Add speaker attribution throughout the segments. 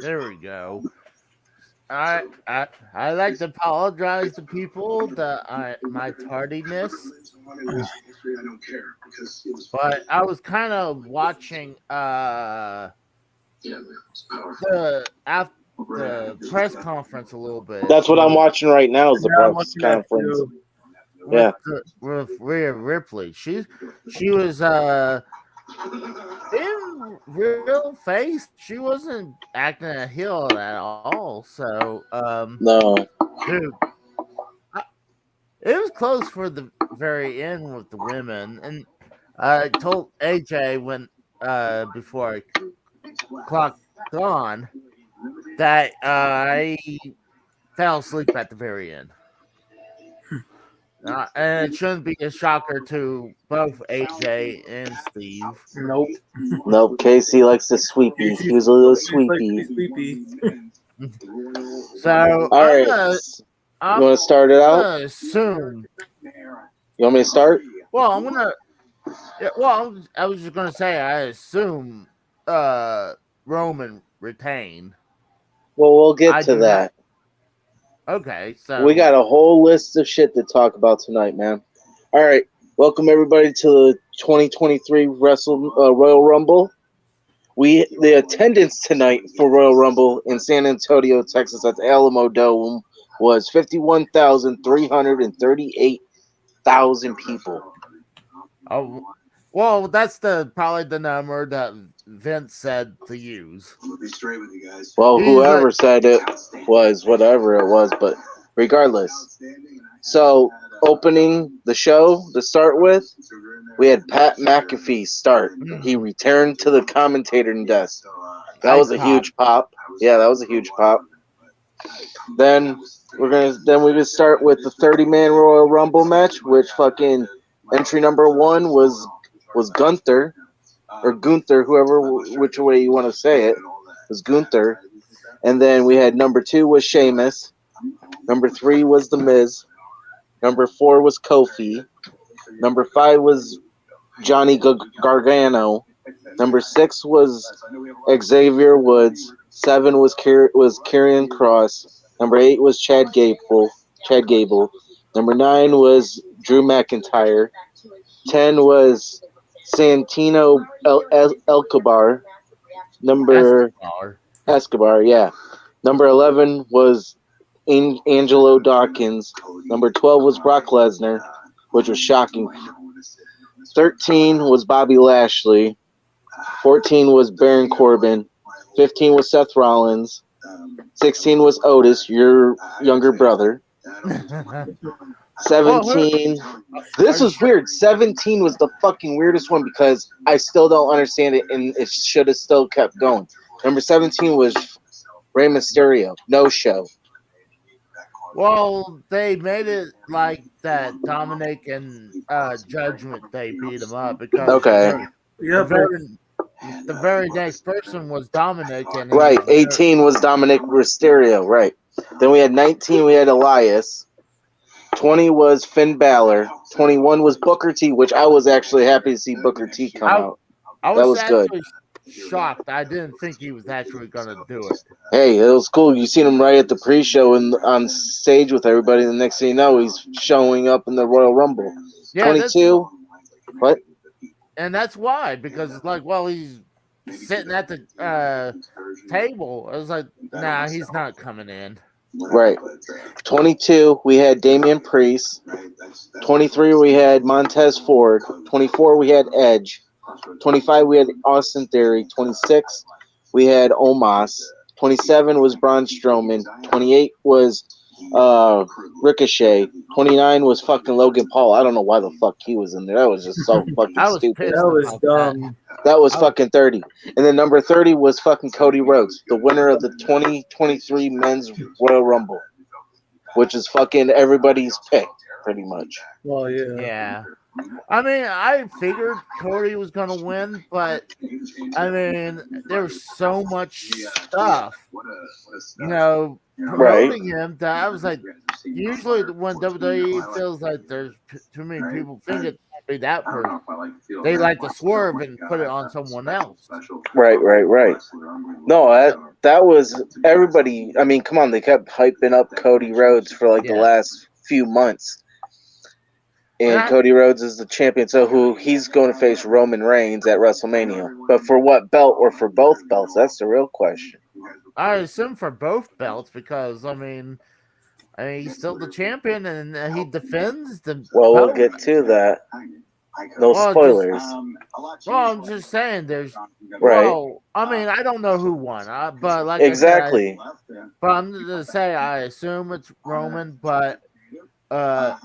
Speaker 1: There we go. I like to apologize to people that my tardiness, but I was kind of watching the after the press conference a little bit
Speaker 2: That's what I'm watching right now is the
Speaker 3: Yeah, I'm
Speaker 2: press
Speaker 3: watching that
Speaker 2: conference.
Speaker 3: too.
Speaker 2: Yeah.
Speaker 1: with Rhea Ripley. She was in real face. She wasn't acting a heel at all. So
Speaker 2: No.
Speaker 1: dude, I, it was close for the very end with the women, and I told AJ when before I clocked on that I fell asleep at the very end. And it shouldn't be a shocker to both AJ and Steve.
Speaker 3: Nope.
Speaker 2: Nope. Casey likes the sweepy. He was a little sweepy.
Speaker 3: Sleepy.
Speaker 1: So
Speaker 2: All right. You want to start it out?
Speaker 1: gonna assume.
Speaker 2: You want me to start?
Speaker 1: Well, I'm gonna. Yeah, well, I was just gonna say I assume Roman retained.
Speaker 2: Well, we'll get
Speaker 1: I
Speaker 2: to
Speaker 1: do
Speaker 2: that.
Speaker 1: Okay, so
Speaker 2: We got a whole list of shit to talk about tonight, man. All right. Welcome everybody to the 2023 Royal Rumble. The attendance tonight for Royal Rumble in San Antonio, Texas, at the Alamo Dome was 51,338,000 people.
Speaker 1: Oh, well, that's probably the number that Vince said to use.
Speaker 2: Well, whoever said it was whatever it was, but regardless. So, opening the show to start with, we had Pat McAfee start. He returned to the commentating desk. That was a huge pop. Yeah, that was a huge pop. Then we're gonna start with the 30-man Royal Rumble match, which fucking entry number 1 was Gunther or Gunther, which way you want to say it, was Gunther. And then we had number 2 was Sheamus. Number 3 was The Miz. Number 4 was Kofi. Number 5 was Johnny Gargano. Number 6 was Xavier Woods. 7 was Karrion Kross. Number 8 was Chad Gable. Number 9 was Drew McIntyre. 10 was Santino Escobar. Number Escobar, yeah. Number 11 was Angelo Dawkins. Number 12 was Brock Lesnar, which was shocking. 13 was Bobby Lashley. 14 was Baron Corbin. 15 was Seth Rollins. 16 was Otis, your younger brother. 17. This was weird. 17 was the fucking weirdest one because I still don't understand it, and it should have still kept going. Number 17 was Rey Mysterio. No show.
Speaker 1: Well, they made it like that Dominic and Judgment, they beat him up because the very next person was Dominic. And
Speaker 2: right, 18 was Dominic Mysterio, right. Then we had 19, we had Elias. 20 was Finn Balor. 21 was Booker T, which I was actually happy to see Booker T come out. That was good.
Speaker 1: Shocked. I didn't think he was actually going to do it.
Speaker 2: Hey, it was cool. You seen him right at the pre-show and on stage with everybody. The next thing you know, he's showing up in the Royal Rumble. Yeah, 22. What?
Speaker 1: And that's why, because it's like, well, he's sitting at the table. I was like, nah, he's not coming in.
Speaker 2: Right. 22, we had Damian Priest. 23, we had Montez Ford. 24, we had Edge. 25, we had Austin Theory. 26, we had Omos. 27 was Braun Strowman. 28 was Ricochet. 29 was fucking Logan Paul. I don't know why the fuck he was in there. That was just so fucking stupid.
Speaker 3: That was dumb.
Speaker 2: That was fucking 30. And then number 30 was fucking Cody Rhodes, the winner of the 2023 Men's Royal Rumble, which is fucking everybody's pick, pretty much.
Speaker 3: Well, yeah.
Speaker 1: Yeah. I mean, I figured Cody was going to win, but, I mean, there's so much stuff, promoting him that I was like, usually when WWE feels like there's too many people think it, be that person. They like to swerve and put it on someone else.
Speaker 2: Right. No, that was everybody. I mean, come on, they kept hyping up Cody Rhodes for like the last few months. And Cody Rhodes is the champion, so he's going to face Roman Reigns at WrestleMania. But for what belt or for both belts? That's the real question.
Speaker 1: I assume for both belts because I mean he's still the champion and he defends the.
Speaker 2: Well, we'll get to that. No spoilers.
Speaker 1: I'm just saying there's.
Speaker 2: Right.
Speaker 1: Well, I mean I don't know who won, but like
Speaker 2: exactly.
Speaker 1: I said, but I'm gonna say I assume it's Roman, but I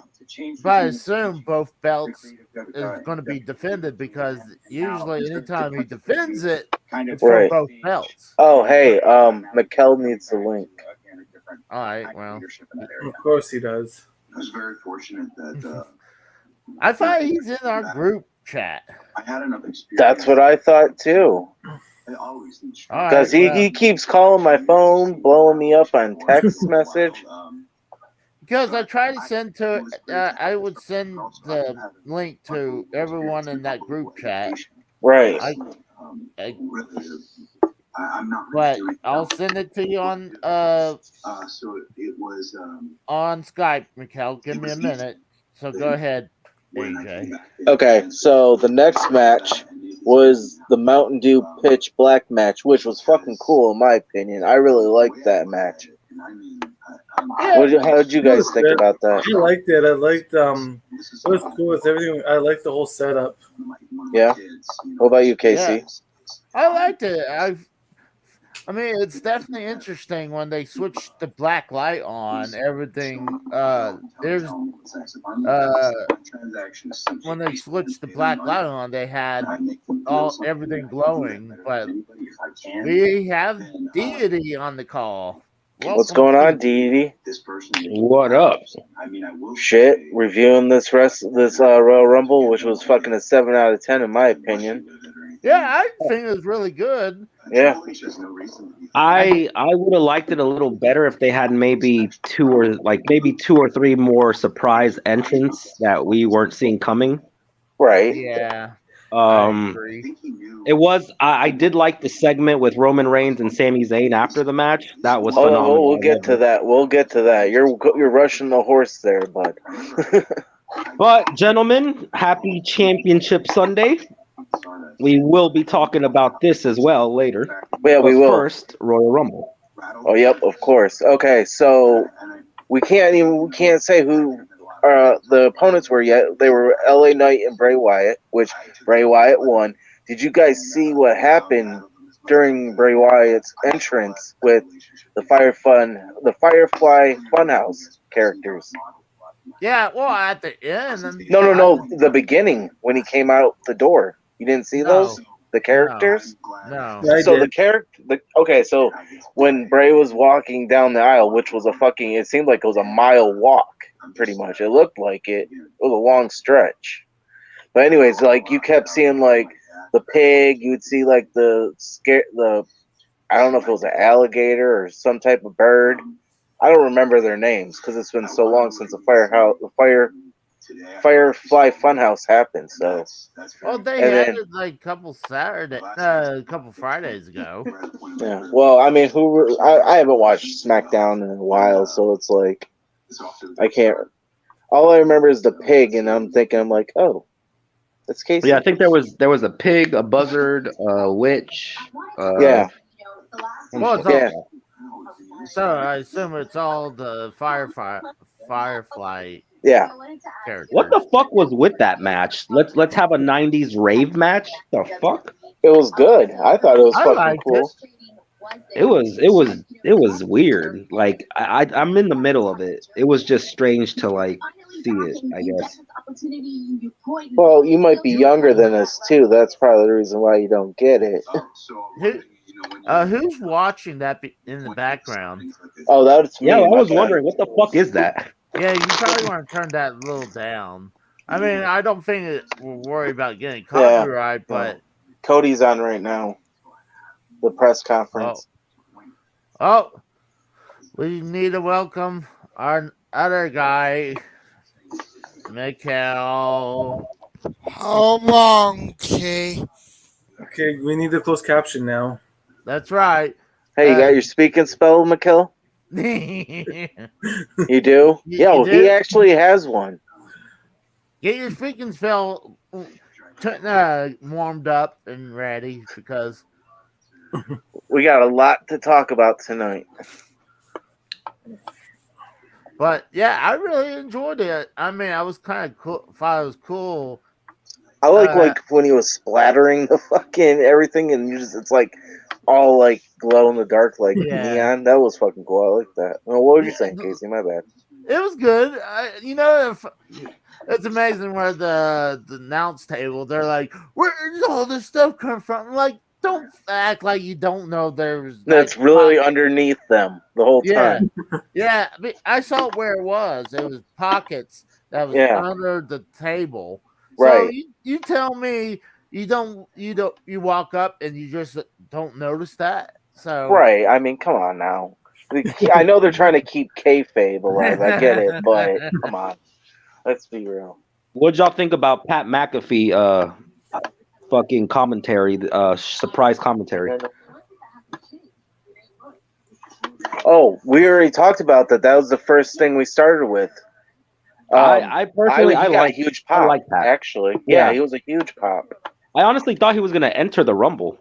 Speaker 1: assume both belts is going to be defended because usually anytime he defends it, it's for both belts.
Speaker 2: Oh, hey, Mikkel needs the link.
Speaker 1: All right, well,
Speaker 3: of course he does.
Speaker 4: I was very fortunate that
Speaker 1: I thought he's in our group chat.
Speaker 4: I had enough experience.
Speaker 2: That's what I thought too. Because he keeps calling my phone, blowing me up on text message.
Speaker 1: Because I try to send to, I would send the link to everyone in that group chat.
Speaker 2: Right.
Speaker 1: But I'll send it to you on on Skype, Mikkel. Give me a minute. So go ahead, AJ.
Speaker 2: Okay, so the next match was the Mountain Dew Pitch Black match, which was fucking cool in my opinion. I really liked that match. How did you guys think about that?
Speaker 3: I liked it. I liked it was cool. It's everything. I liked the whole setup.
Speaker 2: Yeah. What about you, Casey?
Speaker 1: Yeah. I liked it. I mean, it's definitely interesting when they switch the black light on. Everything there's when they switched the black light on, they had everything glowing. But we have Deity on the call. Welcome.
Speaker 2: What's going on, Deity?
Speaker 5: What up?
Speaker 2: Shit, reviewing this Royal Rumble, which was fucking a 7 out of 10 in my opinion.
Speaker 1: Yeah, I think it was really good.
Speaker 2: Yeah.
Speaker 5: I would have liked it a little better if they had maybe two or three more surprise entrants that we weren't seeing coming.
Speaker 2: Right.
Speaker 1: Yeah.
Speaker 5: It was. I did like the segment with Roman Reigns and Sami Zayn after the match. That was phenomenal.
Speaker 2: Oh, we'll get to that. We'll get to that. You're rushing the horse there, bud.
Speaker 5: But gentlemen, happy Championship Sunday. We will be talking about this as well later.
Speaker 2: Yeah, we will.
Speaker 5: First, Royal Rumble.
Speaker 2: Oh, yep, of course. Okay, so we can't say who the opponents were yet. They were LA Knight and Bray Wyatt, which Bray Wyatt won. Did you guys see what happened during Bray Wyatt's entrance with the Firefly Funhouse characters?
Speaker 1: Yeah, well, at the end.
Speaker 2: No, the beginning when he came out the door. You didn't see those? The characters?
Speaker 1: No.
Speaker 2: So so when Bray was walking down the aisle, which was it seemed like it was a mile walk, pretty much. It looked like it. It was a long stretch. But anyways, like you kept seeing like the pig, you would see like the I don't know if it was an alligator or some type of bird. I don't remember their names because it's been so long since the Firefly Funhouse happened. So,
Speaker 1: well, they had it like a couple Fridays ago.
Speaker 2: Yeah. Well, I mean, I haven't watched SmackDown in a while, so it's like I can't. All I remember is the pig, and I'm like, oh, that's Casey.
Speaker 5: Yeah, I think there was a pig, a buzzard, a witch.
Speaker 2: Yeah.
Speaker 1: Well, so I assume it's all the Firefly.
Speaker 2: Yeah.
Speaker 1: Characters.
Speaker 5: What the fuck was with that match? Let's have a '90s rave match. The fuck?
Speaker 2: It was good. I thought it was fucking cool.
Speaker 5: It was weird. Like I'm in the middle of it. It was just strange to like see it, I guess.
Speaker 2: Well, you might be younger than us too. That's probably the reason why you don't get it.
Speaker 1: Who's watching that in the background?
Speaker 2: Oh, that's me.
Speaker 5: Yeah, I was wondering what the fuck is that?
Speaker 1: Yeah, you probably want to turn that a little down. I mean, I don't think we'll worry about getting copyright, but
Speaker 2: Cody's on right now. The press conference.
Speaker 1: Oh, we need to welcome our other guy, Mikkel.
Speaker 6: How long, Kay?
Speaker 3: Okay, we need the closed caption now.
Speaker 1: That's right.
Speaker 2: Hey, you got your speaking spell, Mikkel?
Speaker 1: You
Speaker 2: You do? Yo, he
Speaker 1: do?
Speaker 2: actually has one.
Speaker 1: Get your speaking spell warmed up and ready because
Speaker 2: We got a lot to talk about tonight.
Speaker 1: but yeah, I really enjoyed it. I mean, I was kind of cool, thought it was cool.
Speaker 2: I like when he was splattering the fucking everything, and it's like all like glow in the dark, like neon. That was fucking cool. I like that. Well, what were you saying, Casey? My bad.
Speaker 1: It was good. It's amazing where the announce table, they're like, where did all this stuff come from? Like, don't act like you don't know there's.
Speaker 2: That's really underneath them the whole time.
Speaker 1: Yeah. I saw where it was. It was pockets that was under the table.
Speaker 2: Right.
Speaker 1: So you tell me you walk up and you just don't notice that. So
Speaker 2: right. I mean, come on now. I know they're trying to keep kayfabe alive. I get it, but come on, let's be real.
Speaker 5: What'd y'all think about Pat McAfee? Fucking commentary, surprise commentary.
Speaker 2: Oh, we already talked about that. That was the first thing we started with.
Speaker 5: I personally, I
Speaker 2: got a huge pop.
Speaker 5: I like that.
Speaker 2: Actually, yeah, he was a huge pop.
Speaker 5: I honestly thought he was gonna enter the Rumble.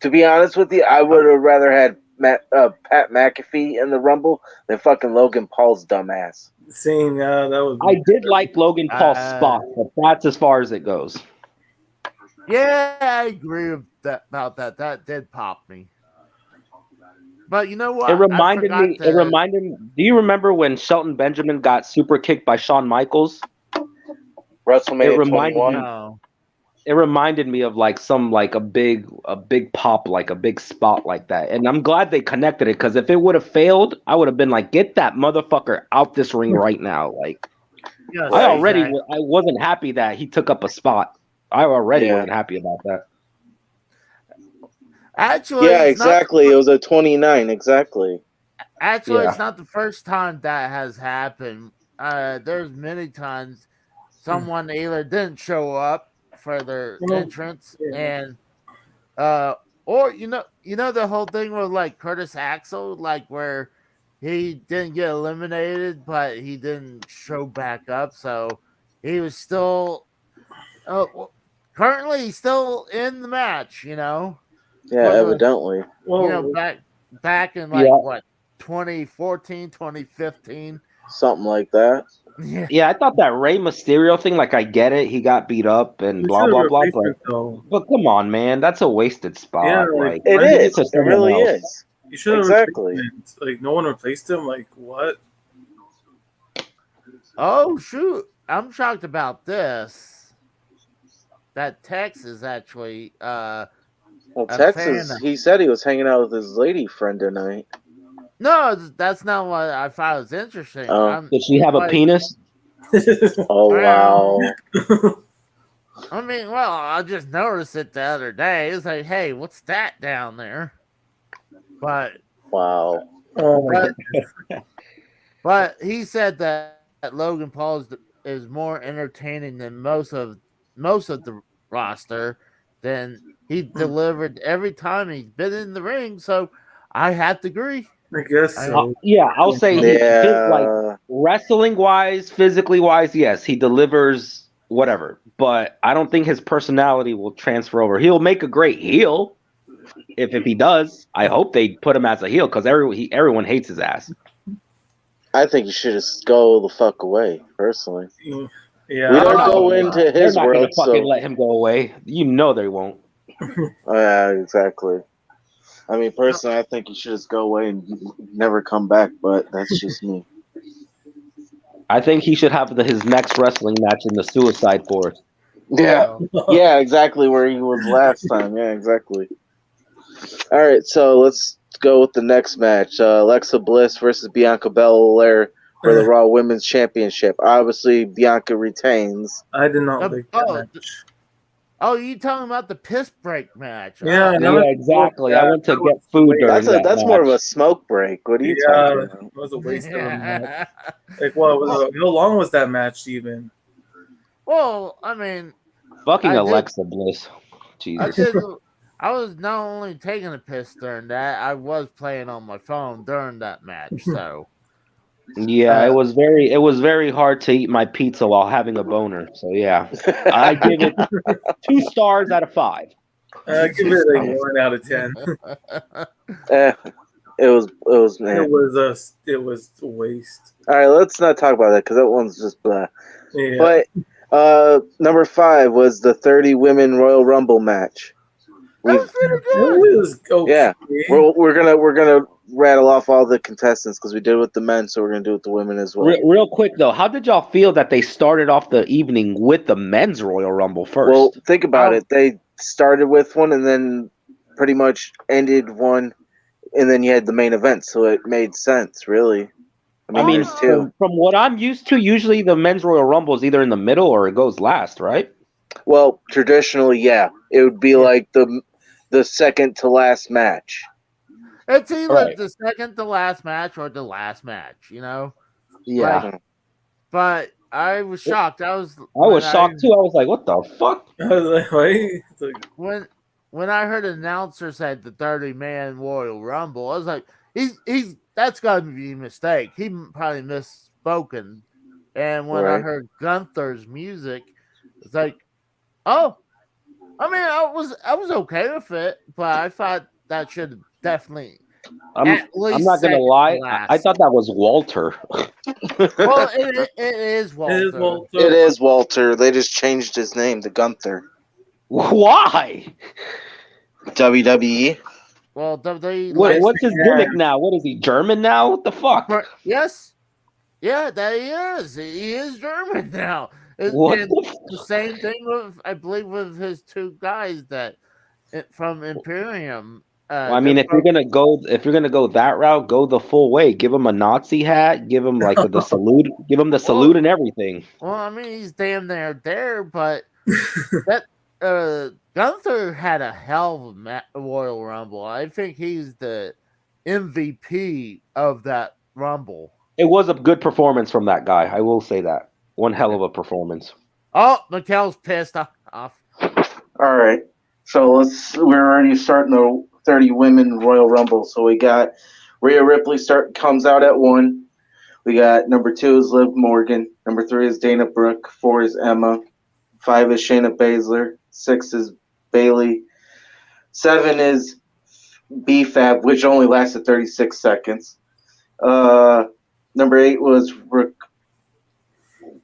Speaker 2: To be honest with you, I would have rather had Pat McAfee in the Rumble than fucking Logan Paul's dumbass.
Speaker 3: Same, that was.
Speaker 5: I did like Logan Paul's spot, but that's as far as it goes.
Speaker 1: Yeah, I agree with that about that. That did pop me. But you know what?
Speaker 5: It reminded me. Do you remember when Shelton Benjamin got super kicked by Shawn Michaels?
Speaker 2: WrestleMania 21.
Speaker 5: It reminded me of like a big pop, like a big spot like that. And I'm glad they connected it, because if it would have failed, I would have been like, get that motherfucker out this ring right now. Like, I wasn't happy that he took up a spot. I already wasn't happy about that.
Speaker 1: Actually,
Speaker 2: yeah, exactly. It was a 29, exactly.
Speaker 1: Actually, it's not the first time that has happened. There's many times someone either didn't show up for their entrance, and or you know the whole thing with like Curtis Axel, like where he didn't get eliminated, but he didn't show back up, so he was still currently he's still in the match, you know.
Speaker 2: Yeah, evidently.
Speaker 1: Well, back in like what 2014, 2015,
Speaker 2: something like that.
Speaker 5: Yeah, I thought that Rey Mysterio thing, like, I get it, he got beat up and blah blah blah, but come on, man, that's a wasted spot.
Speaker 3: Yeah,
Speaker 5: like
Speaker 2: it is. It really is.
Speaker 3: You should have
Speaker 2: exactly.
Speaker 3: Like no one replaced him. Like what?
Speaker 1: Oh shoot! I'm shocked about this. That Tex is actually
Speaker 2: well, Texas. He said he was hanging out with his lady friend tonight.
Speaker 1: No, that's not what I thought was interesting.
Speaker 5: Did she have a penis?
Speaker 2: Oh wow!
Speaker 1: I mean, well, I just noticed it the other day. It's like, hey, what's that down there? But
Speaker 2: wow.
Speaker 1: But he said that Logan Paul is more entertaining than most of the roster. Then he delivered every time he's been in the ring, so I have to agree.
Speaker 3: I guess so.
Speaker 5: I'll say like wrestling wise, physically wise, yes, he delivers whatever. But I don't think his personality will transfer over. He'll make a great heel if he does. I hope they put him as a heel, because everyone hates his ass.
Speaker 2: I think you should just go the fuck away, personally.
Speaker 3: Yeah,
Speaker 2: we don't go into his
Speaker 5: world. They're not gonna fucking
Speaker 2: so
Speaker 5: let him go away. You know they won't.
Speaker 2: Yeah, exactly. I mean, personally, I think he should just go away and never come back. But that's just me.
Speaker 5: I think he should have his next wrestling match in the Suicide Force.
Speaker 2: Yeah, yeah, exactly where he was last time. Yeah, exactly. All right, so let's go with the next match: Alexa Bliss versus Bianca Belair for the Raw Women's Championship. Obviously, Bianca retains.
Speaker 3: I did not like that match.
Speaker 1: Oh, you talking about the piss break match?
Speaker 3: Yeah,
Speaker 5: exactly. I went to get food during
Speaker 2: that's more of a smoke break. What are you talking about?
Speaker 3: It was a waste of a match. Like, how long was that match even?
Speaker 1: Well, I mean,
Speaker 5: Fucking
Speaker 1: I did.
Speaker 5: Alexa Bliss.
Speaker 1: I
Speaker 5: Jesus.
Speaker 1: did. I was not only taking a piss during that, I was playing on my phone during that match. So,
Speaker 5: Yeah,
Speaker 1: uh,
Speaker 5: it was very hard to eat my pizza while having a boner. So yeah, I give it 2 stars out of 5.
Speaker 3: Give it a 1 out of 10.
Speaker 2: It was man.
Speaker 3: It was a waste.
Speaker 2: All right, let's not talk about that because that one's just blah.
Speaker 3: Yeah.
Speaker 2: But number 5 was the 30 women Royal Rumble match.
Speaker 1: that was pretty
Speaker 3: It
Speaker 1: good.
Speaker 3: was okay.
Speaker 2: Yeah, we're gonna rattle off all the contestants because we did it with the men, so we're gonna do it with the women as well.
Speaker 5: Real quick though, how did y'all feel that they started off the evening with the men's Royal Rumble first?
Speaker 2: Well, think about it. They started with one and then pretty much ended one, and then you had the main event, so it made sense, really.
Speaker 5: I mean,
Speaker 2: there's two.
Speaker 5: from what I'm used to, usually the men's Royal Rumble is either in the middle or it goes last, right?
Speaker 2: Well, traditionally, yeah, it would be like the second to last match.
Speaker 1: It's either
Speaker 5: Right.
Speaker 1: the second to last match or the last match, you know.
Speaker 5: Yeah.
Speaker 1: But I was shocked. I was
Speaker 5: shocked too. I was like, "What the fuck?"
Speaker 3: I was like, wait. It's like,
Speaker 1: when I heard an announcer said the 30-man Royal Rumble, I was like, he's that's got to be a mistake. He probably misspoken. And when I heard Gunther's music, it's like, oh, I mean, I was okay with it, but I thought that should definitely.
Speaker 5: I'm not gonna lie. I thought that was Walter.
Speaker 1: Well, it is Walter.
Speaker 2: It is Walter. They just changed his name to Gunther.
Speaker 5: Why?
Speaker 2: WWE.
Speaker 1: Well, WWE.
Speaker 5: What's his gimmick now? What is he, German now? What the fuck?
Speaker 1: Yes. Yeah, that he is. He is German now.
Speaker 5: What
Speaker 1: the same thing with, I believe, with his 2 guys that from Imperium.
Speaker 5: Well, I mean, if you're gonna go that route, go the full way. Give him a Nazi hat. Give him like the salute. Give him the salute and everything.
Speaker 1: Well, I mean, he's damn near there, but that Gunther had a hell of a Royal Rumble. I think he's the MVP of that Rumble.
Speaker 5: It was a good performance from that guy. I will say that. One hell of a performance.
Speaker 1: Oh, Mikkel's pissed off.
Speaker 2: All right. So we're already starting the 30 women Royal Rumble. So we got Rhea Ripley comes out at 1. We got number 2 is Liv Morgan. Number 3 is Dana Brooke. 4 is Emma. 5 is Shayna Baszler. 6 is Bayley. 7 is B-Fab, which only lasted 36 seconds. Number 8 was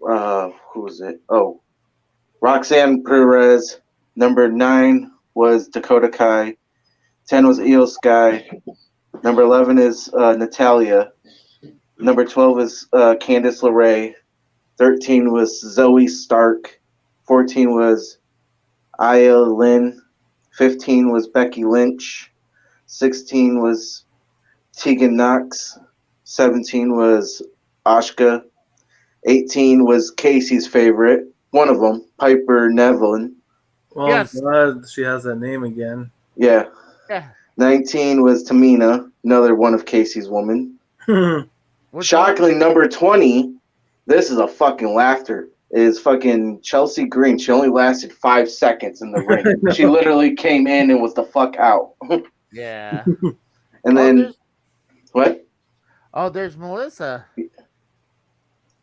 Speaker 2: who was it? Oh, Roxanne Perez. Number 9 was Dakota Kai. 10 was Io Sky. Number 11 is Natalia. Number 12 is Candice LeRae. 13 was Zoe Stark. 14 was Aya Lynn. 15 was Becky Lynch. 16 was Tegan Knox. 17 was Asuka. 18 was Casey's favorite, one of them, Piper Nevlin.
Speaker 3: Well,
Speaker 1: yes.
Speaker 3: I'm glad she has that name again.
Speaker 2: Yeah. 19 was Tamina, another one of Casey's women. Shockingly, number 20, this is a fucking laughter, is fucking Chelsea Green. She only lasted 5 seconds in the ring. She literally came in and was the fuck out.
Speaker 1: Yeah.
Speaker 2: And then, what?
Speaker 1: Oh, there's Melissa.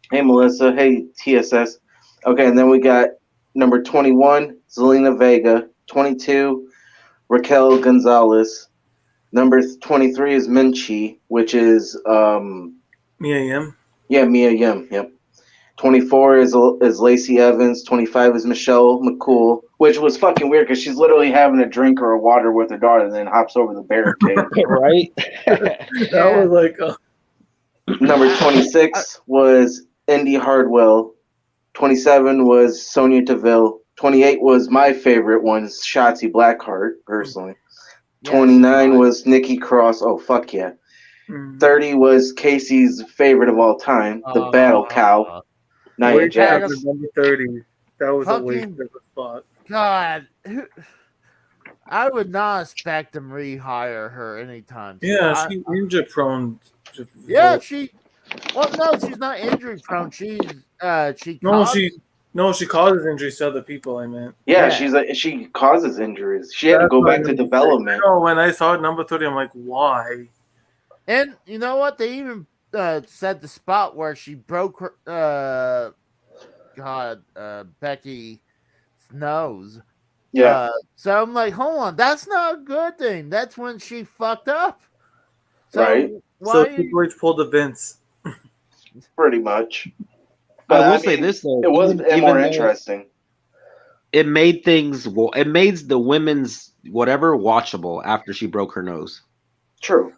Speaker 2: Hey, Melissa. Hey, TSS. Okay, and then we got number 21, Zelina Vega. 22, Raquel Gonzalez. Number 23 is Minchi, which is
Speaker 3: Mia Yim.
Speaker 2: Yeah, Mia Yim. Yep. 24 is Lacey Evans. 25 is Michelle McCool, which was fucking weird because she's literally having a drink or a water with her daughter, and then hops over the barricade.
Speaker 5: Right?
Speaker 3: That was like.
Speaker 2: Number 26 was Indy Hardwell. 27 was Sonya Deville. 28 was my favorite one, Shotzi Blackheart, personally. 29 was Nikki Cross. Oh, fuck yeah. 30 was Casey's favorite of all time, the Battle Cow, Nia Jax.
Speaker 3: Number 30. That was a waste of a spot.
Speaker 1: God. I would not expect them to rehire her anytime soon.
Speaker 3: Yeah, she's injury prone.
Speaker 1: Yeah, well, no, she's not injury prone. She's
Speaker 3: No, she causes injuries to other people. I meant.
Speaker 2: Yeah,
Speaker 1: Yeah.
Speaker 2: she causes injuries. She had to
Speaker 3: That's
Speaker 2: go
Speaker 3: what I
Speaker 2: back to
Speaker 3: meant to say.
Speaker 2: development.
Speaker 3: No, when I saw number 30, I'm like, why?
Speaker 1: And you know what? They even said the spot where she broke her Becky's nose.
Speaker 2: Yeah,
Speaker 1: So I'm like, hold on, that's not a good thing. That's when she fucked up. So
Speaker 2: right.
Speaker 3: So
Speaker 1: why?
Speaker 3: Triple H pulled the Vince.
Speaker 2: Pretty much.
Speaker 5: I
Speaker 2: But
Speaker 5: will
Speaker 2: I
Speaker 5: say
Speaker 2: mean,
Speaker 5: this though,
Speaker 2: it was more
Speaker 5: even though
Speaker 2: interesting.
Speaker 5: it made things, well, it made the women's whatever watchable after she broke her nose.
Speaker 2: True.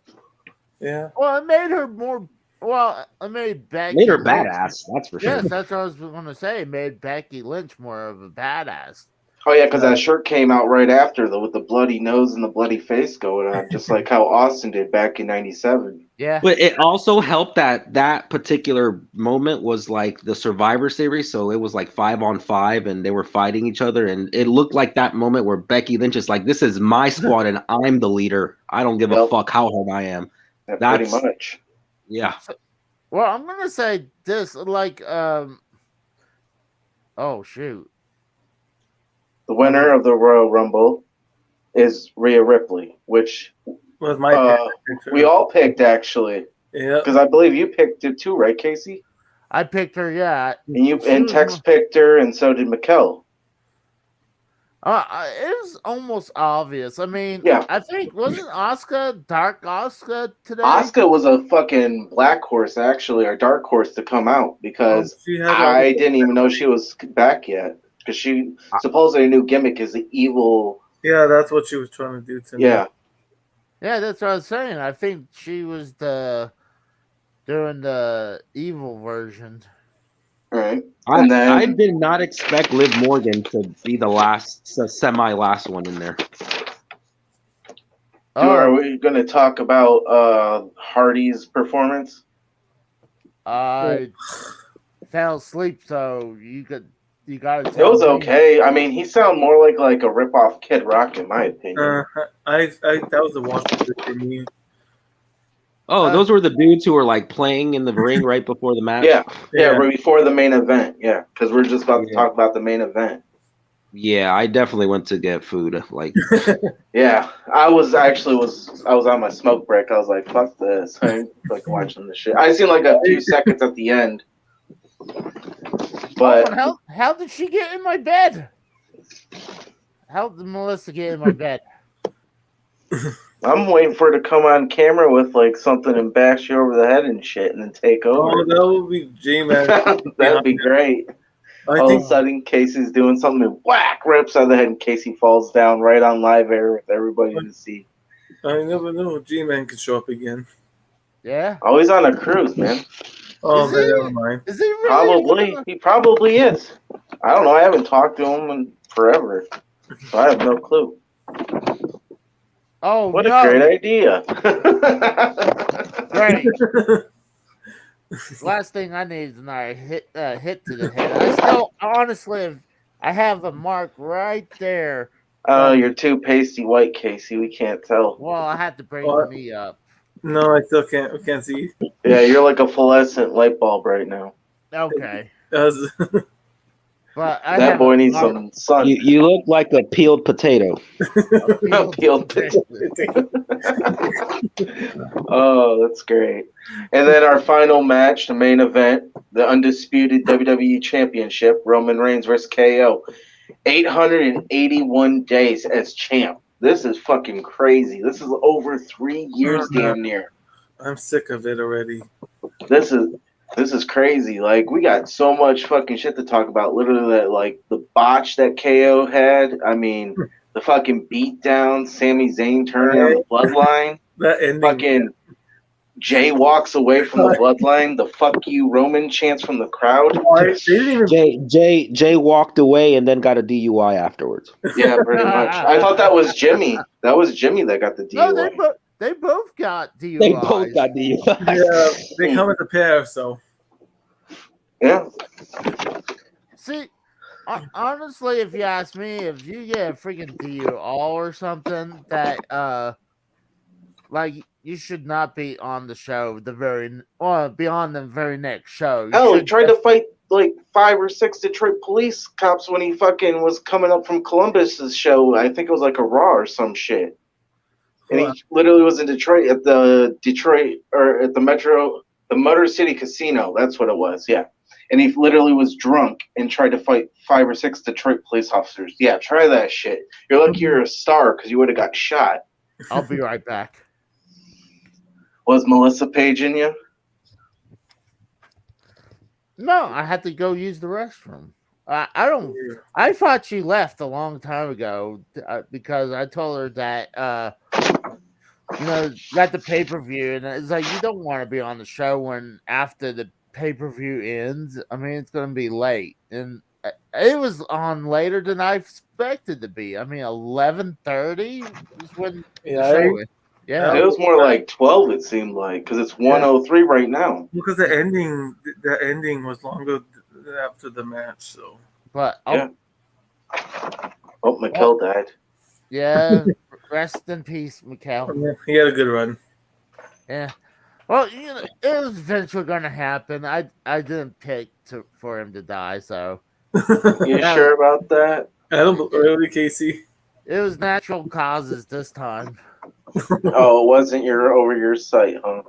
Speaker 3: Yeah.
Speaker 1: Well, it made her more. Well, it made
Speaker 5: Made
Speaker 1: Becky
Speaker 5: her
Speaker 1: Lynch.
Speaker 5: badass, that's for sure.
Speaker 1: Yes, that's what I was going to say. It made Becky Lynch more of a badass.
Speaker 2: Oh yeah, because that shirt came out right after with the bloody nose and the bloody face going on, just like how Austin did back in '97.
Speaker 1: Yeah.
Speaker 5: But it also helped that that particular moment was like the Survivor Series, so it was like 5-on-5, and they were fighting each other, and it looked like that moment where Becky Lynch is like, "This is my squad, and I'm the leader. I don't give a
Speaker 2: Yep.
Speaker 5: fuck how hard I am."
Speaker 2: Yeah,
Speaker 5: That's
Speaker 2: pretty much.
Speaker 5: yeah.
Speaker 1: Well, I'm going to say this, like, oh, shoot.
Speaker 2: The winner of the Royal Rumble is Rhea Ripley, which
Speaker 3: Was my pick.
Speaker 2: we all picked actually,
Speaker 3: Yeah.
Speaker 2: because I believe you picked it too, right, Casey?
Speaker 1: I picked her, yeah.
Speaker 2: And Tex picked her, and so did Mikkel.
Speaker 1: It was almost obvious. I mean,
Speaker 2: Yeah.
Speaker 1: I think, wasn't Asuka, Dark Asuka today?
Speaker 2: Asuka was a fucking black horse, actually, or dark horse to come out, because
Speaker 3: She had
Speaker 2: I didn't even know she was back yet. Because she supposedly a new gimmick is the evil.
Speaker 3: Yeah, that's what she was trying to do tonight.
Speaker 2: Yeah.
Speaker 1: Yeah, that's what I was saying. I think she was doing the evil version.
Speaker 2: Right.
Speaker 5: I,
Speaker 2: And then
Speaker 5: I did not expect Liv Morgan to be the last semi-last one in there.
Speaker 2: are we going to talk about Hardy's performance?
Speaker 1: I fell asleep, so you got to
Speaker 2: It
Speaker 1: tell
Speaker 2: was
Speaker 1: me.
Speaker 2: okay. I mean, he sounded more like a rip-off Kid Rock, in my opinion.
Speaker 3: I that was a watch for me.
Speaker 5: Oh, those were the dudes who were like playing in the ring right before the match.
Speaker 2: Yeah, right before the main event. Yeah, because we're just about to talk about the main event.
Speaker 5: Yeah, I definitely went to get food. Like,
Speaker 2: yeah, I was on my smoke break. I was like, "Fuck this!" I ain't like watching this shit. I seen like a few seconds at the end, but
Speaker 1: how did she get in my bed? How did Melissa get in my bed?
Speaker 2: I'm waiting for her to come on camera with like something and bash you over the head and shit, and then take over.
Speaker 3: Oh, that would be J-Man.
Speaker 2: That'd be great. All of a sudden, Casey's doing something and whack, rips on the head, and Casey falls down right on live air with everybody to see.
Speaker 3: I never know. G-Man could show up again.
Speaker 1: Yeah.
Speaker 2: Oh, he's on a cruise, man.
Speaker 3: Oh, never mind.
Speaker 1: Is he really?
Speaker 2: Probably. He probably is. I don't know. I haven't talked to him in forever, so I have no clue.
Speaker 1: Oh,
Speaker 2: what a great idea!
Speaker 1: Great. Last thing I need is another hit to the head. I still, honestly, I have a mark right there.
Speaker 2: Oh, you're too pasty white, Casey. We can't tell.
Speaker 1: Well, I had to bring me up.
Speaker 3: No, I still can't. We can't see.
Speaker 2: Yeah, you're like a fluorescent light bulb right now.
Speaker 1: Okay.
Speaker 2: But that boy needs some sun.
Speaker 5: You look like a peeled potato.
Speaker 2: A peeled potato. Oh, that's great. And then our final match, the main event, the undisputed WWE Championship, Roman Reigns versus KO. 881 days as champ. This is fucking crazy. This is over 3 years damn near.
Speaker 3: I'm sick of it already.
Speaker 2: This is crazy. Like, we got so much fucking shit to talk about. Literally, that, like, the botch that KO had. I mean, the fucking beatdown, Sami Zayn turning on the bloodline.
Speaker 3: That ending.
Speaker 2: Fucking Jay walks away from the bloodline. The fuck you Roman chants from the crowd.
Speaker 5: Jay walked away and then got a DUI afterwards.
Speaker 2: Yeah, pretty much. I thought that was Jimmy. That was Jimmy that got the DUI.
Speaker 1: No, they both got DUIs.
Speaker 5: They both got DUIs.
Speaker 3: Yeah, they come as a pair, so.
Speaker 2: Yeah.
Speaker 1: See, honestly, if you ask me, if you get a freaking DUI or something, that like you should not be on the show be on the very next show.
Speaker 2: He tried to fight like 5 or 6 Detroit police cops when he fucking was coming up from Columbus's show. I think it was like a Raw or some shit. And he literally was in Detroit at the Motor City Casino. That's what it was. Yeah. And he literally was drunk and tried to fight 5 or 6 Detroit police officers. Yeah, try that shit. You're lucky you're a star because you would have got shot.
Speaker 1: I'll be right back.
Speaker 2: Was Melissa paging you?
Speaker 1: No, I had to go use the restroom. I thought she left a long time ago because I told her that got the pay-per-view, and it's like you don't want to be on the show when after the pay-per-view ends. I mean, it's going to be late, and it was on later than I expected to be. I mean, 11:30 is when the show was. Yeah,
Speaker 2: it was more like 12. It seemed like because it's 1:03 right now.
Speaker 3: Because the ending was longer after the match. So,
Speaker 1: but
Speaker 2: Mikel died.
Speaker 1: Yeah, rest in peace, Mikel.
Speaker 3: He had a good run.
Speaker 1: Yeah. Well, it was eventually going to happen. I didn't pick for him to die, so.
Speaker 2: You sure about that?
Speaker 3: I don't really, Casey.
Speaker 1: It was natural causes this time.
Speaker 2: Oh, it wasn't over your sight, huh?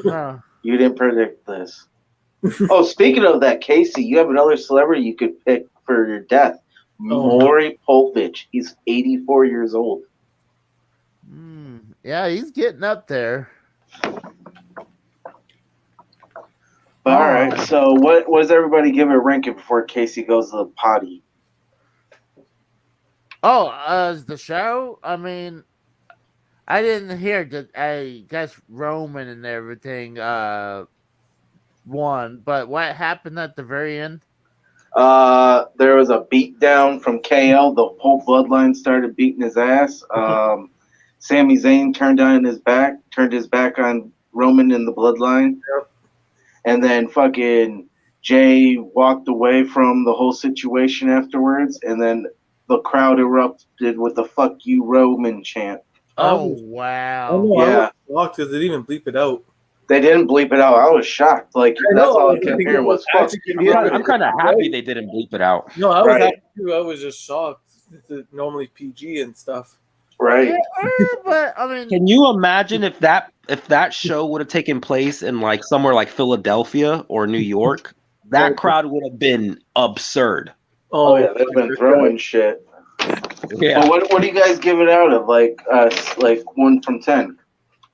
Speaker 1: No.
Speaker 2: You didn't predict this. Oh, speaking of that, Casey, you have another celebrity you could pick for your death. Maury Povich. He's 84 years old.
Speaker 1: Yeah, he's getting up there.
Speaker 2: All right, so what does everybody give it a ranking before Casey goes to the potty?
Speaker 1: As the show? I mean, I didn't hear that. I guess Roman and everything won, but what happened at the very end?
Speaker 2: There was a beatdown from KO. The whole bloodline started beating his ass. Sami Zayn turned his back on Roman in the bloodline.
Speaker 3: Yep.
Speaker 2: And then fucking Jay walked away from the whole situation afterwards, and then the crowd erupted with the "fuck you, Roman" chant.
Speaker 1: Oh wow!
Speaker 3: Yeah, I was shocked because they didn't even bleep it out.
Speaker 2: They didn't bleep it out. I was shocked. Like that's all I kept hearing was "fuck."
Speaker 5: I'm kind of happy they didn't bleep it out.
Speaker 3: No, I was happy too. I was just shocked. It's normally PG and stuff.
Speaker 2: Right.
Speaker 1: Yeah, but I mean,
Speaker 5: can you imagine if that show would have taken place in like somewhere like Philadelphia or New York? That crowd would have been absurd.
Speaker 2: Oh yeah, they've been throwing shit.
Speaker 5: Yeah.
Speaker 2: But what do you guys give it out of? Like 1 from 10?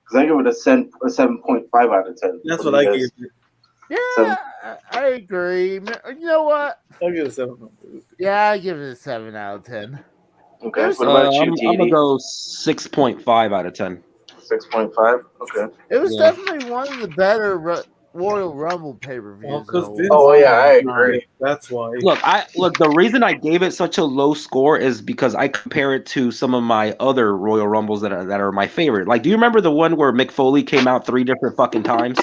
Speaker 2: Because I give it a 7.5 out of 10.
Speaker 3: That's what I gave it.
Speaker 1: Yeah, I agree. You know what?
Speaker 3: I'll give it a 7.
Speaker 1: Yeah, I give it a 7 out of 10.
Speaker 2: Okay. What about you,
Speaker 5: I'm gonna go 6.5 out of 10.
Speaker 2: 6.5. Okay.
Speaker 1: It was definitely one of the better Royal Rumble pay-per-views.
Speaker 2: I agree.
Speaker 3: That's why.
Speaker 5: Look. The reason I gave it such a low score is because I compare it to some of my other Royal Rumbles that are my favorite. Like, do you remember the one where Mick Foley came out 3 different fucking times?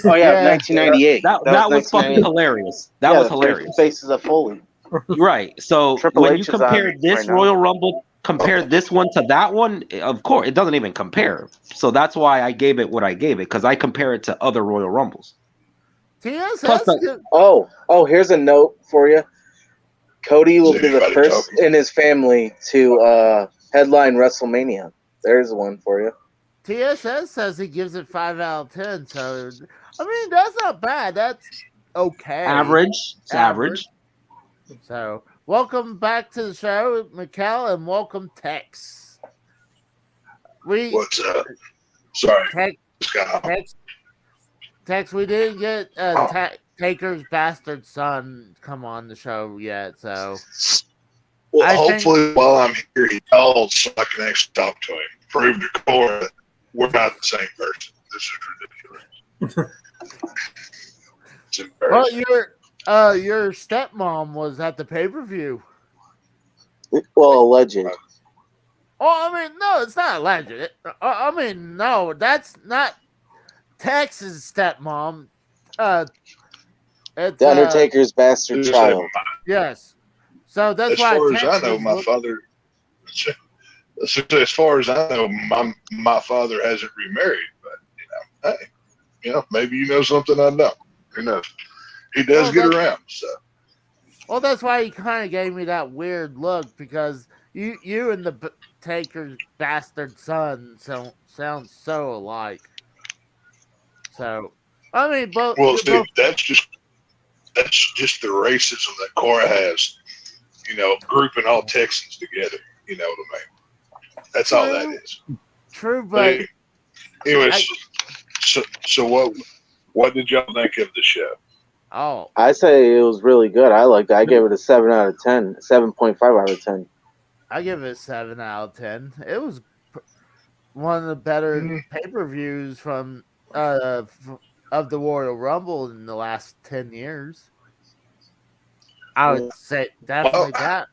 Speaker 2: Oh yeah, 1998.
Speaker 5: That was fucking hilarious. That was hilarious.
Speaker 2: Faces of Foley.
Speaker 5: Right. So when you compare this Royal Rumble, compare this one to that one, of course, it doesn't even compare. So that's why I gave it what I gave it, because I compare it to other Royal Rumbles.
Speaker 1: Here's
Speaker 2: a note for you. Cody will be the first in his family to headline WrestleMania. There's one for you.
Speaker 1: TSS says he gives it 5 out of 10. So, I mean, that's not bad. That's okay.
Speaker 5: Average. It's average.
Speaker 1: So, welcome back to the show, Mikel, and welcome, Tex.
Speaker 7: What's up? Sorry.
Speaker 1: Tex, we didn't get Taker's bastard son come on the show yet, so.
Speaker 7: Well, hopefully while I'm here, he calls so I can actually talk to him. Prove to Cora that we're not the same person. This is ridiculous. It's embarrassing.
Speaker 1: Well, your stepmom was at the pay-per-view.
Speaker 2: Well, alleged.
Speaker 1: Oh, I mean, no, it's not alleged. I mean, no, that's not Tex's stepmom.
Speaker 2: The Undertaker's bastard child.
Speaker 1: Yes. So that's
Speaker 7: as
Speaker 1: why.
Speaker 7: Far as I know, my father. As far as I know, my father hasn't remarried. But hey, maybe you know something I don't. Who knows? He does get around. So.
Speaker 1: Well, that's why he kind of gave me that weird look because you and the Taker's bastard son sound so alike. So, I mean,
Speaker 7: Well,
Speaker 1: you're
Speaker 7: see,
Speaker 1: both.
Speaker 7: that's just the racism that Cora has. Grouping all Texans together. You know what I mean? That's
Speaker 1: True.
Speaker 7: all that is.
Speaker 1: True, but
Speaker 7: anyways, so what did y'all think of the show?
Speaker 1: Oh,
Speaker 2: I say it was really good. I liked it. I gave it a 7 out of 10, 7.5 out of 10.
Speaker 1: I give it a 7 out of 10. It was one of the better pay-per-views from of the Royal Rumble in the last 10 years. I would say definitely that.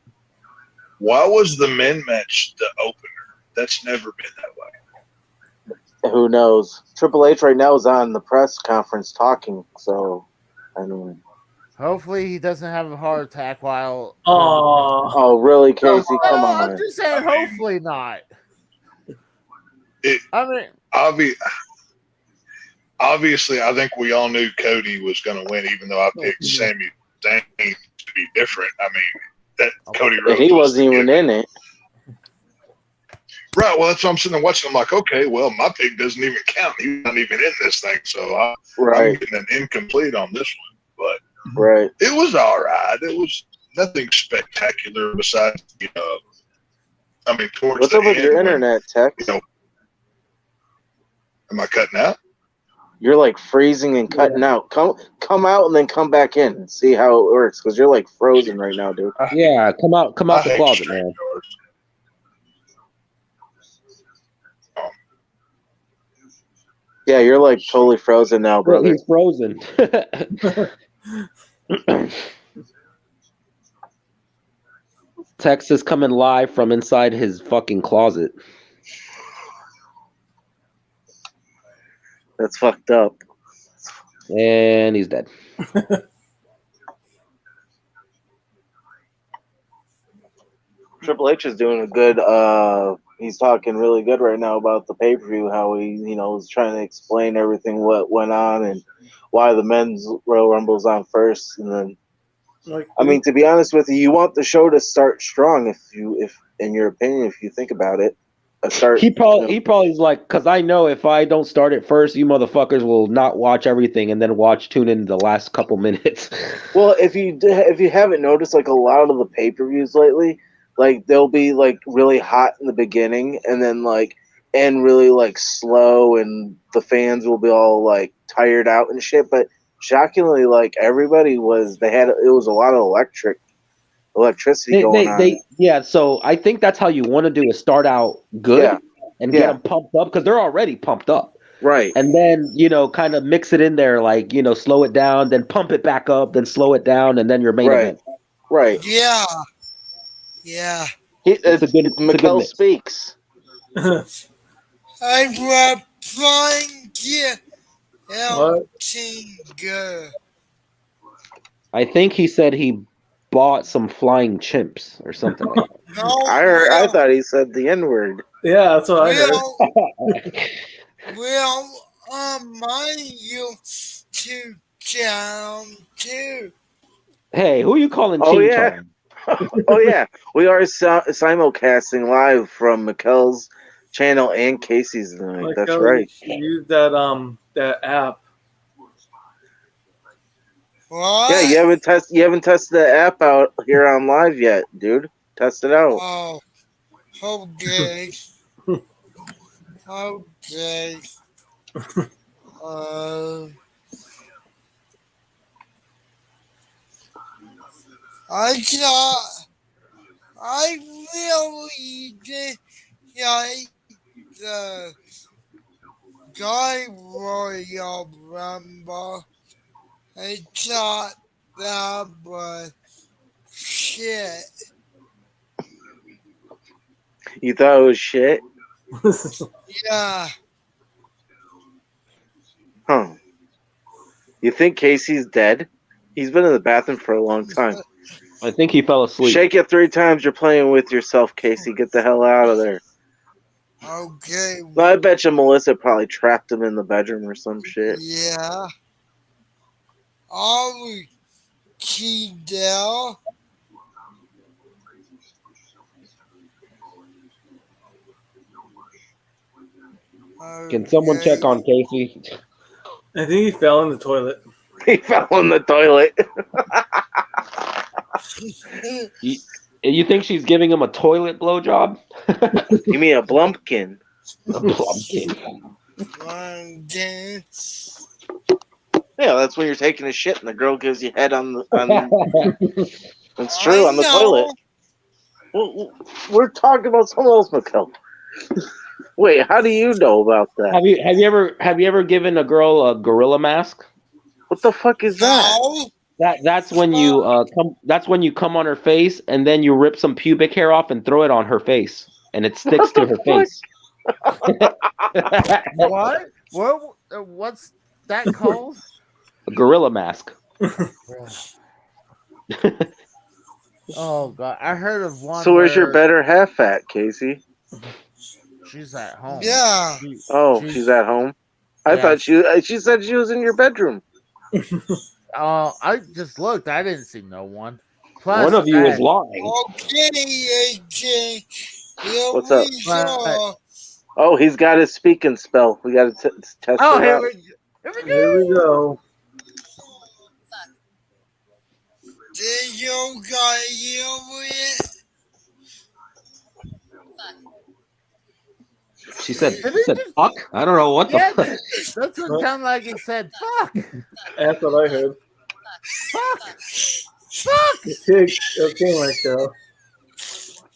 Speaker 7: Why was the men match the opener? That's never been that way.
Speaker 2: Who knows? Triple H right now is on the press conference talking, so I mean.
Speaker 1: Hopefully he doesn't have a heart attack while.
Speaker 2: Oh, really, Casey? Come on.
Speaker 1: I'm just saying, hopefully not.
Speaker 7: Obviously, I think we all knew Cody was going to win, even though I picked Sami Zayn to be different. I mean, that Cody Rhodes.
Speaker 2: He wasn't even in it.
Speaker 7: Right. Well, that's what I'm sitting there watching. I'm like, okay, well, my pick doesn't even count. He's not even in this thing, so I'm getting an incomplete on this one. But it was all right. It was nothing spectacular besides, I mean, towards
Speaker 2: what's
Speaker 7: the
Speaker 2: up with
Speaker 7: end
Speaker 2: your internet, Tex?
Speaker 7: Am I cutting out?
Speaker 2: You're like freezing and cutting out. Come out and then come back in and see how it works because you're like frozen right now, dude.
Speaker 5: Yeah, come out the closet, man.
Speaker 2: Yeah, you're like totally frozen now, brother.
Speaker 5: He's frozen. Tex is coming live from inside his fucking closet.
Speaker 2: That's fucked up.
Speaker 5: And he's dead.
Speaker 2: Triple H is doing a good. He's talking really good right now about the pay-per-view. How he, was trying to explain everything what went on and why the men's Royal Rumble's on first, and then. I mean, to be honest with you, you want the show to start strong. If in your opinion, if you think about it,
Speaker 5: He probably's like, because I know if I don't start it first, you motherfuckers will not watch everything and then tune in the last couple minutes.
Speaker 2: Well, if you haven't noticed, like a lot of the pay-per-views lately, like they'll be like really hot in the beginning and then like end really like slow, and the fans will be all like tired out and shit. But shockingly, like everybody it was a lot of electricity going on.
Speaker 5: Yeah, so I think that's how you want to do is start out good and get them pumped up because they're already pumped up.
Speaker 2: Right.
Speaker 5: And then, kind of mix it in there, like, slow it down, then pump it back up, then slow it down, and then your main event.
Speaker 2: Right.
Speaker 6: Yeah. Yeah.
Speaker 2: Mikkel speaks.
Speaker 6: I was trying to go.
Speaker 5: I think he said he bought some flying chimps or something like that.
Speaker 6: No,
Speaker 2: I thought he said the N-word.
Speaker 3: Yeah, that's what I heard.
Speaker 6: Mind you to down too.
Speaker 5: Hey, who are you calling
Speaker 2: Oh,
Speaker 5: Ching
Speaker 2: yeah.
Speaker 5: Chong?
Speaker 2: Oh, yeah. We are simulcasting live from Mikkel's channel and Casey's tonight.
Speaker 3: Like,
Speaker 2: That's right.
Speaker 3: Use that app.
Speaker 6: What?
Speaker 2: Yeah, you haven't tested the app out here on live yet, dude. Test it out.
Speaker 6: Oh, okay. Okay. I really did like the Guy Royal Rumble. I thought that was shit.
Speaker 2: You thought it was shit?
Speaker 6: Yeah.
Speaker 2: Huh. You think Casey's dead? He's been in the bathroom for a long time.
Speaker 5: I think he fell asleep.
Speaker 2: Shake it 3 times. You're playing with yourself, Casey. Get the hell out of there.
Speaker 6: Okay.
Speaker 2: I bet you Melissa probably trapped him in the bedroom or some shit.
Speaker 6: Yeah. I was Kidell.
Speaker 5: Can someone check on Casey?
Speaker 3: I think he fell in the toilet.
Speaker 2: He fell in the toilet.
Speaker 5: You think she's giving him a toilet blowjob?
Speaker 2: You mean a blumpkin?
Speaker 5: A blumpkin.
Speaker 2: Yeah, that's when you're taking a shit and the girl gives you head on the. It's true, on the toilet. We're talking about someone else, Mikkel. Wait, how do you know about that?
Speaker 5: Have you ever given a girl a gorilla mask?
Speaker 2: What the fuck is that?
Speaker 5: That's when you come on her face and then you rip some pubic hair off and throw it on her face and it sticks to her face.
Speaker 1: What? What's that called?
Speaker 5: A gorilla mask.
Speaker 1: Oh god, I heard of one.
Speaker 2: So where's your better half at, Casey?
Speaker 1: She's at home.
Speaker 6: Yeah.
Speaker 2: She's at home. I thought she said she was in your bedroom.
Speaker 1: I just looked. I didn't see no one. Plus,
Speaker 5: one of you is lying.
Speaker 6: Okay, AJ. Here
Speaker 2: What's
Speaker 6: we
Speaker 2: up?
Speaker 6: go.
Speaker 2: Oh, he's got his speaking spell. We got to test
Speaker 1: Oh,
Speaker 2: it
Speaker 1: here
Speaker 2: out.
Speaker 3: Here we go.
Speaker 6: Did you got here with?
Speaker 5: She said fuck. I don't know what the fuck.
Speaker 1: That's what it sounded like. He said, "Fuck."
Speaker 3: That's what I heard.
Speaker 1: Fuck. Fuck.
Speaker 3: Okay, Michael.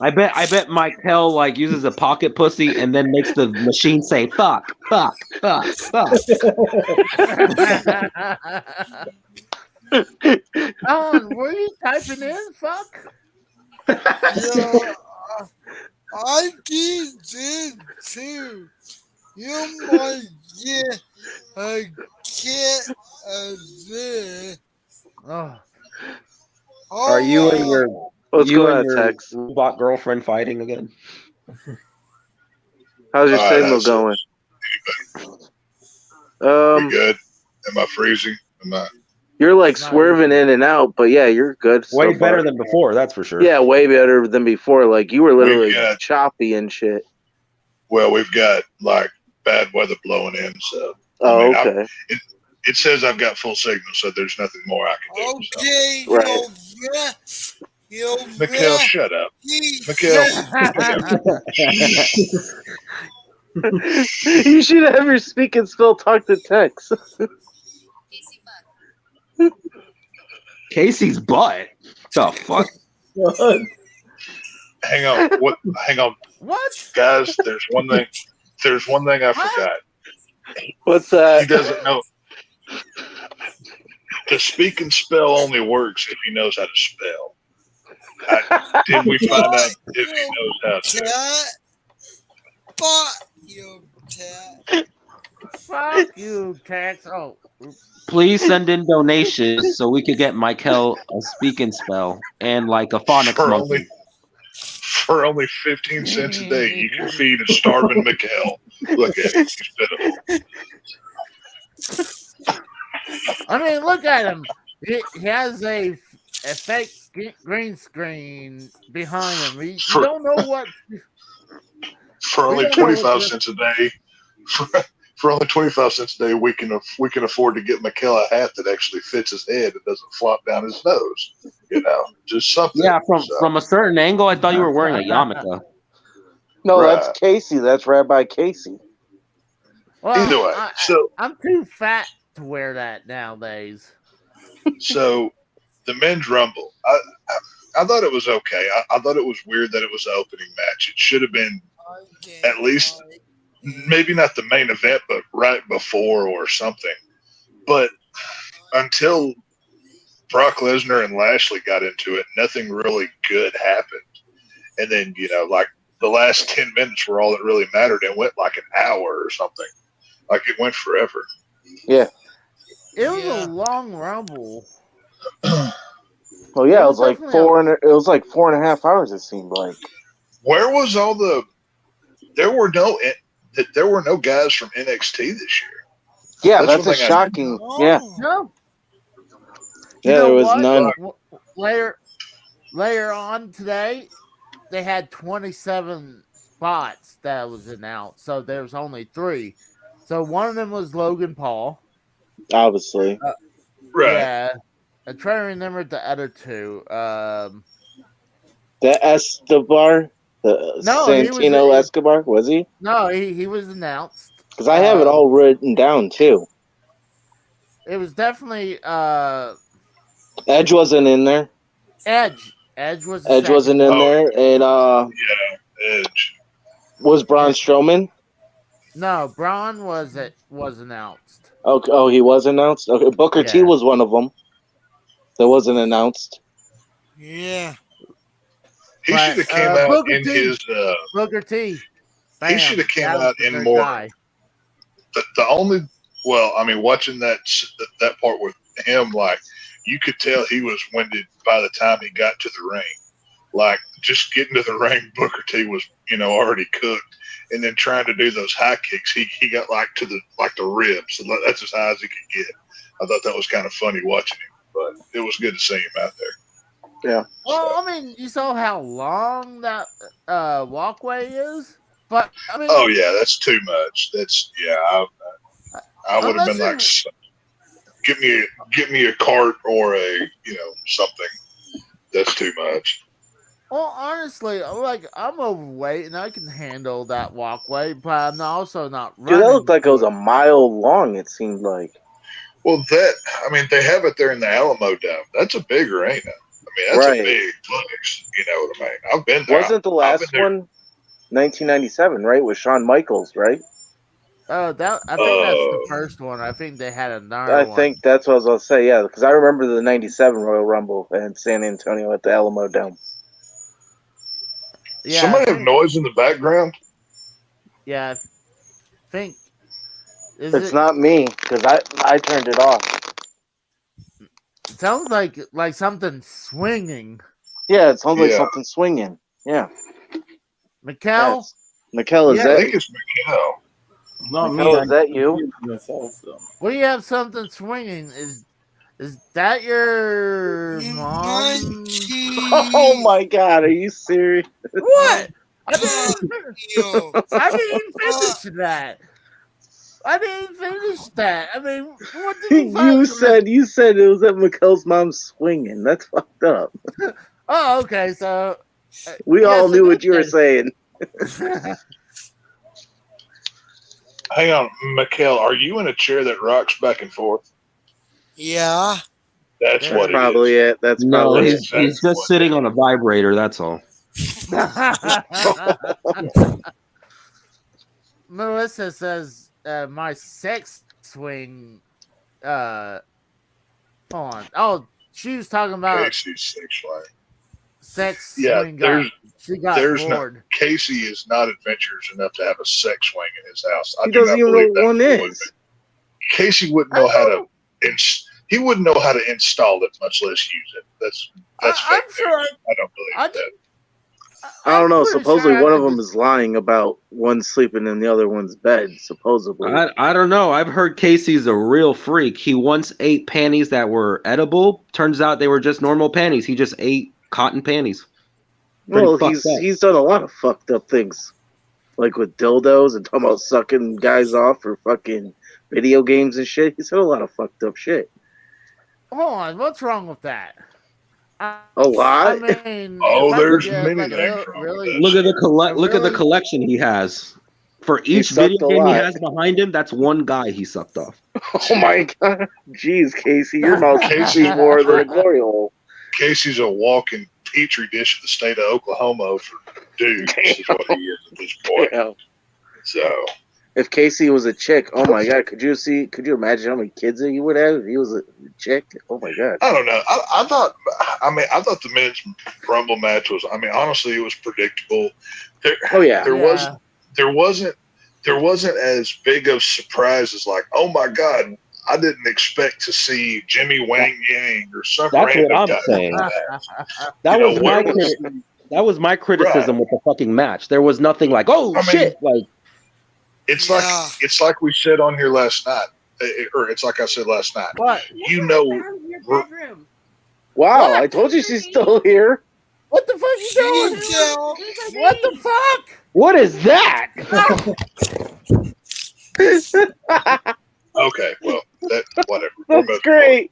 Speaker 5: I bet Michael like uses a pocket pussy and then makes the machine say fuck, fuck, fuck, fuck.
Speaker 1: Alan, were you typing in? Fuck.
Speaker 6: Yeah, I did too. You might get a kid of this.
Speaker 1: Oh.
Speaker 5: Are you and your
Speaker 2: Tex?
Speaker 5: robot girlfriend fighting again?
Speaker 2: How's your signal
Speaker 7: that's
Speaker 2: going?
Speaker 7: We good? Am I freezing?
Speaker 2: You're like swerving in and out, but yeah, you're good.
Speaker 5: Way better than before, that's for sure.
Speaker 2: Yeah, way better than before. Like you were literally
Speaker 7: got-
Speaker 2: choppy and shit.
Speaker 7: Well, we've got like bad weather blowing in, so
Speaker 2: Okay.
Speaker 7: It says I've got full signal, so there's nothing more I can do.
Speaker 6: Okay,
Speaker 2: Right.
Speaker 7: Mikhail, shut up. Mikhail.
Speaker 2: You should have your speak and spell talk to Tex.
Speaker 5: Casey's butt. The fuck?
Speaker 3: What?
Speaker 7: Hang on. What? Hang on,
Speaker 1: What?
Speaker 7: guys. There's one thing I forgot.
Speaker 2: What's that?
Speaker 7: He doesn't know. The speak and spell only works if he knows how to spell. Did we find out if he knows how to?
Speaker 6: Fuck you, Ted.
Speaker 1: Fuck you, Tex. Oh. Oops.
Speaker 5: Please send in donations so we could get Michael a speak and spell and like a phonics monkey.
Speaker 7: For only 15 cents a day, you can feed a starving Mikhail. Look at him. He's pitiful.
Speaker 1: I mean, look at him. He has a fake green screen behind him. You don't know what.
Speaker 7: For only 25 cents a day, for only 25 cents a day, we can afford to get Mikhail a hat that actually fits his head and doesn't flop down his nose. Just something.
Speaker 5: Yeah, from a certain angle, I thought you were wearing a yarmulke.
Speaker 2: No,
Speaker 7: Right.
Speaker 2: that's Casey. That's Rabbi Casey.
Speaker 1: Well,
Speaker 7: Either way,
Speaker 1: I'm too fat to wear that nowadays.
Speaker 7: So the men's rumble, I thought it was okay. I thought it was weird that it was the opening match. It should have been at least maybe not the main event, but right before or something. But until Brock Lesnar and Lashley got into it, nothing really good happened. And then, like the last 10 minutes were all that really mattered. It went like an hour or something. Like it went forever.
Speaker 2: Yeah.
Speaker 1: It was a long rumble.
Speaker 2: Well, yeah, it was like 4.5 hours. It seemed like.
Speaker 7: Where was all the? There were no guys from NXT this year.
Speaker 2: Yeah, that's
Speaker 7: one
Speaker 2: a
Speaker 7: thing
Speaker 2: shocking. Yeah,
Speaker 1: No.
Speaker 2: Yeah, there was none.
Speaker 1: Later on today, they had 27 spots that was announced, so there's only 3. So one of them was Logan Paul.
Speaker 2: Obviously.
Speaker 7: Right.
Speaker 1: Yeah, I'm trying to remember the other 2.
Speaker 2: The Escobar, the
Speaker 1: No,
Speaker 2: Santino Escobar, was he?
Speaker 1: No, he was announced.
Speaker 2: Because I have it all written down too.
Speaker 1: It was definitely
Speaker 2: Edge wasn't in there.
Speaker 1: Edge. Edge was
Speaker 2: Edge wasn't in there, and
Speaker 7: Yeah, Edge.
Speaker 2: was Braun Strowman?
Speaker 1: No, Braun was announced.
Speaker 2: Okay, oh, he was announced. Okay, Booker T was one of them that wasn't announced.
Speaker 6: Yeah.
Speaker 7: He should have came out
Speaker 1: Booker
Speaker 7: in
Speaker 1: T.
Speaker 7: his.
Speaker 1: Booker T.
Speaker 7: He should have came out in
Speaker 1: third
Speaker 7: more.
Speaker 1: guy.
Speaker 7: The only, well, I mean, watching that part with him, like you could tell he was winded by the time he got to the ring. Like just getting to the ring, Booker T was already cooked, and then trying to do those high kicks, he got like to the ribs. So that's as high as he could get. I thought that was kind of funny watching him, but it was good to see him out there.
Speaker 2: Yeah.
Speaker 1: Well, I mean, you saw how long that walkway is, but I mean,
Speaker 7: Oh yeah, that's too much. That's I would have been like, get me a cart or a something. That's too much.
Speaker 1: Well, honestly, like I'm overweight and I can handle that walkway, but I'm also not running.
Speaker 2: Dude, that looked like it was a mile long. It seemed like.
Speaker 7: Well, they have it there in the Alamo Dome. That's a big arena. I mean, that's a big place. You know what I mean? I've been there.
Speaker 2: Wasn't the last one 1997, right? With Shawn Michaels, right?
Speaker 1: Oh, I think that's the first one. I think they had another one.
Speaker 2: I think that's what I was going to say, yeah, because I remember the 97 Royal Rumble in San Antonio at the Alamo Dome.
Speaker 1: Yeah,
Speaker 7: somebody have noise in the background?
Speaker 1: Yeah, I think.
Speaker 2: It's not me, because I turned it off.
Speaker 1: It sounds like something swinging.
Speaker 2: Yeah, it sounds like something swinging. Yeah.
Speaker 1: Mikkel?
Speaker 2: Yes. Mikkel, is
Speaker 7: I
Speaker 2: that?
Speaker 7: think it's Mikkel.
Speaker 3: Not
Speaker 2: Mikkel,
Speaker 3: me.
Speaker 2: is that you?
Speaker 3: Myself, so.
Speaker 1: What do you have something swinging? Is that your mom?
Speaker 2: Oh my God, are you serious?
Speaker 1: What? I didn't finish that. I didn't finish that. I mean, what did
Speaker 2: you said it was at Mikkel's mom swinging. That's fucked up.
Speaker 1: Oh, okay. So
Speaker 2: we all knew what you were saying.
Speaker 7: Hang on, Mikkel, are you in a chair that rocks back and forth?
Speaker 6: Yeah.
Speaker 7: That's what
Speaker 2: probably
Speaker 7: it is.
Speaker 2: That's
Speaker 5: No,
Speaker 2: probably
Speaker 5: he's just sitting on a vibrator. That's all.
Speaker 1: Melissa says my sex swing. Hold on. Oh, she was talking about
Speaker 7: Casey's sex swing.
Speaker 1: Sex
Speaker 7: swing.
Speaker 1: She got bored.
Speaker 7: Casey is not adventurous enough to have a sex swing in his house.
Speaker 2: He doesn't even know what one is.
Speaker 7: Casey wouldn't know how to. He wouldn't know how to install it, much less use it. That's
Speaker 1: I'm
Speaker 7: fake
Speaker 1: sure.
Speaker 7: news. I don't believe that.
Speaker 2: I don't know. Supposedly one of them is lying about one sleeping in the other one's bed. Supposedly.
Speaker 5: I don't know. I've heard Casey's a real freak. He once ate panties that were edible. Turns out they were just normal panties. He just ate cotton panties.
Speaker 2: Well, he's done a lot of fucked up things, like with dildos and talking about sucking guys off for fucking video games and shit. He's done a lot of fucked up shit.
Speaker 1: Hold on, what's wrong with that?
Speaker 2: A lot.
Speaker 1: I mean,
Speaker 7: there's many things wrong with that.
Speaker 5: Look at the collection he has. For each video game he has behind him, that's one guy he sucked off.
Speaker 2: Oh my God, jeez, Casey, your mouth Casey's more than a glory hole.
Speaker 7: Casey's a walking petri dish of the state of Oklahoma for dudes. Is what he is at this point. Yeah. So,
Speaker 2: if Casey was a chick, oh my God, could you imagine how many kids he would have if he was a chick? Oh my God.
Speaker 7: I don't know. I thought the men's Rumble match was. I mean, honestly, it was predictable. There wasn't as big of surprise as like, oh my God, I didn't expect to see Jimmy Wang Yang or some random guy.
Speaker 5: That's what I'm saying. That was my criticism with the fucking match. There was nothing like, shit, like.
Speaker 7: It's like we said on here last night, or it's like I said last night.
Speaker 1: What?
Speaker 2: Wow,
Speaker 1: What?
Speaker 2: I told you she's still here.
Speaker 1: What the fuck you doing?
Speaker 6: Angel.
Speaker 1: What the fuck?
Speaker 5: What is that?
Speaker 7: Okay, well, that whatever. We're
Speaker 2: That's
Speaker 7: moving
Speaker 2: great.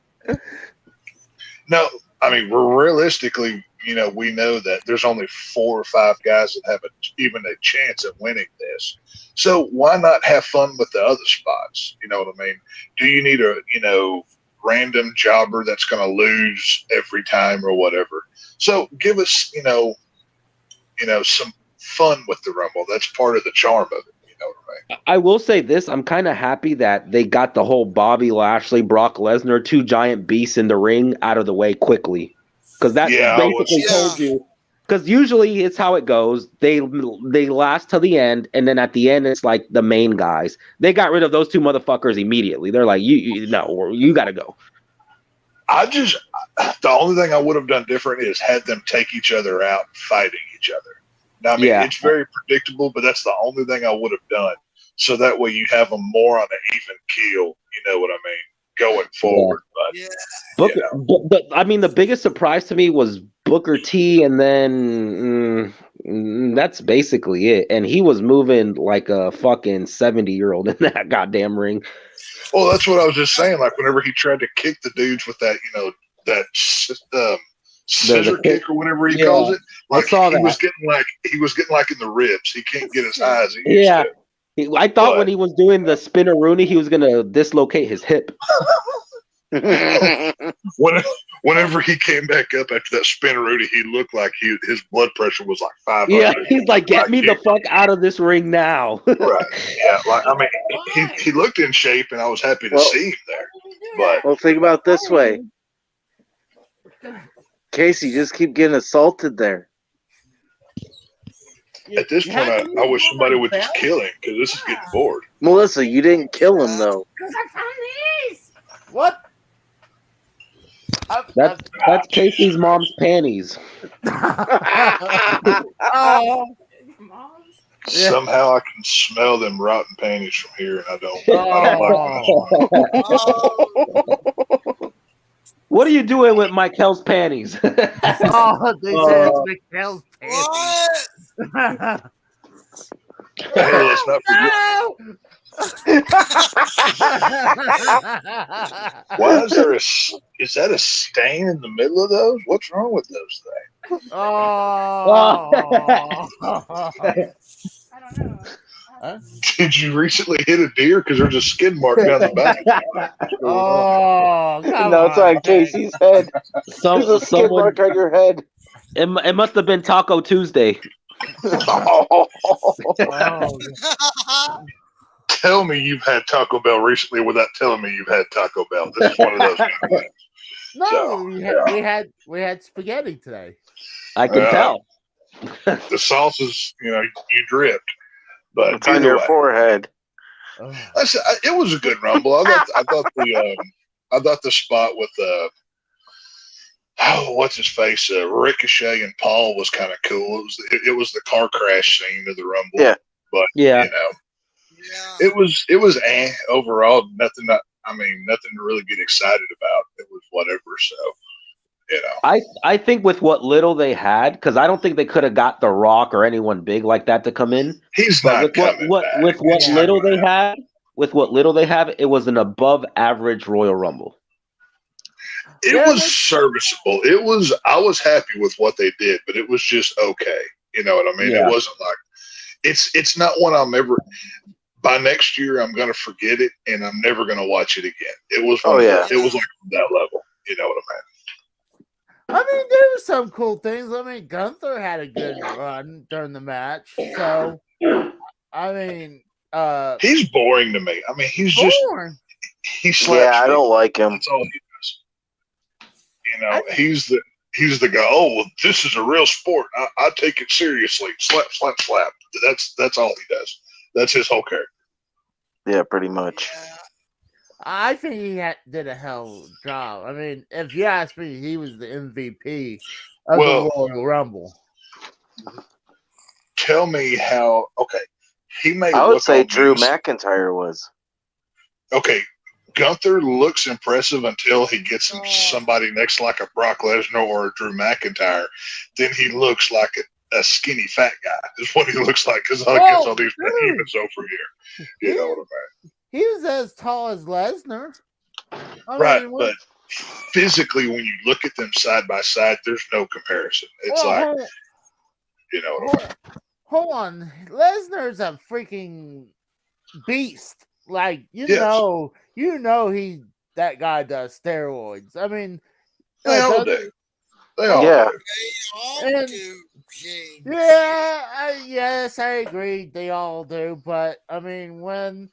Speaker 7: No, I mean, we're realistically, we know that there's only 4 or 5 guys that have even a chance at winning this. So why not have fun with the other spots? You know what I mean? Do you need a, random jobber that's going to lose every time or whatever? So give us, some fun with the Rumble. That's part of the charm of it. You know what I mean?
Speaker 5: I will say this: I'm kind of happy that they got the whole Bobby Lashley, Brock Lesnar, 2 giant beasts in the ring out of the way quickly, because that
Speaker 7: Yeah,
Speaker 5: basically told you. Because usually it's how it goes. They last till the end, and then at the end it's like the main guys. They got rid of those 2 motherfuckers immediately. They're like, you got to go.
Speaker 7: The only thing I would have done different is had them take each other out fighting each other. Now, I mean,
Speaker 5: Yeah.
Speaker 7: it's very predictable, but that's the only thing I would have done. So that way you have them more on an even keel, you know what I mean, going forward. But,
Speaker 6: Yeah.
Speaker 5: Booker, but I mean, the biggest surprise to me was Booker T, and then that's basically it. And he was moving like a fucking 70-year-old in that goddamn ring.
Speaker 7: well, that's what I was just saying. Like, whenever he tried to kick the dudes with that, that scissor kick or whatever he calls it, like
Speaker 5: I saw
Speaker 7: he
Speaker 5: that.
Speaker 7: was getting like in the ribs. He can't get as high as he used
Speaker 5: Yeah.
Speaker 7: to.
Speaker 5: I thought when he was doing the spinner Rooney, he was going to dislocate his hip.
Speaker 7: Whenever he came back up after that spinneroonie, he looked like his blood pressure was like 500.
Speaker 5: Yeah, he's like, get me the fuck out of this ring now.
Speaker 7: Right. Yeah. Like, I mean, he looked in shape, and I was happy to see him there. But
Speaker 2: Well, think about it this way. Casey, just keep getting assaulted there.
Speaker 7: at this point, I wish somebody would just kill him because this is getting bored.
Speaker 2: Melissa, you didn't kill him, though.
Speaker 1: What?
Speaker 5: That's Casey's mom's panties.
Speaker 1: Oh.
Speaker 7: Somehow I can smell them rotten panties from here, and I don't.
Speaker 1: Oh.
Speaker 5: What are you doing with Michael's panties?
Speaker 1: Oh, they say it's Mikhail's
Speaker 6: What?
Speaker 1: panties.
Speaker 7: Hey, let's not forget. Why is there is that a stain in the middle of those? What's wrong with those things?
Speaker 1: Oh.
Speaker 8: I don't know.
Speaker 7: Did you recently hit a deer? Because there's a skid mark down the back.
Speaker 1: Oh, come
Speaker 2: No, it's on Casey's head. There's a skid
Speaker 5: someone,
Speaker 2: mark on your head.
Speaker 5: it must have been Taco Tuesday.
Speaker 1: Oh.
Speaker 7: Tell me you've had Taco Bell recently without telling me you've had Taco Bell. This is one of those kind of things.
Speaker 1: No,
Speaker 7: So,
Speaker 1: we had spaghetti today.
Speaker 5: I can tell.
Speaker 7: The sauce is, you dripped. But
Speaker 2: It's on your forehead.
Speaker 1: Oh.
Speaker 7: It was a good rumble. I thought the spot with what's his face, Ricochet and Paul was kind of cool. It was the car crash scene of the rumble.
Speaker 2: Yeah.
Speaker 7: But
Speaker 5: Yeah.
Speaker 6: Yeah.
Speaker 7: it was overall nothing. Nothing to really get excited about. It was whatever. So.
Speaker 5: I think with what little they had, because I don't think they could have got The Rock or anyone big like that to come in.
Speaker 7: He's
Speaker 5: But
Speaker 7: not coming back.
Speaker 5: with what
Speaker 7: He's not
Speaker 5: little
Speaker 7: coming
Speaker 5: they
Speaker 7: back.
Speaker 5: had, it was an above average Royal Rumble.
Speaker 7: It was serviceable. I was happy with what they did, but it was just okay. You know what I mean?
Speaker 5: Yeah.
Speaker 7: It wasn't like it's not one I'm ever. By next year, I'm gonna forget it, and I'm never gonna watch it again. It was. It was like that level. You know what I mean?
Speaker 1: I mean, there were some cool things. I mean, Gunther had a good run during the match. So, I mean,
Speaker 7: he's boring to me. I mean, he's
Speaker 1: boring.
Speaker 7: he slaps.
Speaker 2: Yeah, I don't like him.
Speaker 7: That's all he does. He's the guy. Oh, well, this is a real sport. I take it seriously. Slap, slap, slap. That's all he does. That's his whole character.
Speaker 2: Yeah, pretty much.
Speaker 1: I think he did a hell of a job. I mean, if you ask me, he was the MVP of the Royal Rumble.
Speaker 7: Tell me how. Okay, he made.
Speaker 2: I would say Drew McIntyre was.
Speaker 7: Okay, Gunther looks impressive until he gets somebody next like a Brock Lesnar or a Drew McIntyre. Then he looks like a skinny fat guy is what he looks like because I guess all these humans over here. You know what I mean?
Speaker 1: He was as tall as Lesnar.
Speaker 7: Right, but physically, when you look at them side by side, there's no comparison. It's you know what I mean?
Speaker 1: Hold on. Lesnar's a freaking beast. Like, you know that guy does steroids. I mean,
Speaker 7: they all do. They all
Speaker 1: do. Yes, I agree. They all do. But I mean, when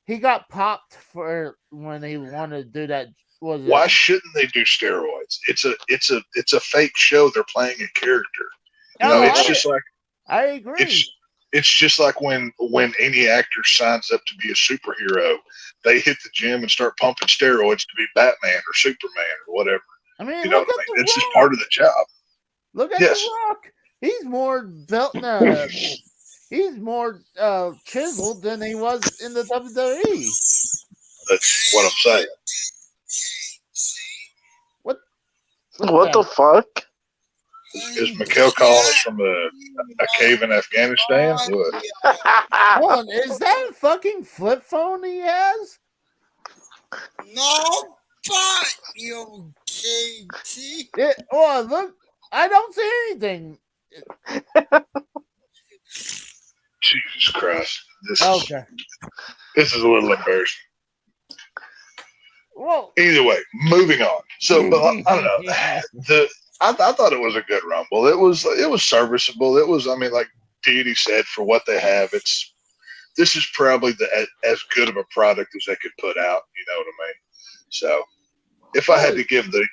Speaker 1: he got popped for when he wanted to do that,
Speaker 7: why shouldn't they do steroids? It's a fake show. They're playing a character. You know, it's just like
Speaker 1: I agree.
Speaker 7: It's just like when any actor signs up to be a superhero, they hit the gym and start pumping steroids to be Batman or Superman or whatever.
Speaker 1: I mean,
Speaker 7: you know what I mean? It's just part of the job.
Speaker 1: Look at The Rock. He's more built. He's more chiseled than he was in the WWE.
Speaker 7: That's what I'm saying.
Speaker 2: What the fuck?
Speaker 7: Is Mikhail calling us from a cave in Afghanistan? What?
Speaker 1: Hold on, is that a fucking flip phone he has?
Speaker 6: No, but you KT.
Speaker 1: Look, I don't see anything.
Speaker 7: Jesus Christ! This is a little embarrassing.
Speaker 1: Well,
Speaker 7: either way, moving on. So, but I don't know. I thought it was a good Rumble. It was serviceable. It was, I mean, like Deity said, for what they have, this is probably as good of a product as they could put out. You know what I mean? So, if I had to give the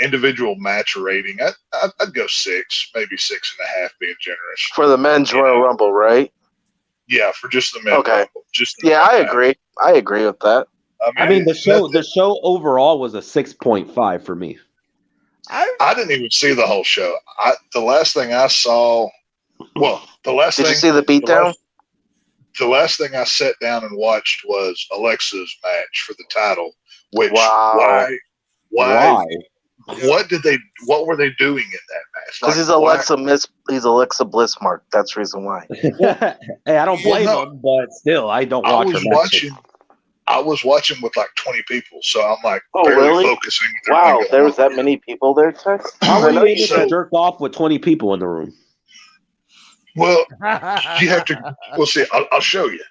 Speaker 7: individual match rating, I'd go 6, maybe 6.5, being generous.
Speaker 2: For the men's Royal Rumble, right?
Speaker 7: Yeah, for just the men's Rumble.
Speaker 2: I agree. I agree with that.
Speaker 5: I mean, the show overall was a 6.5 for me.
Speaker 7: I didn't even see the whole show. The last thing I saw, did
Speaker 2: you see the beatdown?
Speaker 7: The last thing I sat down and watched was Alexa's match for the title. Which why? What were they doing in that match?
Speaker 2: Because he's Alexa Blissmark. That's the reason why.
Speaker 5: Hey, I don't blame him, but still, I don't watch her matches.
Speaker 7: I was watching with like 20 people, so I'm like
Speaker 2: really?
Speaker 7: focusing.
Speaker 2: Wow, there was that many people there, Tex?
Speaker 5: How were you able to jerk off with 20 people in the room?
Speaker 7: Well, you have to. We'll see. I'll show you.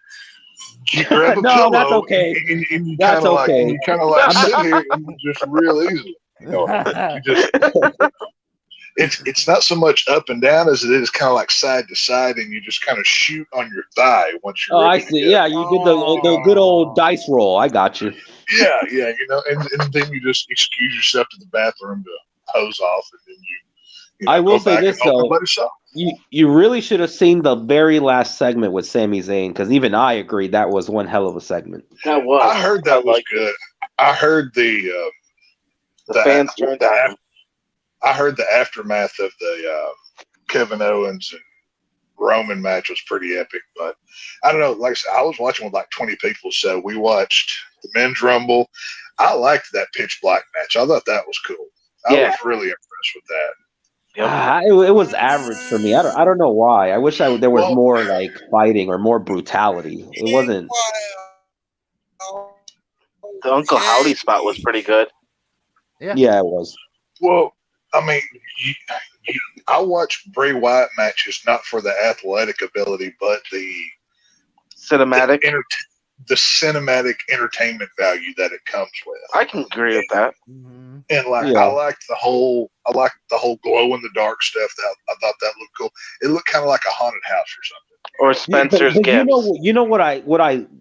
Speaker 7: You grab a
Speaker 5: no,
Speaker 7: pillow.
Speaker 5: That's okay.
Speaker 7: And you
Speaker 5: that's okay.
Speaker 7: You kind of like sit here and just real easily. You know, it's not so much up and down as it is kind of like side to side, and you just kind of shoot on your thigh once you're.
Speaker 5: I see. Yeah, you did the good old dice roll. I got you.
Speaker 7: Yeah, you know, and then you just excuse yourself to the bathroom to hose off, and then you know,
Speaker 5: I will say this though. You really should have seen the very last segment with Sami Zayn, because even I agreed that was one hell of a segment.
Speaker 2: That was.
Speaker 7: I heard that was good. I heard the
Speaker 2: fans turned out.
Speaker 7: I heard the aftermath of the Kevin Owens and Roman match was pretty epic, but I don't know. Like I said, I was watching with like 20 people, so we watched the men's Rumble. I liked that pitch black match. I thought that was cool. I was really impressed with that.
Speaker 5: It was average for me. I don't know why. I wish there was more like fighting or more brutality. It wasn't.
Speaker 2: The Uncle Howdy spot was pretty good.
Speaker 5: Yeah, it was.
Speaker 7: Well, I mean, I watch Bray Wyatt matches not for the athletic ability, but the
Speaker 2: cinematic,
Speaker 7: the cinematic entertainment value that it comes with.
Speaker 2: I can agree with that.
Speaker 7: Mm-hmm. And I liked the whole glow in the dark stuff. I thought that looked cool. It looked kind of like a haunted house or something.
Speaker 2: Or Spencer's gift.
Speaker 5: You know what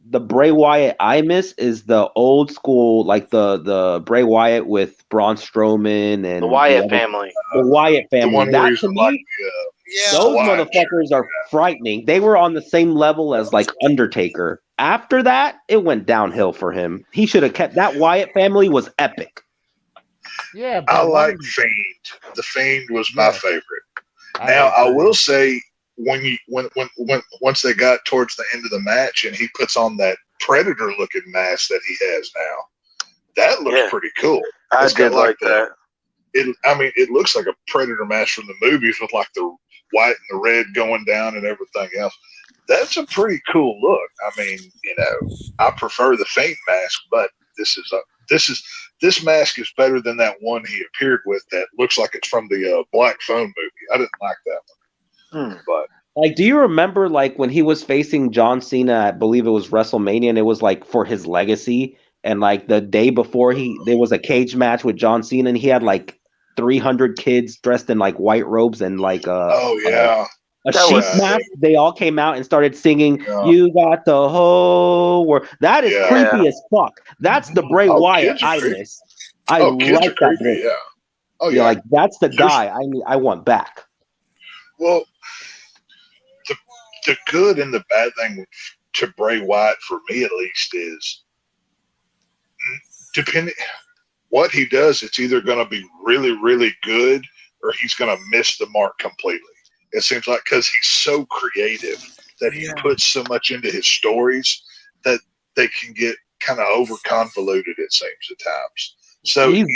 Speaker 5: the Bray Wyatt I miss is the old school, like the Bray Wyatt with Braun Strowman and
Speaker 2: the Wyatt family.
Speaker 5: The Wyatt family.
Speaker 7: The one
Speaker 5: that to me, those motherfuckers are frightening. They were on the same level as like Undertaker. After that, it went downhill for him. He should have kept that. Wyatt family was epic.
Speaker 1: Yeah,
Speaker 7: I like Fiend. The Fiend was my favorite. Now I will say, once they got towards the end of the match and he puts on that Predator looking mask that he has now, That looks pretty cool.
Speaker 2: I
Speaker 7: It's
Speaker 2: did
Speaker 7: got
Speaker 2: like that.
Speaker 7: It looks like a Predator mask from the movies with like the white and the red going down and everything else. That's a pretty cool look. I mean, I prefer the Faint mask, but this mask is better than that one he appeared with that looks like it's from the Black Phone movie. I didn't like that one, but.
Speaker 5: Like, do you remember like when he was facing John Cena? I believe it was WrestleMania, and it was like for his legacy. And like the day before, there was a cage match with John Cena, and he had like 300 kids dressed in like white robes and like a sheep mask. They all came out and started singing, "You got the whole world." That is creepy as fuck. That's the Bray Wyatt I miss. I like that.
Speaker 7: Creepy, yeah. Oh yeah,
Speaker 5: like that's the guy I want back.
Speaker 7: Well, the good and the bad thing to Bray Wyatt, for me at least, is depending what he does, it's either going to be really, really good or he's going to miss the mark completely. It seems like because he's so creative that he puts so much into his stories that they can get kind of over convoluted, it seems, at times. So, he's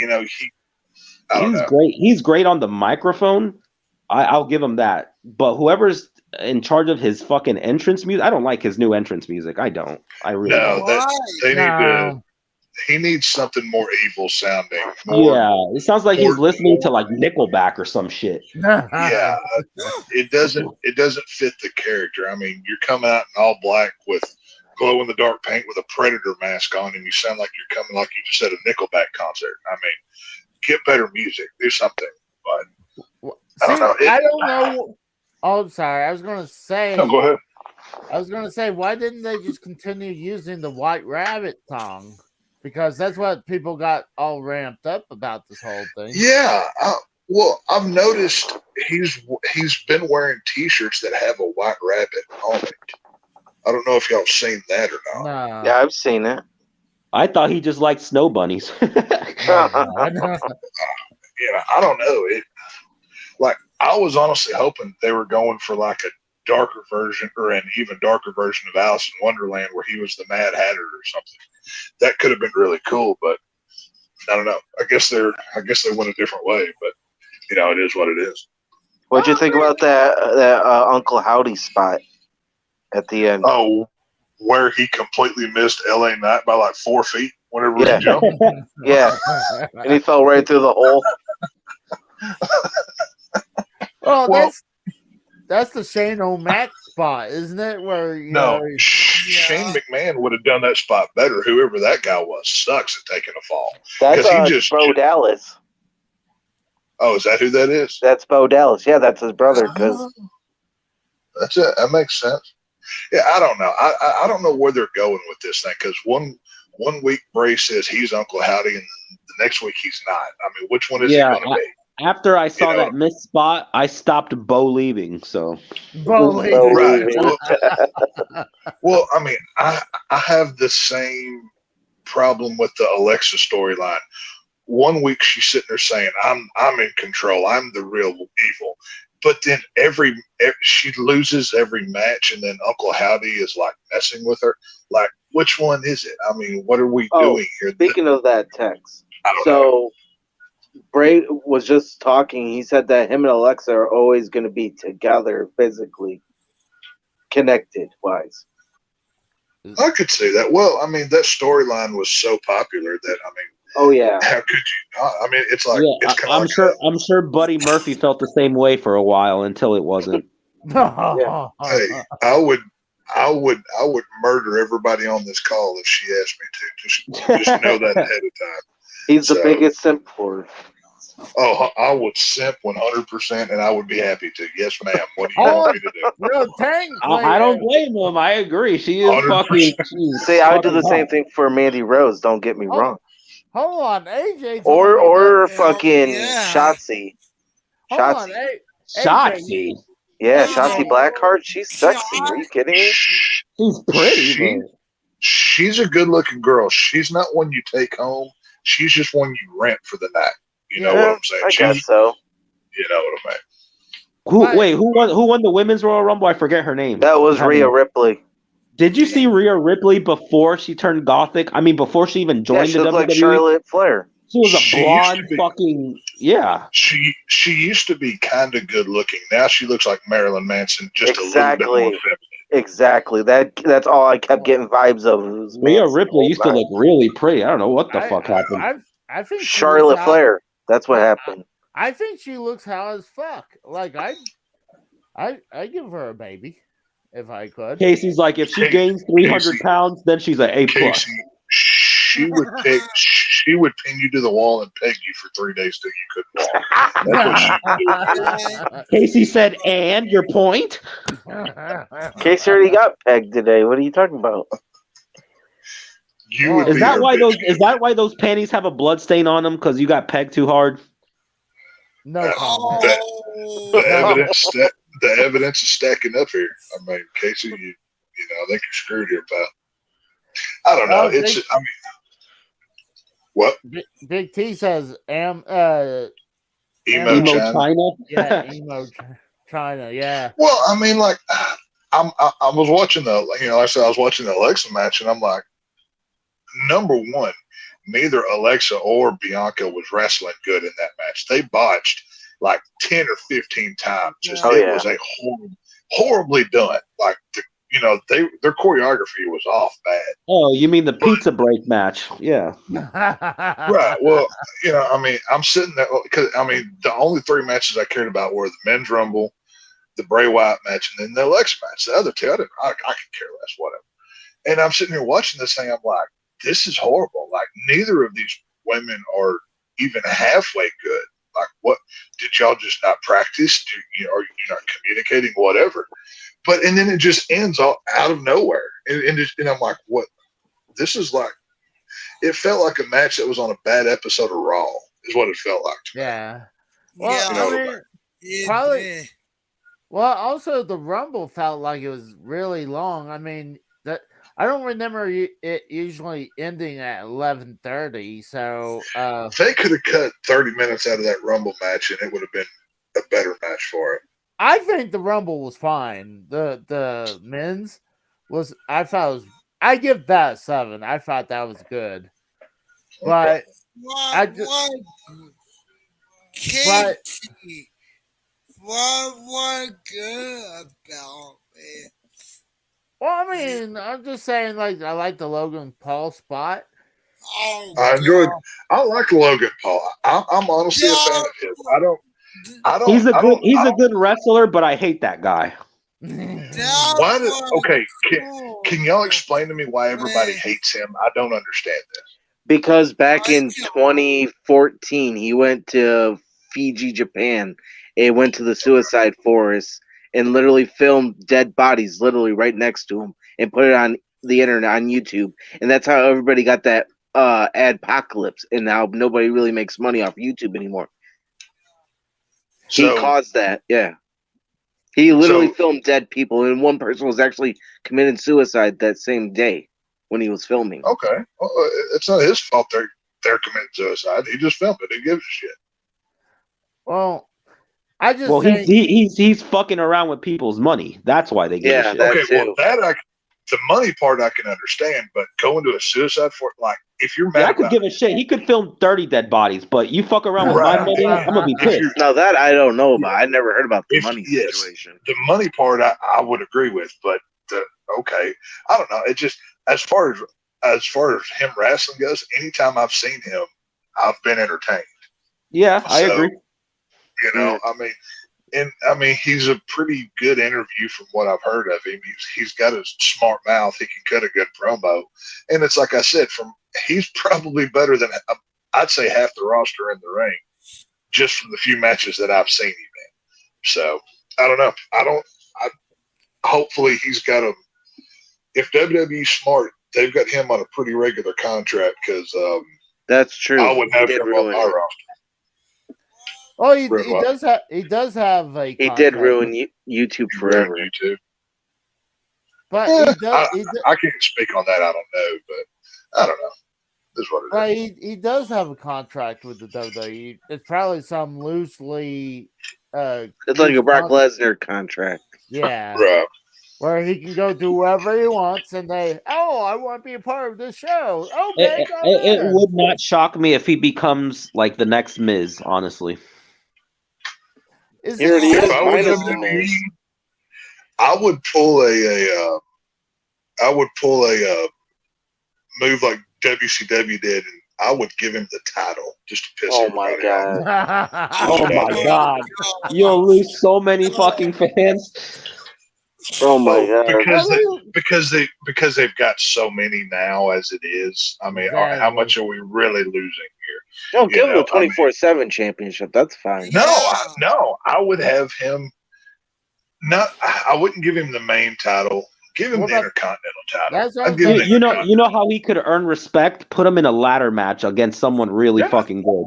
Speaker 5: great. He's great on the microphone. I'll give him that. But whoever's in charge of his fucking entrance music, I don't like his new entrance music. I don't. I really don't.
Speaker 7: He needs something more evil sounding.
Speaker 5: It sounds like he's listening to like Nickelback or some shit.
Speaker 7: Yeah, it doesn't fit the character. I mean, you're coming out in all black with glow in the dark paint with a Predator mask on, and you sound like you're coming like you just at a Nickelback concert. I mean, get better music, do something. But I don't know.
Speaker 1: Oh, sorry. I was going to say.
Speaker 7: No, go ahead.
Speaker 1: I was going to say, why didn't they just continue using the White Rabbit song? Because that's what people got all ramped up about this whole thing.
Speaker 7: Yeah. Well, I've noticed he's been wearing T-shirts that have a white rabbit on it. I don't know if y'all seen that or not.
Speaker 1: No.
Speaker 2: Yeah, I've seen it.
Speaker 5: I thought he just liked snow bunnies.
Speaker 7: I don't know. I was honestly hoping they were going for like a darker version or an even darker version of Alice in Wonderland where he was the Mad Hatter or something. That could have been really cool, but I don't know. I guess they went a different way, but it is what it is.
Speaker 2: What'd you think about that Uncle Howdy spot at the end?
Speaker 7: Oh, where he completely missed LA Knight by like 4 feet whenever he jumped?
Speaker 2: Yeah. And he fell right through the hole.
Speaker 1: Well, that's the Shane O'Mac spot, isn't it? Where
Speaker 7: Shane McMahon would have done that spot better. Whoever that guy was sucks at taking a fall.
Speaker 2: That's Bo Dallas.
Speaker 7: Oh, is that who that is?
Speaker 2: That's Bo Dallas. Yeah, that's his brother.
Speaker 7: That's it. That makes sense. Yeah, I don't know. I don't know where they're going with this thing because one week Bray says he's Uncle Howdy, and the next week he's not. I mean, which one is he going to be?
Speaker 5: After I saw that missed spot, I stopped Bo leaving. So
Speaker 1: Bo leaving.
Speaker 7: Right. Well, I mean, I have the same problem with the Alexa storyline. 1 week she's sitting there saying, "I'm in control. I'm the real evil," but then she loses every match, and then Uncle Howdy is like messing with her. Like, which one is it? I mean, what are we doing here?
Speaker 2: Speaking of that, Tex.
Speaker 7: I don't know.
Speaker 2: Bray was just talking. He said that him and Alexa are always going to be together physically, connected-wise.
Speaker 7: I could see that. Well, I mean, that storyline was so popular that, I mean,
Speaker 2: oh yeah,
Speaker 7: how could you not? I mean, it's like it's kind of
Speaker 5: I'm sure Buddy Murphy felt the same way for a while until it wasn't.
Speaker 2: Yeah.
Speaker 7: Hey, I would murder everybody on this call if she asked me to. Just know that ahead of time.
Speaker 2: He's the biggest simp for her.
Speaker 7: Oh, I would simp 100%, and I would be happy to. Yes, ma'am. What do you want me to do?
Speaker 5: I don't blame him. I agree. She is 100%. Fucking.
Speaker 2: See, I would do the same thing for Mandy Rose. Don't get me wrong.
Speaker 1: Hold on, AJ.
Speaker 2: Or fucking Shotzi.
Speaker 1: Shotzi.
Speaker 5: Shotzi.
Speaker 2: Yeah, Shotzi Blackheart. She's sexy. Are you kidding me?
Speaker 5: She's pretty.
Speaker 7: She's a good-looking girl. She's not one you take home. She's just one you rent for the night. You know what I'm saying?
Speaker 2: I guess so.
Speaker 7: You know what I mean?
Speaker 5: Who won the women's Royal Rumble? I forget her name.
Speaker 2: That was Rhea Ripley.
Speaker 5: Did you see Rhea Ripley before she turned gothic? I mean, before she even
Speaker 2: Yeah,
Speaker 5: joined
Speaker 2: she
Speaker 5: the
Speaker 2: looked
Speaker 5: WWE?
Speaker 2: like Charlotte Flair.
Speaker 5: She was a
Speaker 7: She used
Speaker 5: blonde
Speaker 7: to be.
Speaker 5: fucking yeah.
Speaker 7: She used to be kind of good looking. Now she looks like Marilyn Manson, just a little bit
Speaker 2: Exactly.
Speaker 7: more feminine.
Speaker 2: Exactly. That's all I kept getting vibes of. It was
Speaker 5: Rhea
Speaker 2: Manson the
Speaker 5: Ripley
Speaker 2: whole
Speaker 5: used to
Speaker 2: time.
Speaker 5: look really pretty. I don't know what the fuck happened.
Speaker 1: I think she
Speaker 2: Charlotte
Speaker 1: looks hot.
Speaker 2: Flair. That's what happened.
Speaker 1: I think she looks hot as fuck. Like I give her a baby if I could.
Speaker 5: Casey's like, if she
Speaker 7: Casey-
Speaker 5: gains 300
Speaker 7: Casey-
Speaker 5: pounds, then she's an A+.
Speaker 7: Casey, she would pin you to the wall and peg you for 3 days till you couldn't walk. That's what she would do.
Speaker 5: Casey said, and your point?
Speaker 2: Casey already got pegged today. What are you talking about?
Speaker 7: You would
Speaker 5: Is
Speaker 7: be
Speaker 5: that
Speaker 7: her
Speaker 5: why
Speaker 7: bitch.
Speaker 5: those panties have a blood stain on them? Because you got pegged too hard?
Speaker 1: No comment.
Speaker 7: The evidence is stacking up here. I mean, Casey, you know, I think you're screwed here, pal. I don't know. What?
Speaker 1: Big T says
Speaker 7: Emo
Speaker 5: Emo
Speaker 7: China.
Speaker 5: China?
Speaker 1: Yeah, emo China. Yeah.
Speaker 7: Well, I mean, like, I was watching like I said, I was watching the Alexa match, and I'm like, number one, neither Alexa or Bianca was wrestling good in that match. They botched like 10 or 15 times. Just it was a horribly done. Like their choreography was off bad.
Speaker 5: Oh, you mean the pizza break match? Yeah.
Speaker 7: Right. Well, I mean, I'm sitting there because the only 3 matches I cared about were the men's rumble, the Bray Wyatt match, and then the Alexa match. The other 2, I could care less, whatever. And I'm sitting here watching this thing. I'm like, this is horrible. Like, neither of these women are even halfway good. Like, what did y'all just not practice? Are you not communicating? Whatever. And then it just ends all out of nowhere. And I'm like, what? This is like, it felt like a match that was on a bad episode of Raw, is what it felt like to me.
Speaker 1: Yeah. Well,
Speaker 6: Yeah.
Speaker 1: I mean, probably. Well, also the Rumble felt like it was really long. I mean, I don't remember it usually ending at 11:30. So
Speaker 7: they could have cut 30 minutes out of that Rumble match, and it would have been a better match for it.
Speaker 1: I think the Rumble was fine. The men's was, I thought it was. I give that a 7. I thought that was good, but
Speaker 6: What good about it?
Speaker 1: Well, I mean, I'm just saying, like, I like the Logan Paul spot.
Speaker 6: Oh,
Speaker 7: I like Logan Paul. I'm honestly a fan of his. I don't.
Speaker 5: He's a good wrestler, but I hate that guy.
Speaker 7: Okay, can y'all explain to me why everybody hates him? I don't understand this.
Speaker 2: Because back in 2014, he went to Fiji, Japan. It went to the suicide forest and literally filmed dead bodies literally right next to him and put it on the internet, on YouTube. And that's how everybody got that adpocalypse. And now nobody really makes money off YouTube anymore. He caused that, yeah. He literally filmed dead people, and one person was actually committing suicide that same day when he was filming.
Speaker 7: Okay, well, it's not his fault they're committing suicide. He just filmed it. He gives a shit.
Speaker 1: Well, I just
Speaker 5: think he's fucking around with people's money. That's why they give a shit.
Speaker 7: Okay, well the money part I can understand, but going to a suicide fort, like, if you're mad,
Speaker 5: I could give a shit. He could film 30 dead bodies, but you fuck around with my money, I'm gonna be pissed.
Speaker 2: Now that I don't know about. I never heard about the money situation.
Speaker 7: The money part I would agree with, but I don't know. It just, as far as him wrestling goes, anytime I've seen him, I've been entertained.
Speaker 5: Yeah, I agree.
Speaker 7: I mean, he's a pretty good interview from what I've heard of him. He's got a smart mouth. He can cut a good promo, and it's like I said, he's probably better than, I'd say, half the roster in the ring, just from the few matches that I've seen him in. So I don't know. Hopefully he's got him. If WWE's smart, they've got him on a pretty regular contract, because
Speaker 2: that's true.
Speaker 7: I would have him on my roster.
Speaker 1: Oh, he does have a contract.
Speaker 2: He did ruin YouTube forever.
Speaker 7: YouTube.
Speaker 1: But
Speaker 7: I can't speak on that. I don't know, but I don't know. This is what it is.
Speaker 1: He does have a contract with the WWE. It's probably some loosely.
Speaker 2: It's like a Brock Lesnar contract.
Speaker 1: Yeah.
Speaker 7: Right.
Speaker 1: where he can go do whatever he wants, and I want to be a part of this show. Oh, man,
Speaker 5: It would not shock me if he becomes like the next Miz, honestly.
Speaker 2: He already is
Speaker 7: If I was
Speaker 2: minus the
Speaker 7: WWE,
Speaker 2: Miz.
Speaker 7: I would pull a move like WCW did, and I would give him the title just to piss
Speaker 2: Oh my
Speaker 7: everybody off.
Speaker 2: god.
Speaker 5: Oh my god. You'll lose so many fucking fans.
Speaker 2: Oh my god.
Speaker 7: Because they've got so many now as it is. I mean, how much are we really losing here?
Speaker 2: No, give him the 24/7 championship. That's fine.
Speaker 7: No, I would have him. I wouldn't give him the main title. Give him the Intercontinental title.
Speaker 5: You know how he could earn respect? Put him in a ladder match against someone really fucking good.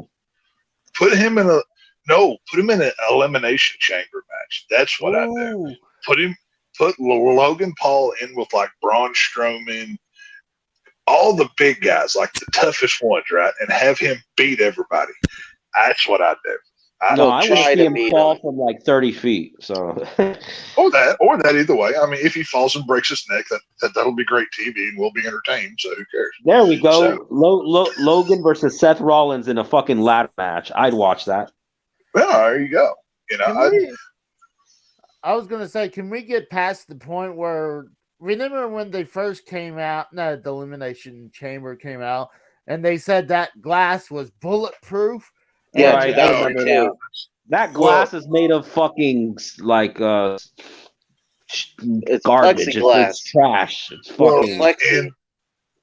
Speaker 7: Put him in an elimination chamber match. That's what I do. Put Logan Paul in with like Braun Strowman, all the big guys, like the toughest ones, right? And have him beat everybody. That's what I do.
Speaker 5: I want to see him fall from like 30 feet. So,
Speaker 7: or that either way. I mean, if he falls and breaks his neck, that'll be great TV and we'll be entertained. So who cares?
Speaker 5: There we go. So, Logan versus Seth Rollins in a fucking ladder match. I'd watch that.
Speaker 7: Well, there you go. You know,
Speaker 1: I was gonna say, can we get past the point where remember when they first came out? No, the Elimination Chamber came out, and they said that glass was bulletproof.
Speaker 2: Yeah,
Speaker 5: right.
Speaker 2: I remember that.
Speaker 5: That glass is made of fucking like
Speaker 2: it's
Speaker 5: garbage.
Speaker 2: plexiglass.
Speaker 5: It's trash. It's fucking.
Speaker 7: And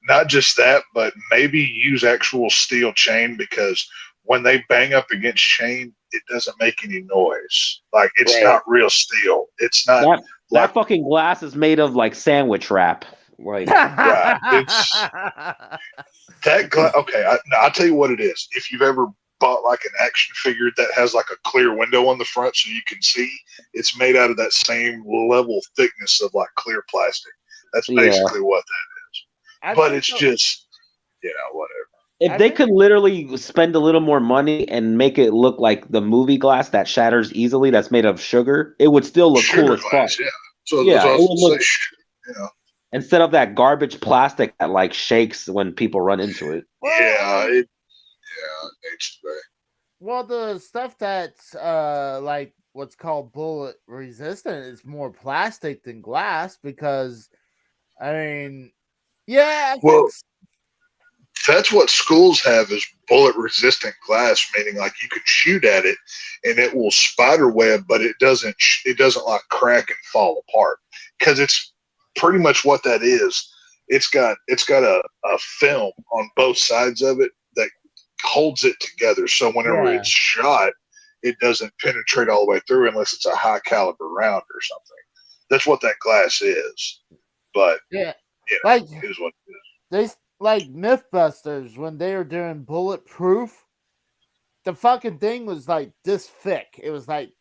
Speaker 7: not just that, but maybe use actual steel chain because when they bang up against chain, it doesn't make any noise. Like it's not real steel. It's not
Speaker 5: that fucking glass is made of like sandwich wrap. Like
Speaker 7: right. It's that glass. Okay, I'll tell you what it is. If you've ever bought like an action figure that has like a clear window on the front so you can see, it's made out of that same level thickness of like clear plastic. That's basically what that is. But it's just, whatever.
Speaker 5: If they could literally spend a little more money and make it look like the movie glass that shatters easily, that's made of sugar, it would still look cool as fuck.
Speaker 7: Yeah. So
Speaker 5: it would look,
Speaker 7: instead
Speaker 5: of that garbage plastic that like shakes when people run into it.
Speaker 7: It needs to be.
Speaker 1: Well, the stuff that's like what's called bullet resistant is more plastic than glass because, I mean,
Speaker 7: that's what schools have is bullet resistant glass, meaning like you can shoot at it and it will spider web, but it doesn't like crack and fall apart because it's pretty much what that is. It's got a film on both sides of it that holds it together. So whenever it's shot, it doesn't penetrate all the way through unless it's a high caliber round or something. That's what that glass is. But
Speaker 1: like
Speaker 7: it is what it is.
Speaker 1: They like Mythbusters when they were doing bulletproof. The fucking thing was like this thick. It was like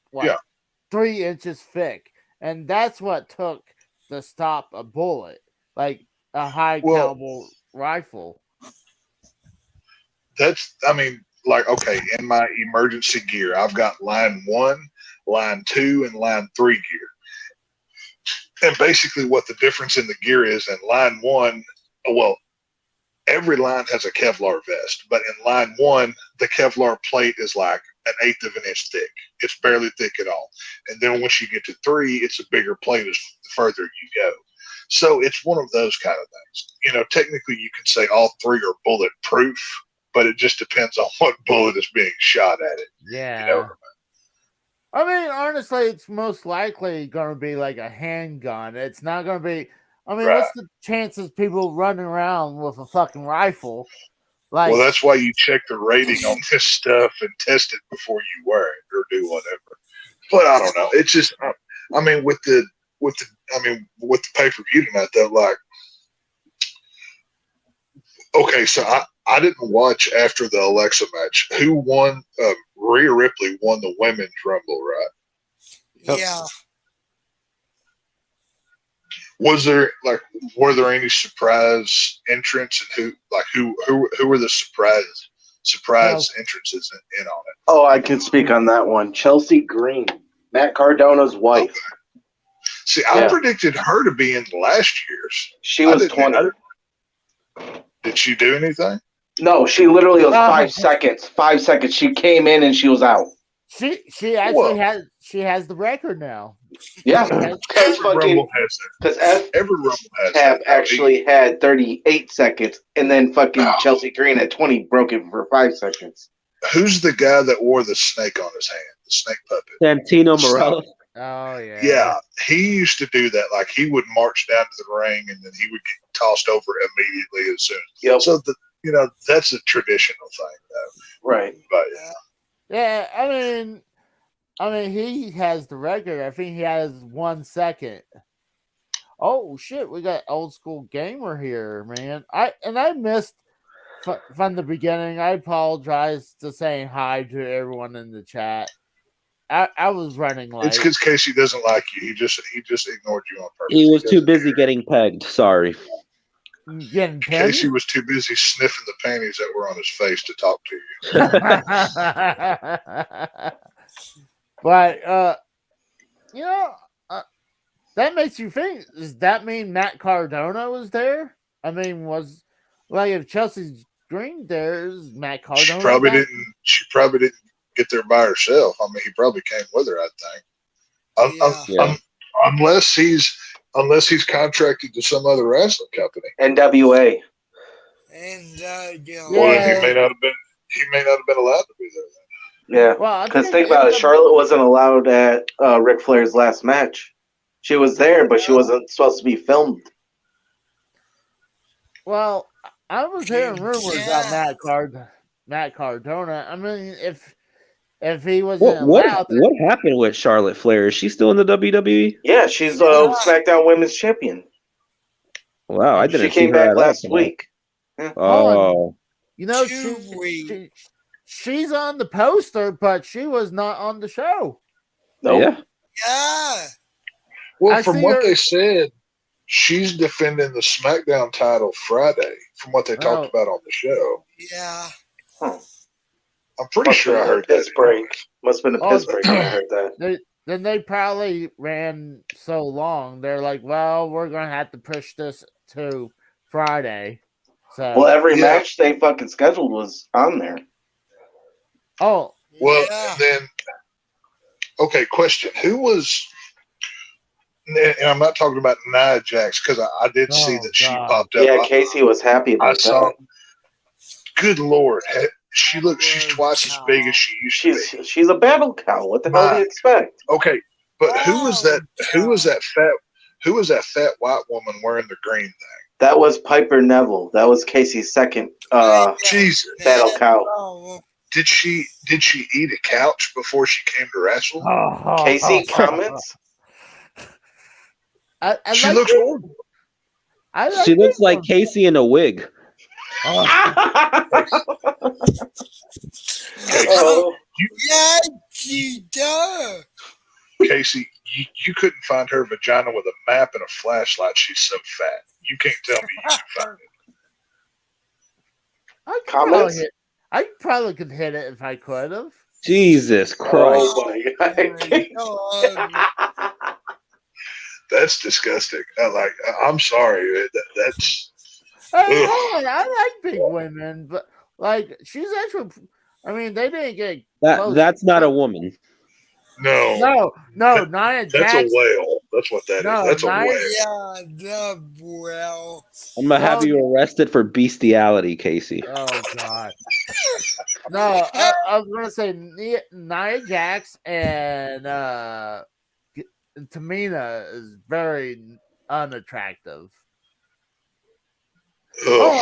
Speaker 1: 3 inches thick, and that's what took to stop a bullet, like a high caliber rifle.
Speaker 7: Okay, in my emergency gear, I've got line 1, line 2, and line 3 gear. And basically what the difference in the gear is in line 1, every line has a Kevlar vest, but in line 1, the Kevlar plate is like 1/8 of an inch thick. It's barely thick at all. And then once you get to 3, it's a bigger plate as further you go. So it's one of those kind of things. Technically you can say all 3 are bulletproof, but it just depends on what bullet is being shot at it.
Speaker 1: Yeah. I mean, honestly, it's most likely going to be like a handgun. It's not going to be. I mean, what's the chances people running around with a fucking rifle? Like,
Speaker 7: well, that's why you check the rating on this stuff and test it before you wear it or do whatever. But I don't know. It's just, I mean, with the pay-per-view tonight, though, like, okay, so I didn't watch after the Alexa match. Who won? Rhea Ripley won the women's Rumble, right?
Speaker 6: Yeah.
Speaker 7: Were there any surprise entrants, and who were the surprise entrances in on it?
Speaker 2: Oh, I can speak on that one. Chelsea Green, Matt Cardona's wife.
Speaker 7: Okay. See, I predicted her to be in last year's.
Speaker 2: She was 20.
Speaker 7: Did she do anything?
Speaker 2: No, she literally was 5 seconds. 5 seconds. She came in and she was out.
Speaker 1: She actually has the record now.
Speaker 2: Yeah, because
Speaker 7: Rumble has that. Every Rumble has
Speaker 2: have
Speaker 7: that.
Speaker 2: actually had 38 seconds, and then fucking Chelsea Green at 20 broke it for 5 seconds.
Speaker 7: Who's the guy that wore the snake on his hand? The snake puppet.
Speaker 5: Santino Morella.
Speaker 1: Oh yeah.
Speaker 7: Yeah, he used to do that. Like he would march down to the ring, and then he would get tossed over immediately as soon.
Speaker 2: Yep.
Speaker 7: So that's a traditional thing, though.
Speaker 2: Right.
Speaker 7: But
Speaker 1: yeah, I mean, he has the record. I think he has 1 second. Oh shit, we got old school gamer here, man. I missed from the beginning. I apologize to saying hi to everyone in the chat. I was running late.
Speaker 7: it's because Casey doesn't like you. He just ignored you on purpose.
Speaker 5: He was too busy getting pegged. Sorry.
Speaker 1: Getting pinned?
Speaker 7: Casey was too busy sniffing the panties that were on his face to talk to you.
Speaker 1: But that makes you think. Does that mean Matt Cardona was there? I mean, if Chelsea Green there, is Matt Cardona?
Speaker 7: She probably didn't get there by herself. I mean, he probably came with her. I think, unless he's contracted to some other wrestling company.
Speaker 2: NWA.
Speaker 6: And
Speaker 7: Well, then he may not have been allowed to be there.
Speaker 2: Yeah,
Speaker 1: well,
Speaker 2: because think about it. Charlotte wasn't allowed at Ric Flair's last match. She was there, but she wasn't supposed to be filmed.
Speaker 1: Well, I was hearing rumors about Matt Cardona. I mean, if he wasn't allowed,
Speaker 5: what happened with Charlotte Flair? Is she still in the WWE?
Speaker 2: Yeah, she's SmackDown Women's Champion.
Speaker 5: Wow, I didn't.
Speaker 2: She came back last week.
Speaker 5: Oh,
Speaker 1: she's on the poster, but she was not on the show.
Speaker 2: Nope.
Speaker 6: Yeah.
Speaker 7: Well, from what they said, she's defending the SmackDown title Friday. From what they talked about on the show.
Speaker 6: Yeah.
Speaker 7: I'm pretty sure I heard
Speaker 2: piss
Speaker 7: that.
Speaker 2: break. Must have been a piss break when I heard that.
Speaker 1: Then they probably ran so long. They're like, well, we're gonna have to push this to Friday. So
Speaker 2: every match they fucking scheduled was on there.
Speaker 1: Oh.
Speaker 7: Well, and then okay, question. Who was and I'm not talking about Nia Jax because I did see that she popped up.
Speaker 2: Yeah, Casey was happy about that.
Speaker 7: Good Lord. She's twice as big as she used to be.
Speaker 2: She's a battle cow. What the hell do you expect?
Speaker 7: Okay, but who was that fat white woman wearing the green thing?
Speaker 2: That was Piper Neville. That was Casey's second
Speaker 7: Jesus.
Speaker 2: battle cow.
Speaker 7: Did she eat a couch before she came to wrestle?
Speaker 2: Casey, comments?
Speaker 7: She looks horrible.
Speaker 5: She looks like Casey in a wig.
Speaker 6: Yeah, she does.
Speaker 7: Casey, you couldn't find her vagina with a map and a flashlight. She's so fat. You can't tell me you can find it.
Speaker 2: Comments?
Speaker 1: I probably could hit it if I could have.
Speaker 5: Jesus Christ.
Speaker 2: Oh my God.
Speaker 7: That's disgusting. I'm sorry. That's.
Speaker 1: I like big women, but she's actually. I mean, they didn't get.
Speaker 5: That's not a woman.
Speaker 7: No,
Speaker 1: Nia
Speaker 7: Jax.
Speaker 1: Jax.
Speaker 7: That's a whale. That's what that is. That's a whale.
Speaker 6: Yeah, well.
Speaker 5: I'm gonna have you arrested for bestiality, Casey.
Speaker 1: Oh God. No, I was gonna say Nia Jax and Tamina is very unattractive.
Speaker 7: Oh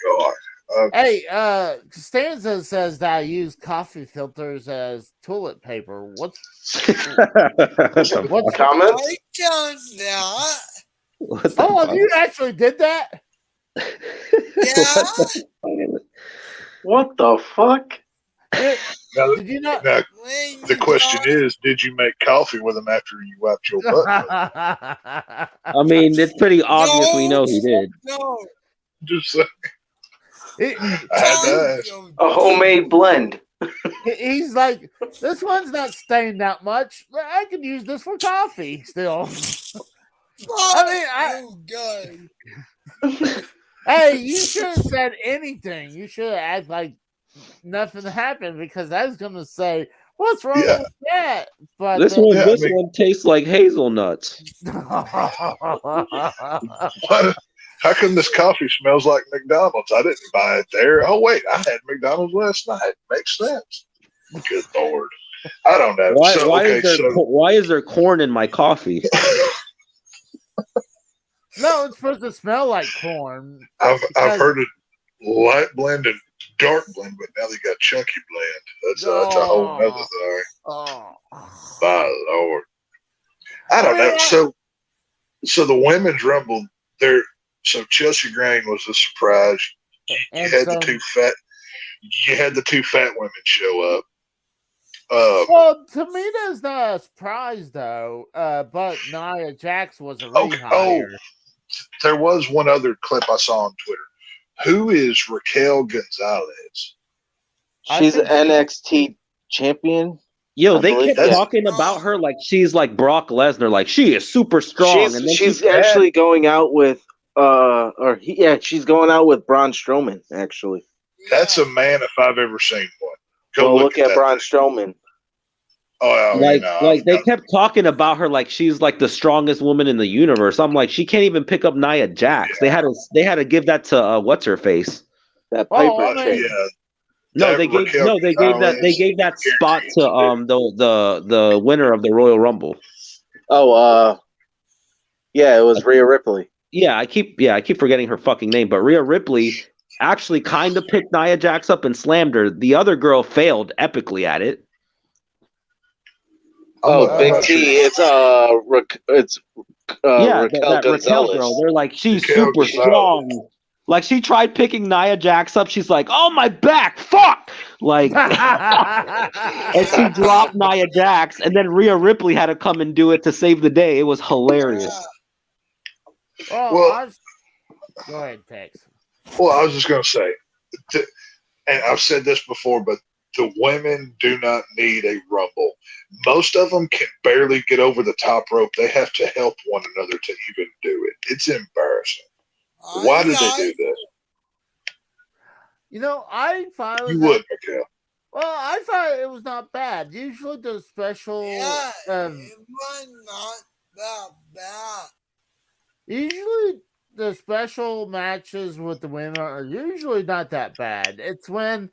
Speaker 7: God.
Speaker 1: Hey, Costanza says that I use coffee filters as toilet paper. What's
Speaker 2: comments?
Speaker 6: I don't know.
Speaker 1: You actually did that?
Speaker 6: Yeah.
Speaker 2: What the fuck?
Speaker 1: Did you not?
Speaker 7: Now, the question is, did you make coffee with him after you wiped your butt?
Speaker 5: I mean, it's pretty obvious we know he did.
Speaker 6: No.
Speaker 7: Just saying. I had to ask.
Speaker 2: A homemade blend.
Speaker 1: He's like, this one's not stained that much. I could use this for coffee still. I
Speaker 6: good.
Speaker 1: Hey, you should have said anything. You should have acted like nothing happened because I was gonna say, what's wrong
Speaker 7: Yeah.
Speaker 1: with that? But
Speaker 5: This
Speaker 1: then,
Speaker 5: one,
Speaker 7: Yeah,
Speaker 5: this
Speaker 7: I mean-
Speaker 5: one tastes like hazelnuts.
Speaker 7: What? How come this coffee smells like McDonald's? I didn't buy it there. Oh wait, I had McDonald's last night. Makes sense. Good Lord. I don't know.
Speaker 5: Why?
Speaker 7: So, okay,
Speaker 5: Why is there corn in my coffee?
Speaker 1: No, it's supposed to smell like corn.
Speaker 7: I've heard of light blend and dark blend, but now they got chunky blend. That's a whole nother thing.
Speaker 1: Oh.
Speaker 7: My Lord. I don't know. So the women's rumble, so Chelsea Green was a surprise. You had the two fat women show up.
Speaker 1: Well, Tamina's not a surprise though. But Nia Jax was a rehire.
Speaker 7: There was one other clip I saw on Twitter. Who is Raquel Gonzalez?
Speaker 2: She's an NXT champion.
Speaker 5: Yo,
Speaker 2: I
Speaker 5: they
Speaker 2: believe
Speaker 5: kept
Speaker 2: that's-
Speaker 5: talking about her like she's like Brock Lesnar, like she is super strong. And then
Speaker 2: She's actually going out with she's going out with Braun Strowman, actually.
Speaker 7: That's a man if I've ever seen one. Go
Speaker 2: Well, look at
Speaker 7: that
Speaker 2: Braun
Speaker 7: thing.
Speaker 2: Strowman.
Speaker 7: Oh,
Speaker 5: they kept talking about her like she's like the strongest woman in the universe. I'm like, she can't even pick up Nia Jax.
Speaker 7: Yeah.
Speaker 5: They had to give that to what's her face.
Speaker 2: That Piper
Speaker 1: I mean-
Speaker 2: chick.
Speaker 5: No,
Speaker 7: That
Speaker 5: they gave
Speaker 7: Raquel
Speaker 5: they
Speaker 7: Gonzalez
Speaker 5: gave that spot
Speaker 7: guaranteed
Speaker 5: to the winner of the Royal Rumble.
Speaker 2: Oh, yeah, it was Rhea Ripley.
Speaker 5: Yeah, I keep forgetting her fucking name, but Rhea Ripley actually kind of picked Nia Jax up and slammed her. The other girl failed epically at it.
Speaker 2: Big T. It's Raquel
Speaker 5: that
Speaker 2: Gonzalez.
Speaker 5: Raquel girl. They're like, she's
Speaker 7: Raquel
Speaker 5: super
Speaker 7: Gonzalez.
Speaker 5: strong. Like she tried picking Nia Jax up. She's like, oh my back, fuck! Like, and she dropped Nia Jax, and then Rhea Ripley had to come and do it to save the day. It was hilarious.
Speaker 1: Go ahead, Tex.
Speaker 7: Well, I was just going to say, and I've said this before, but the women do not need a rumble. Most of them can barely get over the top rope. They have to help one another to even do it. It's embarrassing. Why did they do this?
Speaker 1: You know, I thought it was
Speaker 7: You would, Raquel.
Speaker 1: well, I thought it was not bad. Usually the special
Speaker 6: It was not that bad.
Speaker 1: usually the special matches with the women are usually not that bad. It's when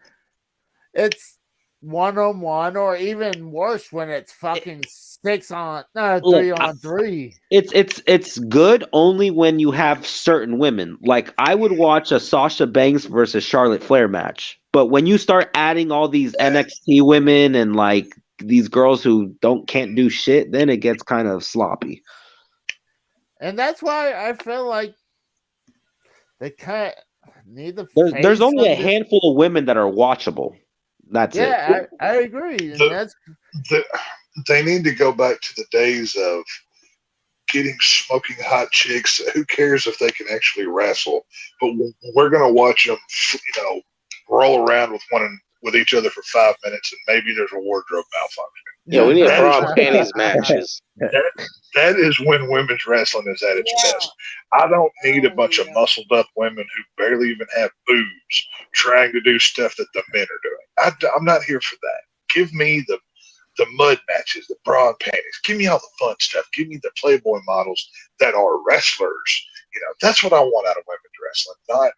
Speaker 1: it's 1-on-1 or even worse when it's fucking 3-on-3.
Speaker 5: It's good only when you have certain women. Like I would watch a Sasha Banks versus Charlotte Flair match, but when you start adding all these NXT women and like these girls who can't do shit, then it gets kind of sloppy.
Speaker 1: And that's why I feel like they kind of need the.
Speaker 5: There's only a handful of women that are watchable. That's it.
Speaker 1: Yeah, I agree. And
Speaker 7: They need to go back to the days of getting smoking hot chicks. Who cares if they can actually wrestle? But we're going to watch them, roll around with each other for 5 minutes, and maybe there's a wardrobe malfunction.
Speaker 2: Yeah, we need bra and panties matches.
Speaker 7: That is when women's wrestling is at its best. I don't need a bunch of muscled up women who barely even have boobs trying to do stuff that the men are doing. I'm not here for that. Give me the mud matches, the bra and panties. Give me all the fun stuff. Give me the Playboy models that are wrestlers. That's what I want out of women's wrestling, not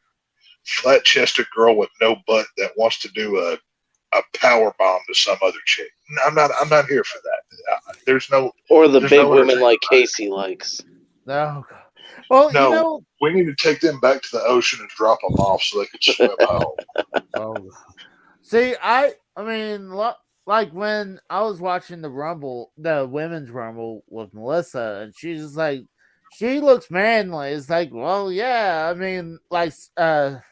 Speaker 7: flat-chested girl with no butt that wants to do a power bomb to some other chick. I'm not here for that. There's no
Speaker 2: big women like Casey likes.
Speaker 1: No. Well,
Speaker 7: no, we need to take them back to the ocean and drop them off so they can swim home.
Speaker 1: See, I mean, like when I was watching the women's Rumble with Melissa, and she's just like, she looks manly. It's like, well, yeah, I mean, like Shayna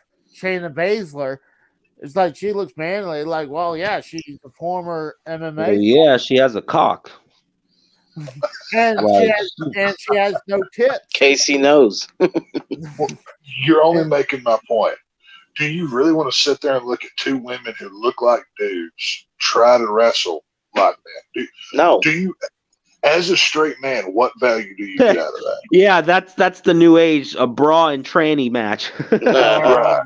Speaker 1: Baszler. It's like she looks manly. Like, well, yeah, she's a former MMA.
Speaker 5: Yeah, she has a cock.
Speaker 1: And she has no tits.
Speaker 2: Casey knows.
Speaker 7: You're only making my point. do you really want to sit there and look at two women who look like dudes try to wrestle like men?
Speaker 2: No.
Speaker 7: Do you, as a straight man, what value do you get out of that?
Speaker 5: Yeah, that's the new age, a bra and tranny match.
Speaker 7: Right.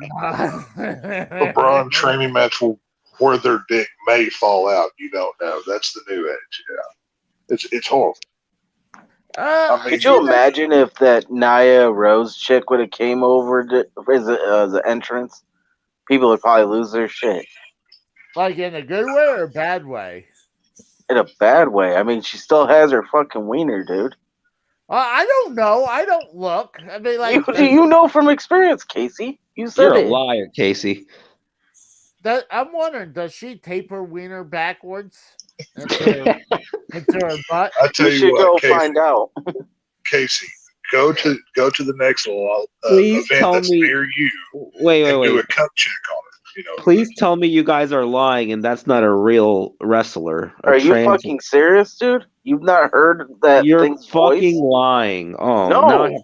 Speaker 7: A bra and training match where their dick may fall out. You don't know. That's the new age. Yeah, it's horrible. I mean,
Speaker 2: Could you imagine if that Nia Rose chick would have came over as the entrance? People would probably lose their shit.
Speaker 1: Like in a good way or a bad way?
Speaker 2: In a bad way. I mean, she still has her fucking wiener, dude.
Speaker 1: I don't know. I don't look. I mean, like
Speaker 2: You know from experience, Casey. You said
Speaker 5: You're a
Speaker 2: it.
Speaker 5: liar, Casey.
Speaker 1: I'm wondering, does she tape her wiener backwards into her butt?
Speaker 7: I tell
Speaker 2: You
Speaker 7: you
Speaker 2: should
Speaker 7: what,
Speaker 2: go
Speaker 7: Casey,
Speaker 2: find out.
Speaker 7: Casey, go to the next
Speaker 5: Please
Speaker 7: event
Speaker 5: tell
Speaker 7: that's
Speaker 5: me.
Speaker 7: near you
Speaker 5: Wait.
Speaker 7: and do a cup check on it. You know,
Speaker 5: Please tell me you guys are lying and that's not a real wrestler.
Speaker 2: Are you fucking serious, dude? You've not heard that
Speaker 5: You're
Speaker 2: thing's
Speaker 5: fucking
Speaker 2: voice?
Speaker 5: lying. Oh
Speaker 2: No.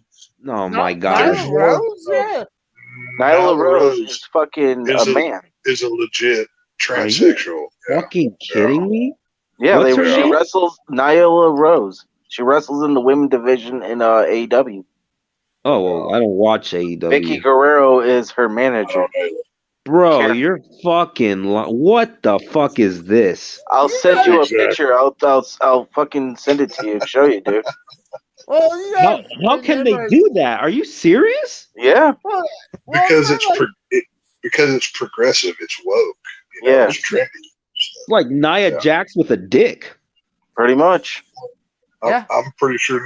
Speaker 5: Oh my god.
Speaker 7: There's
Speaker 1: Nyla Rose,
Speaker 7: one-
Speaker 1: yeah.
Speaker 2: Nyla Rose is fucking
Speaker 7: is
Speaker 2: a man.
Speaker 7: Is a legit transsexual. Yeah.
Speaker 5: Fucking kidding me?
Speaker 2: Yeah,
Speaker 5: What's her
Speaker 2: she
Speaker 5: name?
Speaker 2: wrestles Nyla Rose. She wrestles in the women division in AEW.
Speaker 5: Oh well, I don't watch AEW.
Speaker 2: Vicky Guerrero is her
Speaker 7: I
Speaker 2: manager.
Speaker 7: don't know.
Speaker 5: Bro,
Speaker 2: Karen.
Speaker 5: you're fucking what the fuck is this?
Speaker 2: I'll send you a
Speaker 7: Exactly.
Speaker 2: picture. I'll fucking send it to you and show you, dude.
Speaker 1: Well, you
Speaker 5: How,
Speaker 1: gotta
Speaker 5: how can they
Speaker 1: remember-
Speaker 5: do that? Are you serious?
Speaker 2: Yeah.
Speaker 1: Well,
Speaker 7: Because
Speaker 1: it's
Speaker 7: it's
Speaker 1: not like-
Speaker 7: because it's progressive. It's woke. You know,
Speaker 2: Yeah.
Speaker 7: It's trendy.
Speaker 5: It's like Nia
Speaker 7: Yeah.
Speaker 5: Jax with a dick.
Speaker 2: Pretty much.
Speaker 1: Yeah.
Speaker 7: I'm pretty sure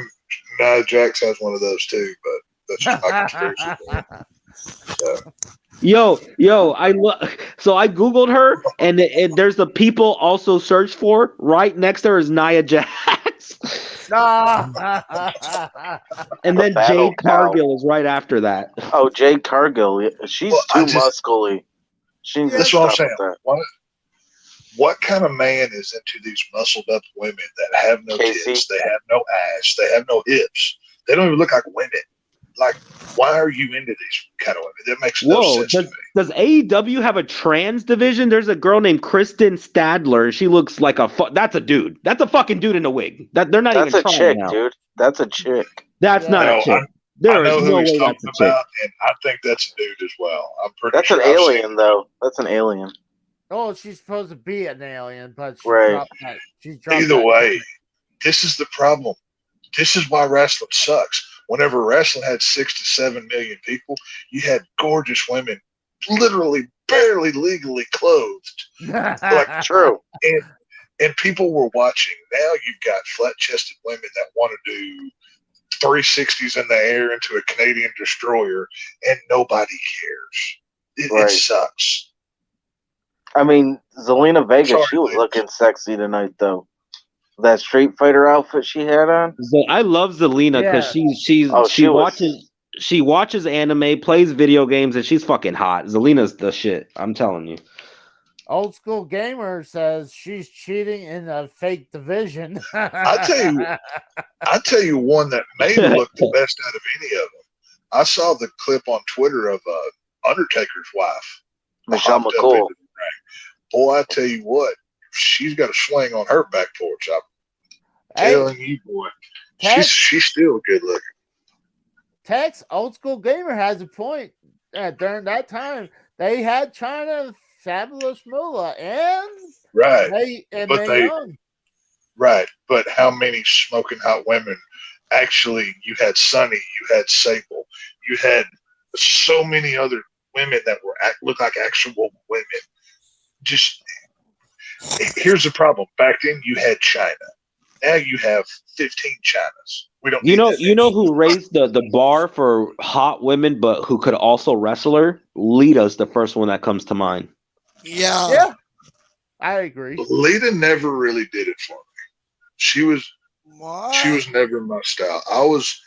Speaker 7: Nia Jax has one of those too, but that's just my conspiracy.
Speaker 5: Yo, so I googled her, and there's the people also search for right next to her is Nia Jax, and then
Speaker 2: Battle
Speaker 5: Jade
Speaker 2: cow.
Speaker 5: Cargill is right after that.
Speaker 2: Oh, Jade Cargill. Yeah, she's
Speaker 7: Well, I
Speaker 2: too
Speaker 7: just-
Speaker 2: muscly. She needs to
Speaker 7: That's what I'm
Speaker 2: stop
Speaker 7: saying.
Speaker 2: with that.
Speaker 7: What kind of man is into these muscled up women that have no
Speaker 2: Casey?
Speaker 7: tits, they have no ass, they have no hips, they don't even look like women? Like, why are you into these kind of women? That makes no
Speaker 5: Whoa,
Speaker 7: sense to me.
Speaker 5: does AEW have a trans division? There's a girl named Kristen Stadler, and she looks like that's a dude. That's a fucking dude in a wig. They're not
Speaker 2: That's
Speaker 5: even
Speaker 2: a
Speaker 5: trying
Speaker 2: chick,
Speaker 5: now.
Speaker 2: dude. That's a chick.
Speaker 5: That's
Speaker 1: Yeah.
Speaker 5: not
Speaker 7: No,
Speaker 5: a chick.
Speaker 7: I
Speaker 5: There
Speaker 7: know
Speaker 5: is
Speaker 7: who
Speaker 5: no
Speaker 7: he's
Speaker 5: way
Speaker 7: talking
Speaker 5: that's a chick.
Speaker 7: about, and I think that's a dude as well. I'm pretty
Speaker 2: That's
Speaker 7: sure
Speaker 2: an
Speaker 7: I've seen
Speaker 2: alien, though. That's an alien.
Speaker 1: Oh, she's supposed to be an alien, but she
Speaker 2: Right.
Speaker 1: dropped that. She dropped
Speaker 7: Either
Speaker 1: that.
Speaker 7: way, this is the problem. This is why wrestling sucks. Whenever wrestling had 6 to 7 million people, you had gorgeous women, literally barely legally clothed, like
Speaker 2: True.
Speaker 7: and people were watching. Now you've got flat-chested women that want to do 360s in the air into a Canadian destroyer, and nobody cares. It
Speaker 2: Right.
Speaker 7: sucks.
Speaker 2: I mean, Zelina Vega,
Speaker 7: Sorry,
Speaker 2: she was
Speaker 7: ladies.
Speaker 2: looking sexy tonight, though. That Street Fighter outfit she had on.
Speaker 5: I love Zelina because
Speaker 1: Yeah.
Speaker 5: she watches anime, plays video games, and she's fucking hot. Zelina's the shit. I'm telling you.
Speaker 1: Old school gamer says she's cheating in a fake division.
Speaker 7: I tell you one that may look the best out of any of them. I saw the clip on Twitter of Undertaker's wife,
Speaker 2: Michelle
Speaker 7: hopped up
Speaker 2: McCool.
Speaker 7: into the ring. Boy, I tell you what, she's got a swing on her back porch. I'm
Speaker 1: Hey,
Speaker 7: telling you, boy,
Speaker 1: Ted?
Speaker 7: she's still good looking.
Speaker 1: Tex, old school gamer has a point. During that time, they had China Fabulous Moolah and
Speaker 7: Right,
Speaker 1: Mae
Speaker 7: they-
Speaker 1: Young.
Speaker 7: right. But how many smoking hot women? Actually, you had Sunny, you had Sable, you had so many other women that look like actual women. Just here's the problem. Back then, you had China. Now you have 15 Chinas. We don't.
Speaker 5: You
Speaker 7: need
Speaker 5: know,
Speaker 7: that
Speaker 5: you know
Speaker 7: many.
Speaker 5: who raised the bar for hot women, but who could also wrestle her? Lita's the first one that comes to mind.
Speaker 6: Yeah.
Speaker 1: Yeah, I agree.
Speaker 7: Lita never really did it for me. She was
Speaker 6: What?
Speaker 7: never my style. I was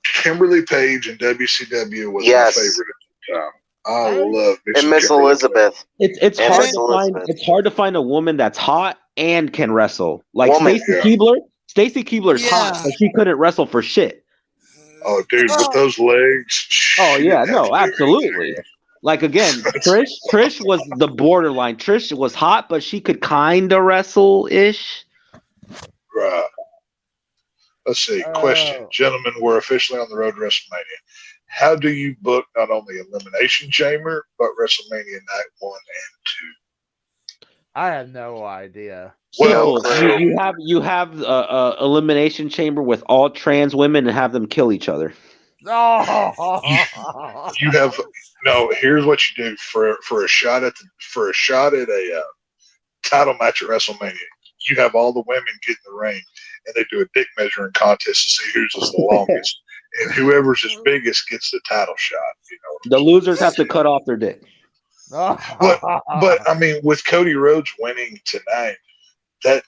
Speaker 7: Kimberly Page in WCW was
Speaker 2: Yes.
Speaker 7: my favorite at the time. I love
Speaker 2: And Miss
Speaker 7: Kimberly
Speaker 2: Elizabeth.
Speaker 5: It's
Speaker 2: And
Speaker 5: hard
Speaker 2: Miss
Speaker 5: to find.
Speaker 2: Elizabeth.
Speaker 5: It's hard to find a woman that's hot and can wrestle. Like
Speaker 2: Woman,
Speaker 5: Stacy
Speaker 7: yeah.
Speaker 5: Keibler. Stacy Keibler's hot,
Speaker 6: Yeah.
Speaker 5: but she couldn't wrestle for shit.
Speaker 7: Oh, dude, with those legs.
Speaker 5: Oh
Speaker 7: she
Speaker 5: yeah,
Speaker 7: didn't have
Speaker 5: no,
Speaker 7: to do
Speaker 5: absolutely.
Speaker 7: anything.
Speaker 5: Like again, Trish was the borderline. Trish was hot, but she could kind of wrestle ish.
Speaker 7: Right. Let's see. Question, gentlemen. We're officially on the road to WrestleMania. How do you book not only Elimination Chamber but WrestleMania Night 1 and 2?
Speaker 1: I have no idea.
Speaker 5: Well,
Speaker 2: No,
Speaker 5: you have elimination chamber with all trans women and have them kill each other.
Speaker 1: Oh,
Speaker 7: You have no. Here's what you do for a shot at a title match at WrestleMania. You have all the women get in the ring, and they do a dick measuring contest to see who's the longest, and whoever's his biggest gets the title shot. You know,
Speaker 5: The losers have to cut off their dick.
Speaker 7: but I mean, with Cody Rhodes winning tonight, that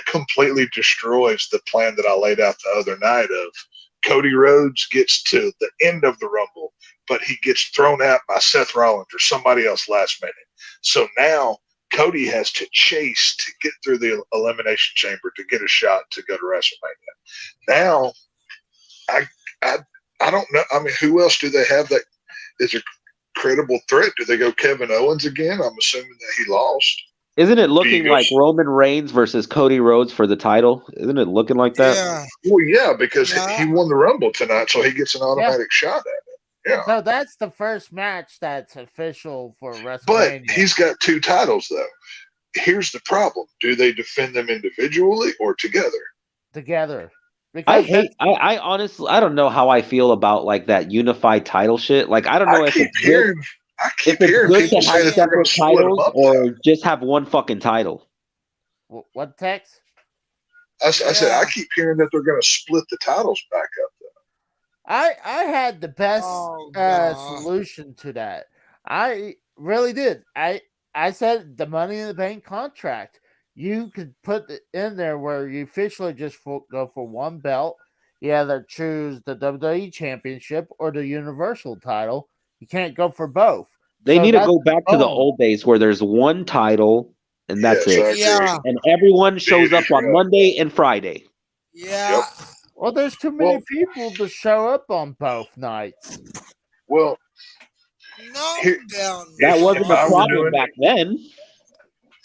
Speaker 7: completely destroys the plan that I laid out the other night of Cody Rhodes gets to the end of the Rumble, but he gets thrown out by Seth Rollins or somebody else last minute. So now Cody has to chase to get through the Elimination Chamber to get a shot to go to WrestleMania. Now, I don't know. I mean, who else do they have that is a credible threat? Do they go Kevin Owens again? I'm assuming that he lost.
Speaker 5: Isn't it looking like Roman Reigns versus Cody Rhodes for the title? Isn't it looking like that?
Speaker 6: Yeah.
Speaker 7: Well, yeah, because he won the Rumble tonight, so he gets an automatic shot at it. Yeah.
Speaker 1: So that's the first match that's official for WrestleMania.
Speaker 7: But he's got 2 titles, though. Here's the problem. Do they defend them individually or together?
Speaker 1: Together.
Speaker 5: I honestly, I don't know how I feel about like that unified title shit. Like, I don't know if it's good to have separate titles or just have one fucking title.
Speaker 1: What, Tex?
Speaker 7: I said, I keep hearing that they're going to split the titles back up, though.
Speaker 1: I had the best solution to that. I really did. I said the Money in the Bank contract. You could put it in there where you officially just go for one belt. You either choose the WWE Championship or the Universal title. You can't go for both.
Speaker 5: They need to go back to the old days where there's one title and that's it.
Speaker 6: Yeah.
Speaker 5: And everyone shows up on Monday and Friday.
Speaker 6: Yeah.
Speaker 1: Well, there's too many people to show up on both nights.
Speaker 7: Well,
Speaker 5: that wasn't a problem back then.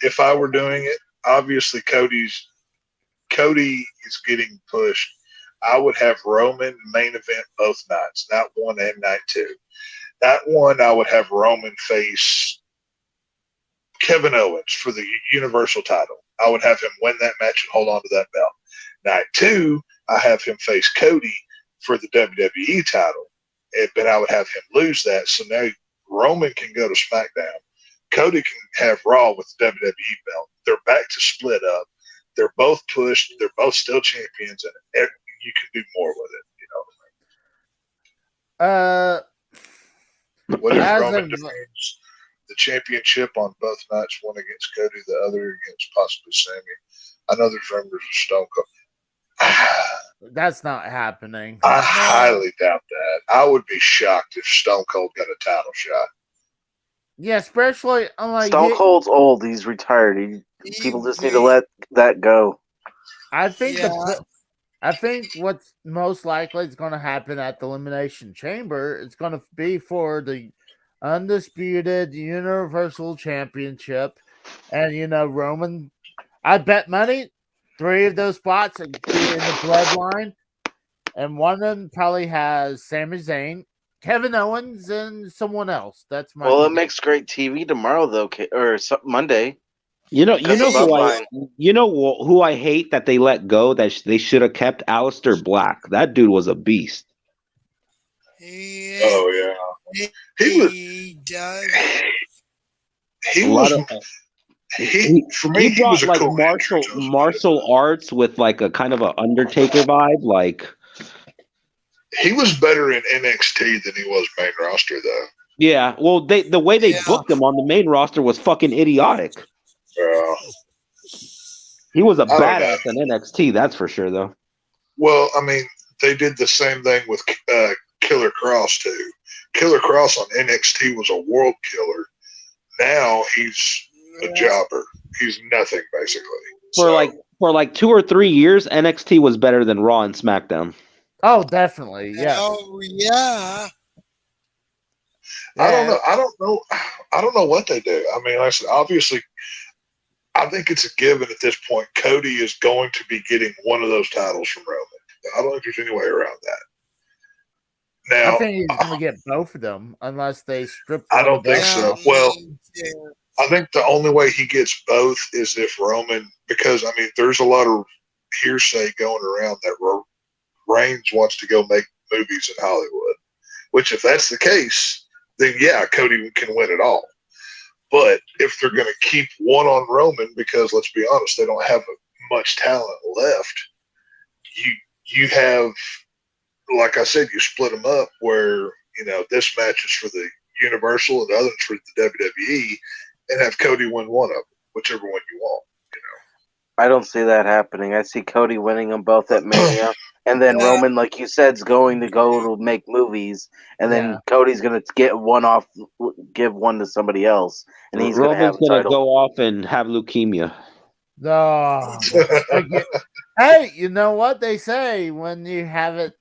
Speaker 7: If I were doing it, obviously Cody is getting pushed. I would have Roman main event both nights, night 1 and night 2. Night 1, I would have Roman face Kevin Owens for the Universal title. I would have him win that match and hold on to that belt. Night 2, I have him face Cody for the WWE title, but I would have him lose that. So now Roman can go to SmackDown. Cody can have Raw with the WWE belt. They're back to split up. They're both pushed. They're both still champions, and you can do more with it. What if Roman defends the championship on both nights, one against Cody, the other against possibly Sammy? I know there's rumors of Stone Cold.
Speaker 1: That's not happening.
Speaker 7: I highly doubt that. I would be shocked if Stone Cold got a title shot.
Speaker 1: Yeah, especially
Speaker 2: Stone Cold's old. He's retired. People just need to let that go.
Speaker 1: I think I think what's most likely is going to happen at the Elimination Chamber is going to be for the undisputed Universal Championship, and Roman. I bet money 3 of those spots are in the Bloodline, and one of them probably has Sami Zayn, Kevin Owens, and someone else. That's my.
Speaker 2: Well, it makes great TV tomorrow, though, or Monday.
Speaker 5: You know who I hate that they let go. That they should have kept Aleister Black. That dude was a beast.
Speaker 7: Oh yeah, he
Speaker 5: brought like martial arts with like a kind of a Undertaker vibe. Like
Speaker 7: he was better in NXT than he was main roster, though.
Speaker 5: Yeah, well, the way they booked him on the main roster was fucking idiotic.
Speaker 7: Yeah.
Speaker 5: He was a badass in NXT, that's for sure, though.
Speaker 7: Well, I mean, they did the same thing with Killer Cross, too. Killer Cross on NXT was a world killer. Now he's a jobber. He's nothing, basically.
Speaker 5: For like 2 or 3 years, NXT was better than Raw and SmackDown.
Speaker 1: Oh, definitely, yeah.
Speaker 6: Oh, yeah.
Speaker 7: I don't know. I don't know what they do. I mean, like I said, obviously, I think it's a given at this point. Cody is going to be getting one of those titles from Roman. I don't think there's any way around that. Now,
Speaker 1: I think he's going to get both of them unless they strip.
Speaker 7: I don't
Speaker 1: one of them
Speaker 7: think so.
Speaker 1: off.
Speaker 7: Well, I think the only way he gets both is if Roman, because I mean, there's a lot of hearsay going around that Reigns wants to go make movies in Hollywood. Which, if that's the case, then yeah, Cody can win it all. But if they're going to keep one on Roman, because let's be honest, they don't have much talent left. You have, like I said, you split them up where this match is for the Universal and the other is for the WWE, and have Cody win one of them, whichever one you want.
Speaker 2: I don't see that happening. I see Cody winning them both at Mania, and then Roman, like you said, is going to go to make movies, and then Cody's going to get one off, give one to somebody else, and he's going to have a title.
Speaker 5: Go off and have leukemia.
Speaker 1: No. Hey, you know what they say when you have it?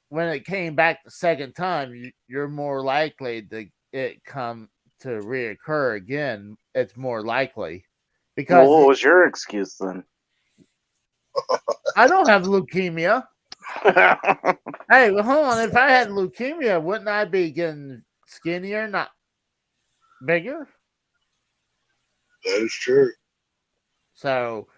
Speaker 1: When it came back the second time, you're more likely to it come to reoccur again. It's more likely. Because
Speaker 2: what was your excuse then?
Speaker 1: I don't have leukemia. Hey, well, hold on. If I had leukemia, wouldn't I be getting skinnier, not bigger?
Speaker 7: That is true.
Speaker 1: So,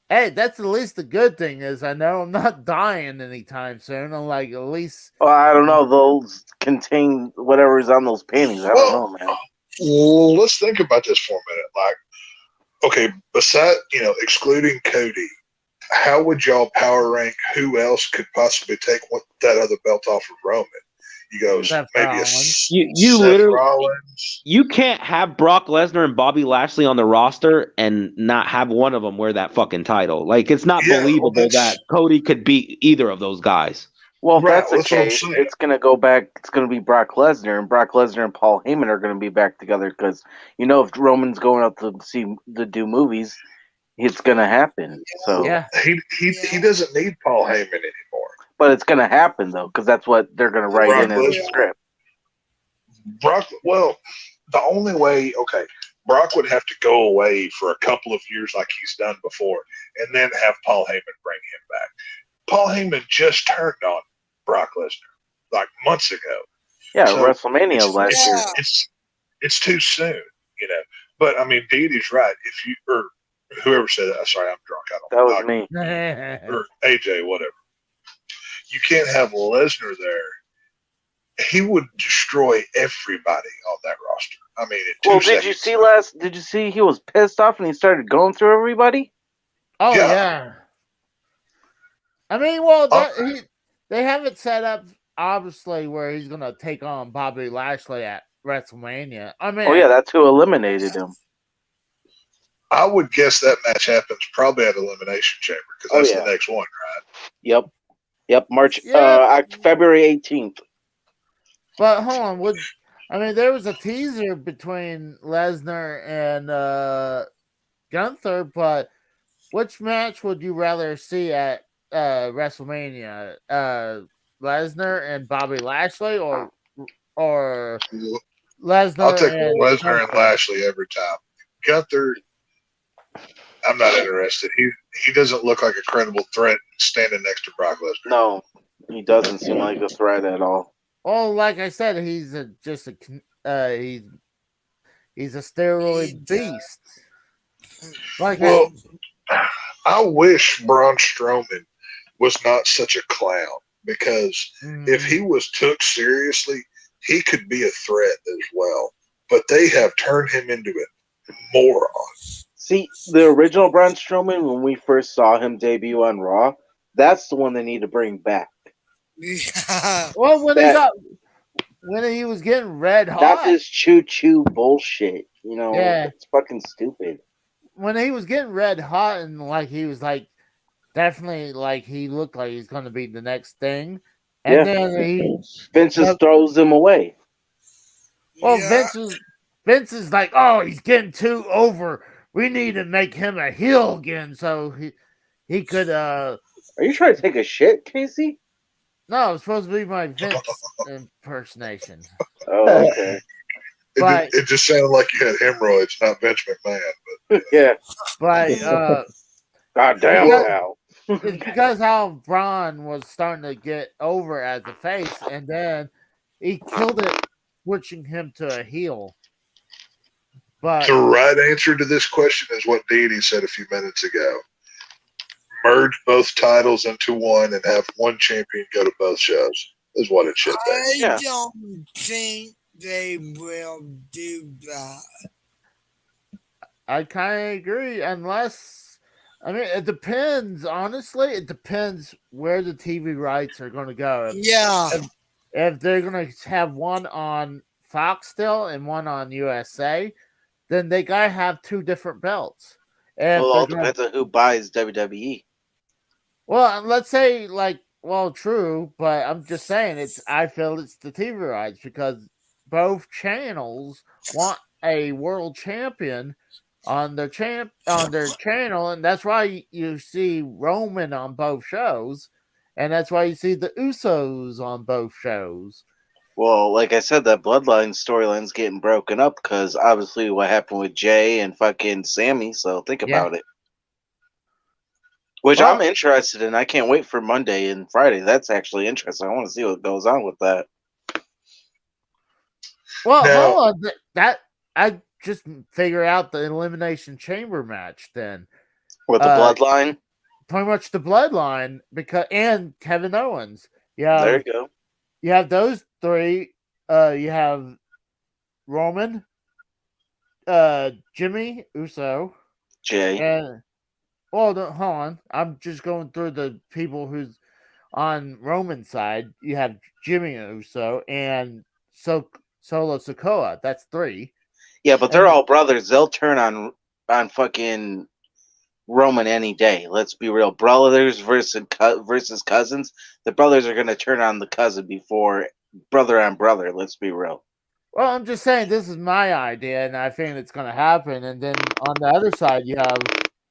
Speaker 1: hey, that's at least the good thing is I know I'm not dying anytime soon. I'm like, at least.
Speaker 2: Well, I don't know. Those contain whatever's on those paintings. I don't know, man.
Speaker 7: Well, let's think about this for a minute. Like, okay, excluding Cody, how would y'all power rank who else could possibly take that other belt off of Roman? You go maybe
Speaker 5: you literally
Speaker 7: Rollins.
Speaker 5: You can't have Brock Lesnar and Bobby Lashley on the roster and not have one of them wear that fucking title. Like, it's not believable that Cody could beat either of those guys.
Speaker 2: Well, if that's the case, it's going to go back. It's going to be Brock Lesnar, and Brock Lesnar and Paul Heyman are going to be back together because, if Roman's going out to do movies, it's going to happen. So
Speaker 7: he doesn't need Paul Heyman anymore.
Speaker 2: But it's going to happen, though, because that's what they're going to write in the script.
Speaker 7: Well, the only way, Brock would have to go away for a couple of years like he's done before, and then have Paul Heyman bring him back. Paul Heyman just turned on Brock Lesnar like months ago.
Speaker 2: Yeah, so WrestleMania last year.
Speaker 7: It's too soon, But I mean, Dede's right. If you or whoever said that, sorry, I'm drunk.
Speaker 2: That was me.
Speaker 7: Or AJ, whatever. You can't have Lesnar there. He would destroy everybody on that roster. I mean,
Speaker 2: did you see he was pissed off and he started going through everybody?
Speaker 1: Oh yeah. I mean, they have it set up obviously where he's gonna take on Bobby Lashley at WrestleMania. I mean,
Speaker 2: that's who eliminated him.
Speaker 7: I would guess that match happens probably at Elimination Chamber because that's the next one, right?
Speaker 2: Yep, March, February 18th.
Speaker 1: But hold on, there was a teaser between Lesnar and Gunther, but which match would you rather see at WrestleMania? Lesnar and Bobby Lashley, or Lesnar?
Speaker 7: I'll take Lesnar and Lashley every time. Gunther, I'm not interested. He doesn't look like a credible threat standing next to Brock Lesnar.
Speaker 2: No, he doesn't seem like a threat at all.
Speaker 1: Well, like I said, he's a steroid beast.
Speaker 7: I wish Braun Strowman was not such a clown because if he was took seriously, he could be a threat as well. But they have turned him into a moron.
Speaker 2: See, the original Braun Strowman, when we first saw him debut on Raw, that's the one they need to bring back.
Speaker 6: Yeah.
Speaker 1: Well, when he was getting red hot,
Speaker 2: that's his choo-choo bullshit. It's fucking stupid.
Speaker 1: When he was getting red hot and he was definitely he looked like he's going to be the next thing, and then
Speaker 2: Vince just throws him away.
Speaker 1: Well, Vince is like, oh, he's getting too over. We need to make him a heel again, so he could.
Speaker 2: Are you trying to take a shit, Casey?
Speaker 1: No, it was supposed to be my Vince impersonation.
Speaker 2: Oh, okay.
Speaker 1: But
Speaker 7: It just sounded like you had hemorrhoids, not Vince McMahon. But
Speaker 2: Yeah.
Speaker 1: but
Speaker 2: God damn
Speaker 1: because,
Speaker 2: now.
Speaker 1: it's because how Braun was starting to get over as a face, and then he killed it, switching him to a heel. But
Speaker 7: the right answer to this question is what Deity said a few minutes ago. Merge both titles into one and have one champion go to both shows is what it should be.
Speaker 6: I
Speaker 2: Yeah.
Speaker 6: don't think they will do that.
Speaker 1: I kind of agree, unless I mean it depends. Honestly, it depends where the TV rights are going to go.
Speaker 6: Yeah.
Speaker 1: If they're going to have one on Fox still and one on USA, then they gotta have two different belts. If
Speaker 2: Well, it all
Speaker 1: they're gonna,
Speaker 2: depends on who buys WWE.
Speaker 1: well, let's say like, well, true, but I'm just saying it's. I feel it's the TV rights because both channels want a world champion on their channel, and that's why you see Roman on both shows, and that's why you see the Usos on both shows.
Speaker 2: Well, like I said, that Bloodline storyline's getting broken up because obviously what happened with Jay and fucking Sammy. So think
Speaker 1: Yeah.
Speaker 2: about it. Which
Speaker 1: Well-
Speaker 2: I'm interested in. I can't wait for Monday and Friday. That's actually interesting. I want to see what goes on with that.
Speaker 1: Well,
Speaker 7: Now-
Speaker 1: hold on. That I just figure out the Elimination Chamber match then.
Speaker 2: With the Bloodline,
Speaker 1: Pretty much the Bloodline and Kevin Owens.
Speaker 2: there you go.
Speaker 1: You have those three. You have Roman, Jimmy Uso,
Speaker 2: Jay.
Speaker 1: and hold on. I'm just going through the people who's on Roman's side. You have Jimmy Uso and Solo Sikoa. That's three.
Speaker 2: Yeah, but they're
Speaker 1: and-
Speaker 2: all brothers. They'll turn on fucking Roman any day. Let's be real. Brothers versus cousins. The brothers are gonna turn on the cousin before brother on brother. Let's be real.
Speaker 1: Well, I'm just saying this is my idea, and I think it's going to happen. And then on the other side, you have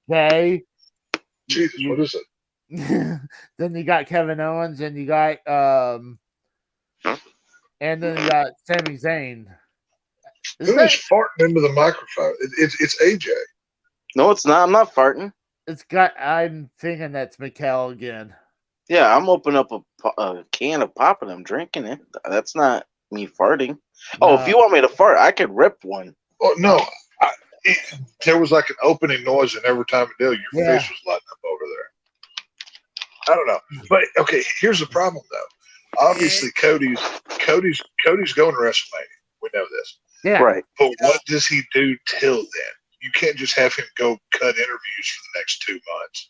Speaker 1: Jay.
Speaker 7: Jesus, what is it?
Speaker 1: Then you got Kevin Owens, and you got and then you got Sami Zayn. Is
Speaker 7: Who
Speaker 1: that,
Speaker 7: is farting into the microphone? It's AJ.
Speaker 2: No, it's not. I'm not farting.
Speaker 1: I'm thinking that's Mikkel again.
Speaker 2: Yeah, I'm opening up a can of pop and I'm drinking it. That's not me farting. Oh, if you want me to fart, I could rip one.
Speaker 7: Oh no, there was like an opening noise, and every time it did, your
Speaker 1: Yeah.
Speaker 7: face was lighting up over there. I don't know, but okay. Here's the problem, though. Obviously, Cody's going to WrestleMania. We know this.
Speaker 1: Yeah,
Speaker 2: Right.
Speaker 7: But what does he do till then? You can't just have him go cut interviews for the next 2 months.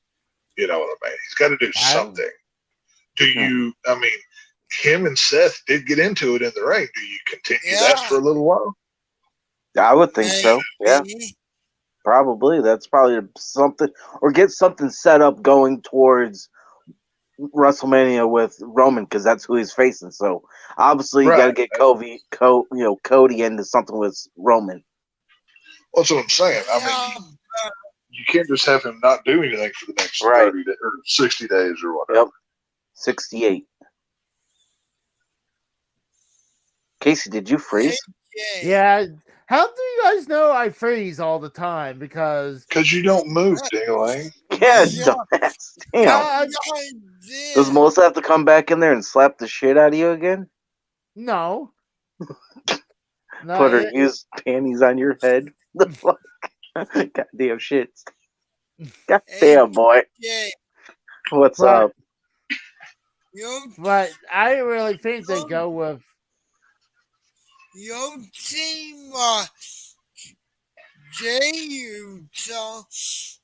Speaker 7: You know what I mean? He's got to do something. Do you? I mean, him and Seth did get into it in the ring. Do you continue that for a little while?
Speaker 2: I would think so. Yeah,
Speaker 6: Maybe.
Speaker 2: probably. That's probably something, or get something set up going towards WrestleMania with Roman because that's who he's facing. So obviously, you got to get Cody into something with Roman.
Speaker 7: That's what I'm saying. I mean, you can't just have him not do anything for the next 30 days or 60 days or whatever.
Speaker 2: Yep. 68. Casey, did you freeze?
Speaker 1: Yeah. How do you guys know I freeze all the time? Because
Speaker 7: you don't move, Ding-a-ling.
Speaker 2: Yeah, dumbass. Damn.
Speaker 6: Yeah.
Speaker 2: Does Melissa have to come back in there and slap the shit out of you again?
Speaker 1: no.
Speaker 2: Put her used panties on your head? The fuck? Goddamn shit. Goddamn, boy.
Speaker 6: Yeah.
Speaker 2: What's up?
Speaker 1: But I really think they go with
Speaker 6: Your team, Jay Uso,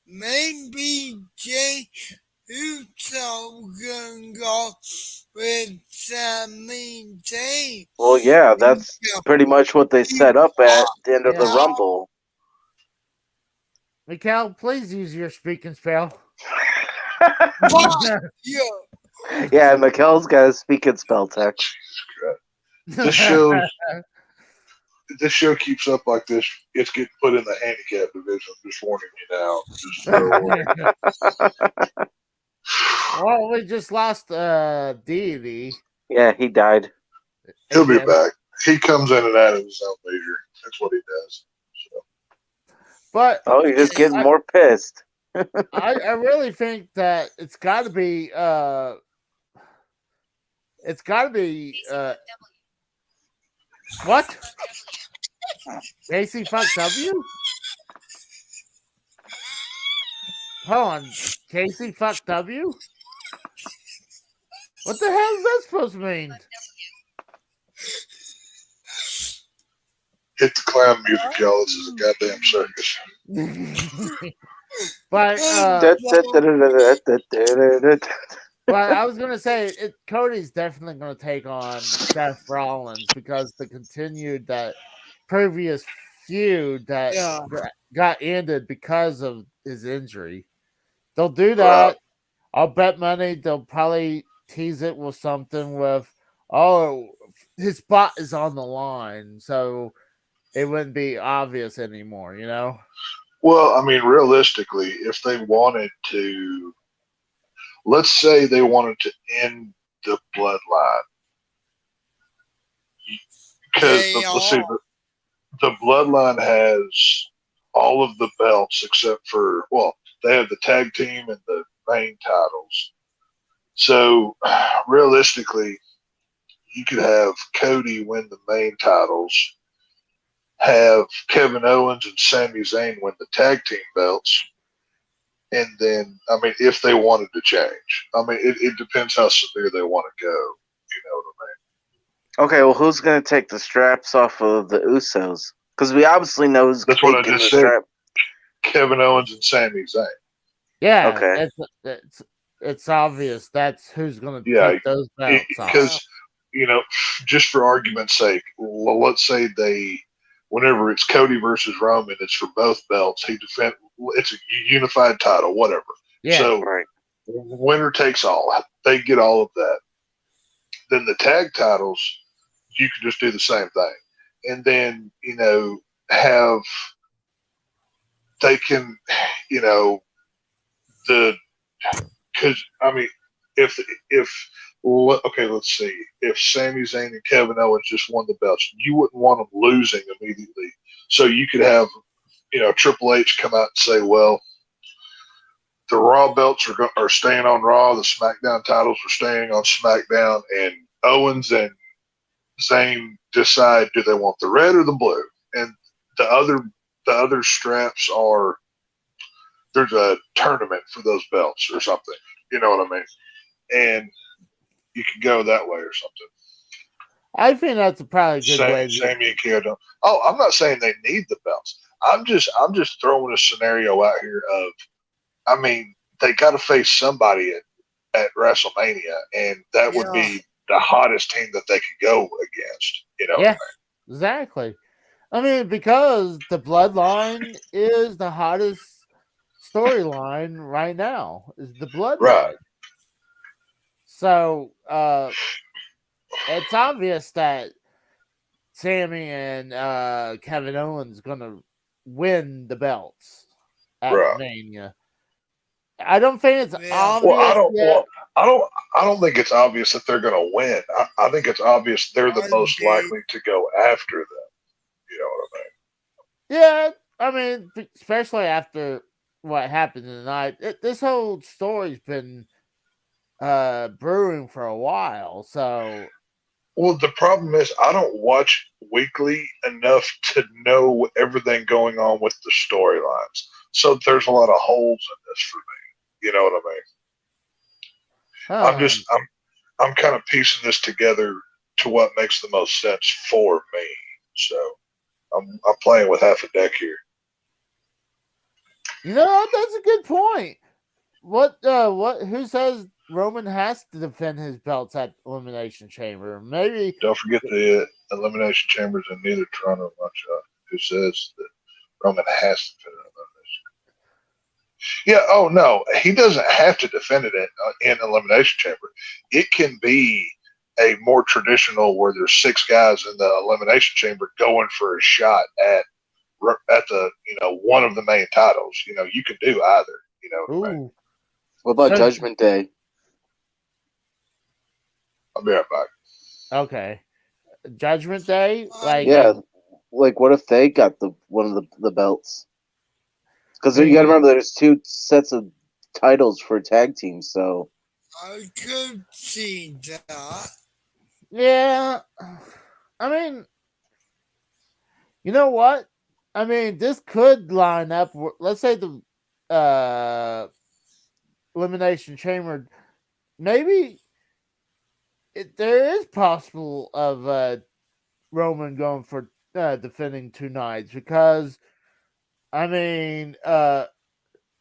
Speaker 6: maybe Jay Uso can go with Sami Zayn.
Speaker 2: Well, yeah, that's pretty much what they set up at the end of the
Speaker 1: Yeah.
Speaker 2: Rumble.
Speaker 1: Mikkel, please use your speaking spell.
Speaker 2: Yeah, Mikkel's got a speaking spell tech.
Speaker 7: This show keeps up like this. It's getting put in the handicap division. I'm just warning you now. Just
Speaker 1: Well, we just lost Deity.
Speaker 2: Yeah, he died.
Speaker 7: He'll be
Speaker 1: Again.
Speaker 7: back. He comes in and out of his own leisure. That's what he does. So.
Speaker 1: But
Speaker 2: Oh, he just getting more pissed.
Speaker 1: I really think that it's got to be what? AC fuck W? Hold on, Casey fuck W? What the hell is that supposed to mean?
Speaker 7: Hit the clown music, y'all. This is a goddamn circus.
Speaker 1: But I was gonna say Cody's definitely gonna take on Seth Rollins because the continued that previous feud that got ended because of his injury. They'll do that. I'll bet money they'll probably tease it with something with his spot is on the line, so it wouldn't be obvious anymore, you know?
Speaker 7: Well, I mean, realistically, if they wanted to, let's say they wanted to end the bloodline, because let's see, the bloodline has all of the belts except for, well, they have the tag team and the main titles. So realistically, you could have Cody win the main titles, have Kevin Owens and Sami Zayn win the tag team belts, and then, I mean, if they wanted to change, I mean, it depends how severe they want to go. You know what I mean?
Speaker 2: Okay, well, who's going to take the straps off of the Usos? Because we obviously know who's
Speaker 7: That's what I
Speaker 2: taking
Speaker 7: just
Speaker 2: the
Speaker 7: said.
Speaker 2: strap.
Speaker 7: Kevin Owens and Sami Zayn.
Speaker 1: Yeah,
Speaker 2: Okay.
Speaker 1: it's obvious that's who's going to
Speaker 7: Yeah,
Speaker 1: take those belts off.
Speaker 7: because, you know, just for argument's sake, let's say whenever it's Cody versus Roman, it's for both belts. It's a unified title, whatever.
Speaker 1: Yeah,
Speaker 7: so
Speaker 2: right.
Speaker 7: Winner takes all. They get all of that. Then the tag titles, you can just do the same thing. And then, you know, they can, you know, because, I mean, okay, let's see. If Sami Zayn and Kevin Owens just won the belts, you wouldn't want them losing immediately. So you could have, you know, Triple H come out and say, well, the Raw belts are staying on Raw, the SmackDown titles are staying on SmackDown, and Owens and Zayn decide, do they want the red or the blue? And the other straps are, there's a tournament for those belts or something. You know what I mean? And you can go that way or something.
Speaker 1: I think that's probably a good way.
Speaker 7: Sammy and Kyoto. Oh, I'm not saying they need the belts. I'm just throwing a scenario out here of, I mean, they got to face somebody at WrestleMania, and that would be the hottest team that they could go against. You know?
Speaker 1: Yeah, exactly. I mean, because the Bloodline is the hottest storyline right now. Is the Bloodline?
Speaker 7: Right.
Speaker 1: So it's obvious that Sammy and Kevin Owens gonna win the belts at Mania. I don't think it's obvious.
Speaker 7: Well, I don't think it's obvious that they're going to win. I think it's obvious they're the most likely to go after them. You know what I mean?
Speaker 1: Yeah, I mean, especially after what happened tonight. This whole story's been brewing for a while. So,
Speaker 7: well, the problem is I don't watch weekly enough to know everything going on with the storylines. So there's a lot of holes in this for me. You know what I mean? I'm kind of piecing this together to what makes the most sense for me. So I'm playing with half a deck here.
Speaker 1: You know, that's a good point. Who says Roman has to defend his belts at Elimination Chamber? Maybe.
Speaker 7: Don't forget the Elimination Chambers in neither Toronto or Montreal. Who says that Roman has to defend it? Yeah. Oh no, he doesn't have to defend it in Elimination Chamber. It can be a more traditional where there's 6 guys in the Elimination Chamber going for a shot at the one of the main titles. You know, you can do either. You know.
Speaker 2: What about Judgment Day?
Speaker 7: I'll be right back.
Speaker 1: Okay. Judgment Day? Like,
Speaker 2: Yeah, like what if they got one of the belts? Because you got to
Speaker 1: maybe-
Speaker 2: remember, there's 2 sets of titles for tag teams. So
Speaker 6: I could see that.
Speaker 1: yeah. I mean, you know what? I mean, this could line up. Let's say the Elimination Chamber. Maybe there is possible of Roman going for defending 2 nights because I mean,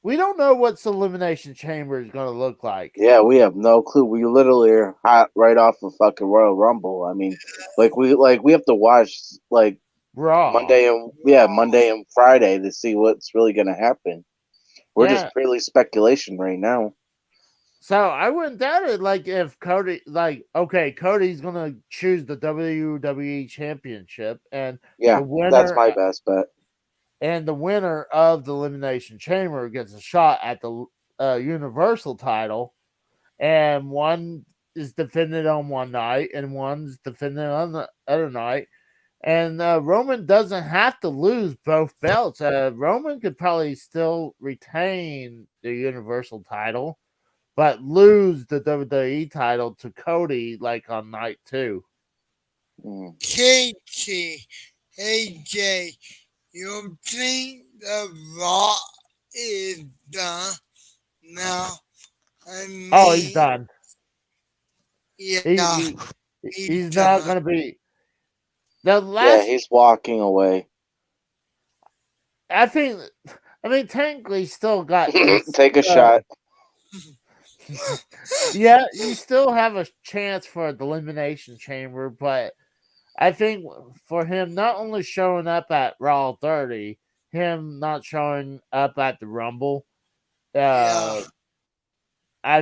Speaker 1: we don't know what the Elimination Chamber is going to look like.
Speaker 2: yeah, we have no clue. We literally are hot right off of fucking Royal Rumble. I mean, we have to watch like
Speaker 1: Raw.
Speaker 2: Monday and Friday to see what's really going to happen. We're
Speaker 1: Yeah.
Speaker 2: just purely speculation right now.
Speaker 1: So I wouldn't doubt it. Like if Cody, Cody's gonna choose the WWE Championship, and
Speaker 2: Yeah,
Speaker 1: the winner,
Speaker 2: that's my best bet.
Speaker 1: and the winner of the Elimination Chamber gets a shot at the Universal title, and one is defended on one night, and one's defended on the other night. And Roman doesn't have to lose both belts. Roman could probably still retain the Universal title, but lose the WWE title to Cody like on night 2.
Speaker 6: KT, AJ, you think the Raw is done now? I mean,
Speaker 1: Oh, he's done.
Speaker 6: Yeah,
Speaker 1: He's not going to be. The last,
Speaker 2: Yeah, he's walking away.
Speaker 1: I mean, technically, still got
Speaker 2: Take a shot.
Speaker 1: Yeah, you still have a chance for the Elimination Chamber, but I think for him not only showing up at Raw 30, him not showing up at the Rumble, I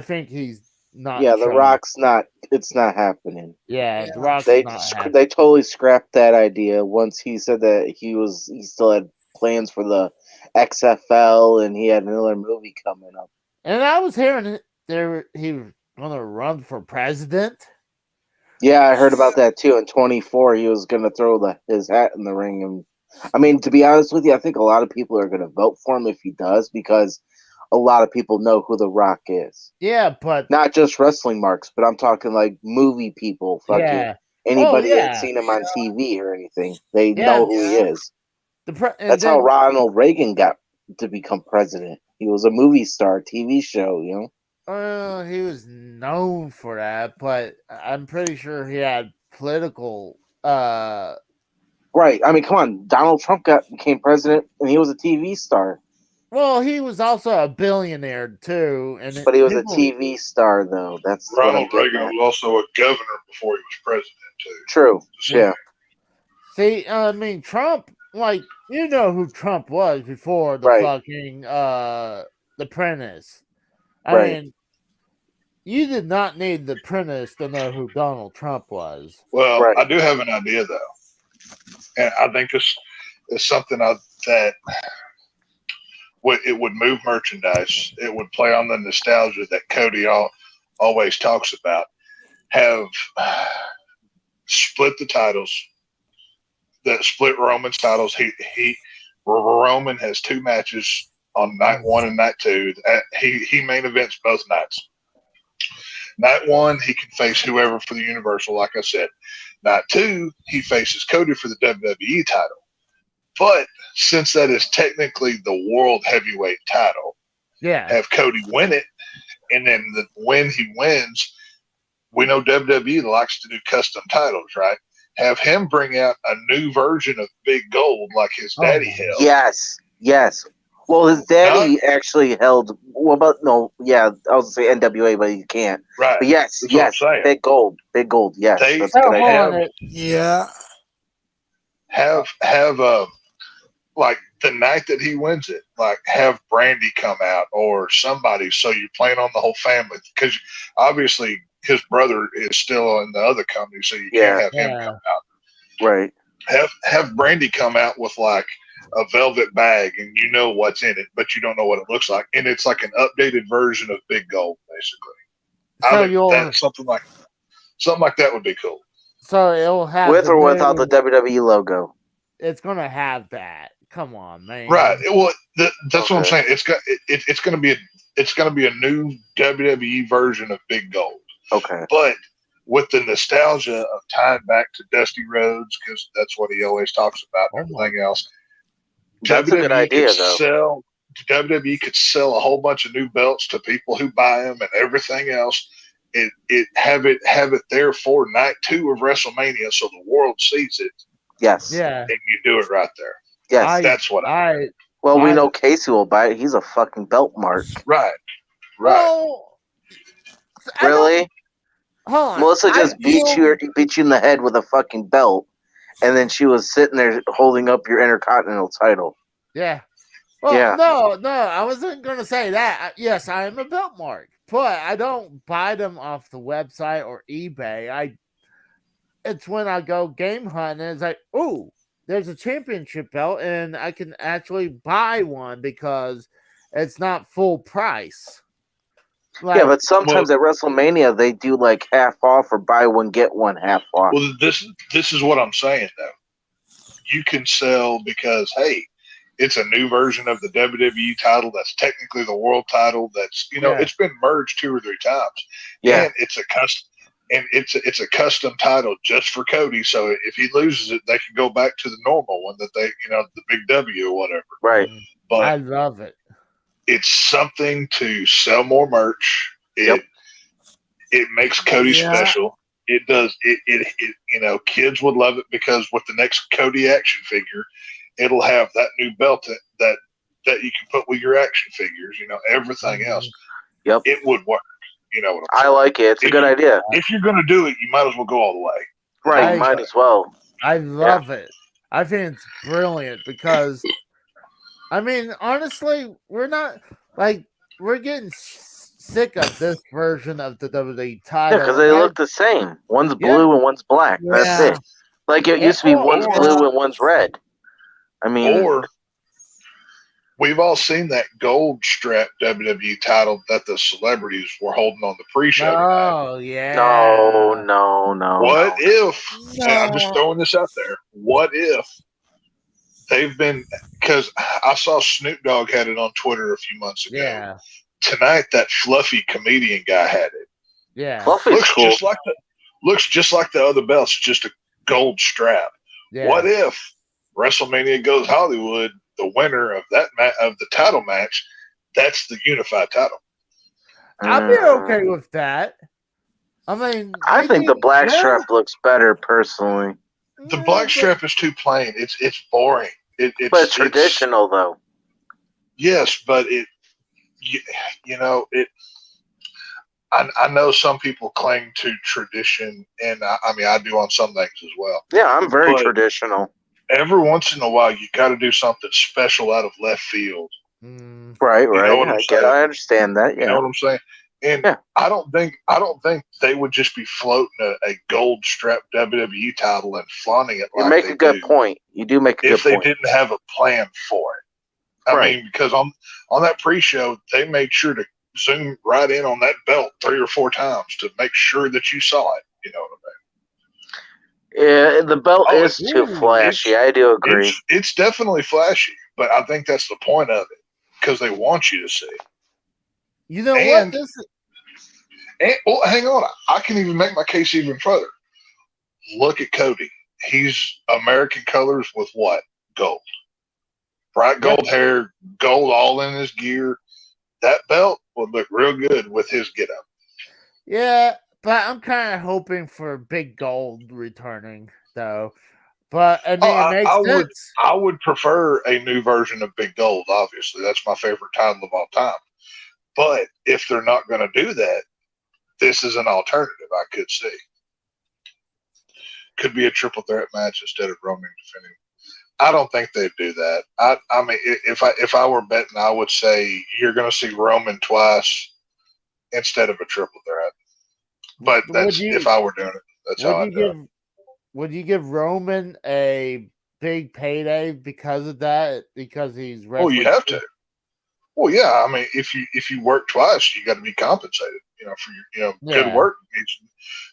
Speaker 1: think he's not.
Speaker 2: Yeah, The
Speaker 1: showing.
Speaker 2: Rock's not. It's not happening.
Speaker 1: Yeah, The Rock's
Speaker 2: They
Speaker 1: not happening.
Speaker 2: they totally scrapped that idea once he said that he still had plans for the XFL and he had another movie coming up.
Speaker 1: And I was hearing he was going to run for president.
Speaker 2: Yeah, I heard about that too. In 24, he was going to throw his hat in the ring. And I mean, to be honest with you, I think a lot of people are going to vote for him if he does because a lot of people know who The Rock is.
Speaker 1: Yeah, but
Speaker 2: not just wrestling marks, but I'm talking like movie people. Fucking anybody that's seen him on TV or anything, they know who he is. That's how Ronald Reagan got to become president. He was a movie star, TV show, you know.
Speaker 1: He was known for that, but I'm pretty sure he had political.
Speaker 2: Right. I mean, come on. Donald Trump became president, and he was a TV star.
Speaker 1: Well, he was also a billionaire too,
Speaker 2: but he was a TV star, though. That's
Speaker 7: Ronald Reagan was also a governor before he was president too.
Speaker 2: True. Yeah.
Speaker 1: See, I mean, Trump, like you know who Trump was before the fucking The Apprentice. I mean, you did not need The Apprentice to know who Donald Trump was.
Speaker 7: Well, I do have an idea though, and I think it's something that it would move merchandise. It would play on the nostalgia that Cody always talks about. Have split the titles. That split Roman's titles. Roman has 2 matches on night 1 and night 2. He main events both nights. Night 1, he can face whoever for the Universal, like I said. Night 2, he faces Cody for the WWE title. But since that is technically the World Heavyweight title, have Cody win it, and then when he wins, we know WWE likes to do custom titles, right? Have him bring out a new version of Big Gold like his daddy held.
Speaker 2: Yes. Well, his daddy actually held. What about no? Yeah, I was gonna say NWA, but he can't.
Speaker 7: Right.
Speaker 2: But yes. Big Gold. Yes, that's a good idea.
Speaker 7: Have like the night that he wins it, like have Brandy come out or somebody, so you're playing on the whole family because obviously his brother is still in the other company, so you can't have him come out.
Speaker 2: Right.
Speaker 7: Have Brandy come out with like a velvet bag and you know what's in it, but you don't know what it looks like, and it's like an updated version of Big Gold, basically.
Speaker 1: So
Speaker 7: that's Something like that would be cool.
Speaker 1: So it'll have
Speaker 2: With
Speaker 1: the
Speaker 2: or without the
Speaker 1: new-
Speaker 2: WWE logo.
Speaker 1: It's gonna have that. Come on, man.
Speaker 7: Right. Well, that's what I'm
Speaker 2: Okay.
Speaker 7: saying. It's going to be a new WWE version of Big Gold.
Speaker 2: Okay.
Speaker 7: But with the nostalgia of tying back to Dusty Rhodes, because that's what he always talks about and everything else.
Speaker 2: That's a good idea, though.
Speaker 7: WWE could sell a whole bunch of new belts to people who buy them and everything else. Have it there for night 2 of WrestleMania, so the world sees it.
Speaker 2: Yes.
Speaker 1: Yeah.
Speaker 7: And you do it right there.
Speaker 2: Yes.
Speaker 7: That's what
Speaker 2: Well, we know Casey will buy it. He's a fucking belt mark.
Speaker 7: Right.
Speaker 1: Well,
Speaker 2: Really?
Speaker 1: Hold on.
Speaker 2: Melissa just beat you in the head with a fucking belt, and then she was sitting there holding up your Intercontinental title.
Speaker 1: Yeah. Well,
Speaker 2: Yeah.
Speaker 1: no, I wasn't going to say that. Yes, I am a belt mark, but I don't buy them off the website or eBay. It's when I go game hunting, and it's like, ooh, there's a championship belt, and I can actually buy one because it's not full price.
Speaker 2: Yeah, but sometimes at WrestleMania they do like half off or buy one get one half off.
Speaker 7: Well, this is what I'm saying though. You can sell because hey, it's a new version of the WWE title that's technically the world title. That's it's been merged 2 or 3 times.
Speaker 2: Yeah,
Speaker 7: and it's a custom title just for Cody. So if he loses it, they can go back to the normal one that they the Big W or whatever.
Speaker 2: Right.
Speaker 7: But
Speaker 1: I love it.
Speaker 7: It's something to sell more merch. It makes Cody special. It does. It kids would love it because with the next Cody action figure, it'll have that new belt that you can put with your action figures. Everything else.
Speaker 2: Yep.
Speaker 7: It would work. You know what I'm saying?
Speaker 2: I like it. It's a good idea.
Speaker 7: If you're going to do it, you might as well go all the way.
Speaker 2: Right. You might as well.
Speaker 1: I love it. I think it's brilliant because, I mean, honestly, we're getting sick of this version of the WWE title.
Speaker 2: Yeah, because they look the same. One's blue and one's black. That's it. Like it used to be one's blue and one's red. I mean,
Speaker 7: or we've all seen that gold strap WWE title that the celebrities were holding on the pre-show.
Speaker 1: Oh yeah.
Speaker 2: No.
Speaker 7: What if? And I'm just throwing this out there. What if they've been? Because I saw Snoop Dogg had it on Twitter a few months ago.
Speaker 1: Yeah.
Speaker 7: Tonight, that fluffy comedian guy had it.
Speaker 1: Yeah.
Speaker 2: Fluffy's cool.
Speaker 7: Looks just like the other belts, just a gold strap.
Speaker 1: Yeah.
Speaker 7: What if WrestleMania Goes Hollywood? The winner of of the title match, that's the unified title.
Speaker 1: I'd be okay with that. I mean,
Speaker 2: I think the black strap looks better personally.
Speaker 7: The black strap is too plain. It's boring.
Speaker 2: It's traditional though.
Speaker 7: Yes, but I know some people cling to tradition, and I mean I do on some things as well.
Speaker 2: Yeah, I'm very traditional.
Speaker 7: Every once in a while, you got to do something special out of left field.
Speaker 2: Right.
Speaker 7: You know what I'm saying?
Speaker 2: I understand that. Yeah.
Speaker 7: You know what I'm saying? And I don't think they would just be floating a gold strap WWE title and flaunting it.
Speaker 2: You make a good point. You do make a good point.
Speaker 7: If they didn't have a plan for it, I mean, because on that pre-show, they made sure to zoom right in on that belt 3 or 4 times to make sure that you saw it. You know what I mean?
Speaker 2: Yeah, the belt is too flashy. I do agree.
Speaker 7: It's definitely flashy, but I think that's the point of it because they want you to see.
Speaker 1: You know what?
Speaker 7: Well, hang on. I can even make my case even further. Look at Cody. He's American colors with what? Gold. Bright gold hair, gold all in his gear. That belt would look real good with his get-up.
Speaker 1: Yeah. But I'm kind of hoping for Big Gold returning, though. But I mean, it makes sense.
Speaker 7: I would prefer a new version of Big Gold. Obviously, that's my favorite title of all time. But if they're not going to do that, this is an alternative I could see. Could be a triple threat match instead of Roman defending. I don't think they'd do that. I mean, if I were betting, I would say you're going to see Roman twice instead of a triple threat. But if I were doing it, that's how I'd do it.
Speaker 1: Would you give Roman a big payday because of that? Because he's
Speaker 7: wrestling? Well, you have to. Well, yeah. I mean, if you work twice, you got to be compensated. for your,
Speaker 1: Yeah.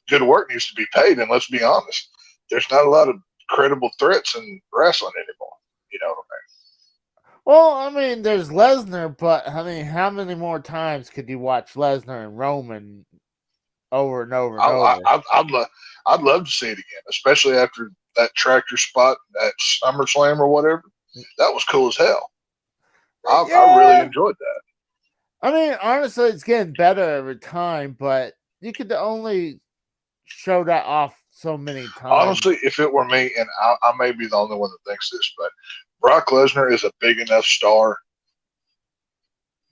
Speaker 7: good work needs to be paid. And let's be honest, there's not a lot of credible threats in wrestling anymore. You know what I mean?
Speaker 1: Well, I mean, there's Lesnar, but I mean, how many more times could you watch Lesnar and Roman over and over and over?
Speaker 7: I'd love to see it again, especially after that tractor spot at SummerSlam or whatever. That was cool as hell. I really enjoyed that.
Speaker 1: I mean, honestly, it's getting better every time, but you could only show that off so many times.
Speaker 7: Honestly, if it were me, and I may be the only one that thinks this, but Brock Lesnar is a big enough star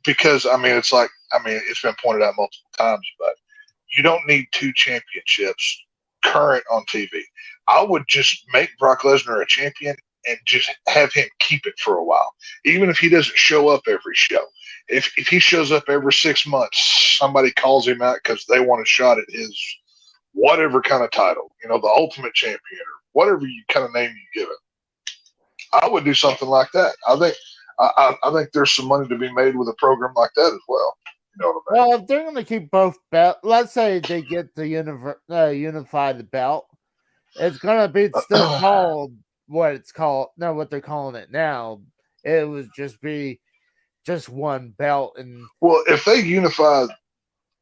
Speaker 7: because, it's been pointed out multiple times, but you don't need 2 championships current on TV. I would just make Brock Lesnar a champion and just have him keep it for a while, even if he doesn't show up every show. If he shows up every 6 months, somebody calls him out because they want a shot at his whatever kind of title, the Ultimate Champion or whatever you kind of name you give it. I would do something like that. I think there's some money to be made with a program like that as well. You know what I mean?
Speaker 1: Well, if they're going to keep both belts, let's say they get to unify the belt, it's going to be still called what it's called. No, what they're calling it now. It would just be just one belt. And
Speaker 7: well, if they unify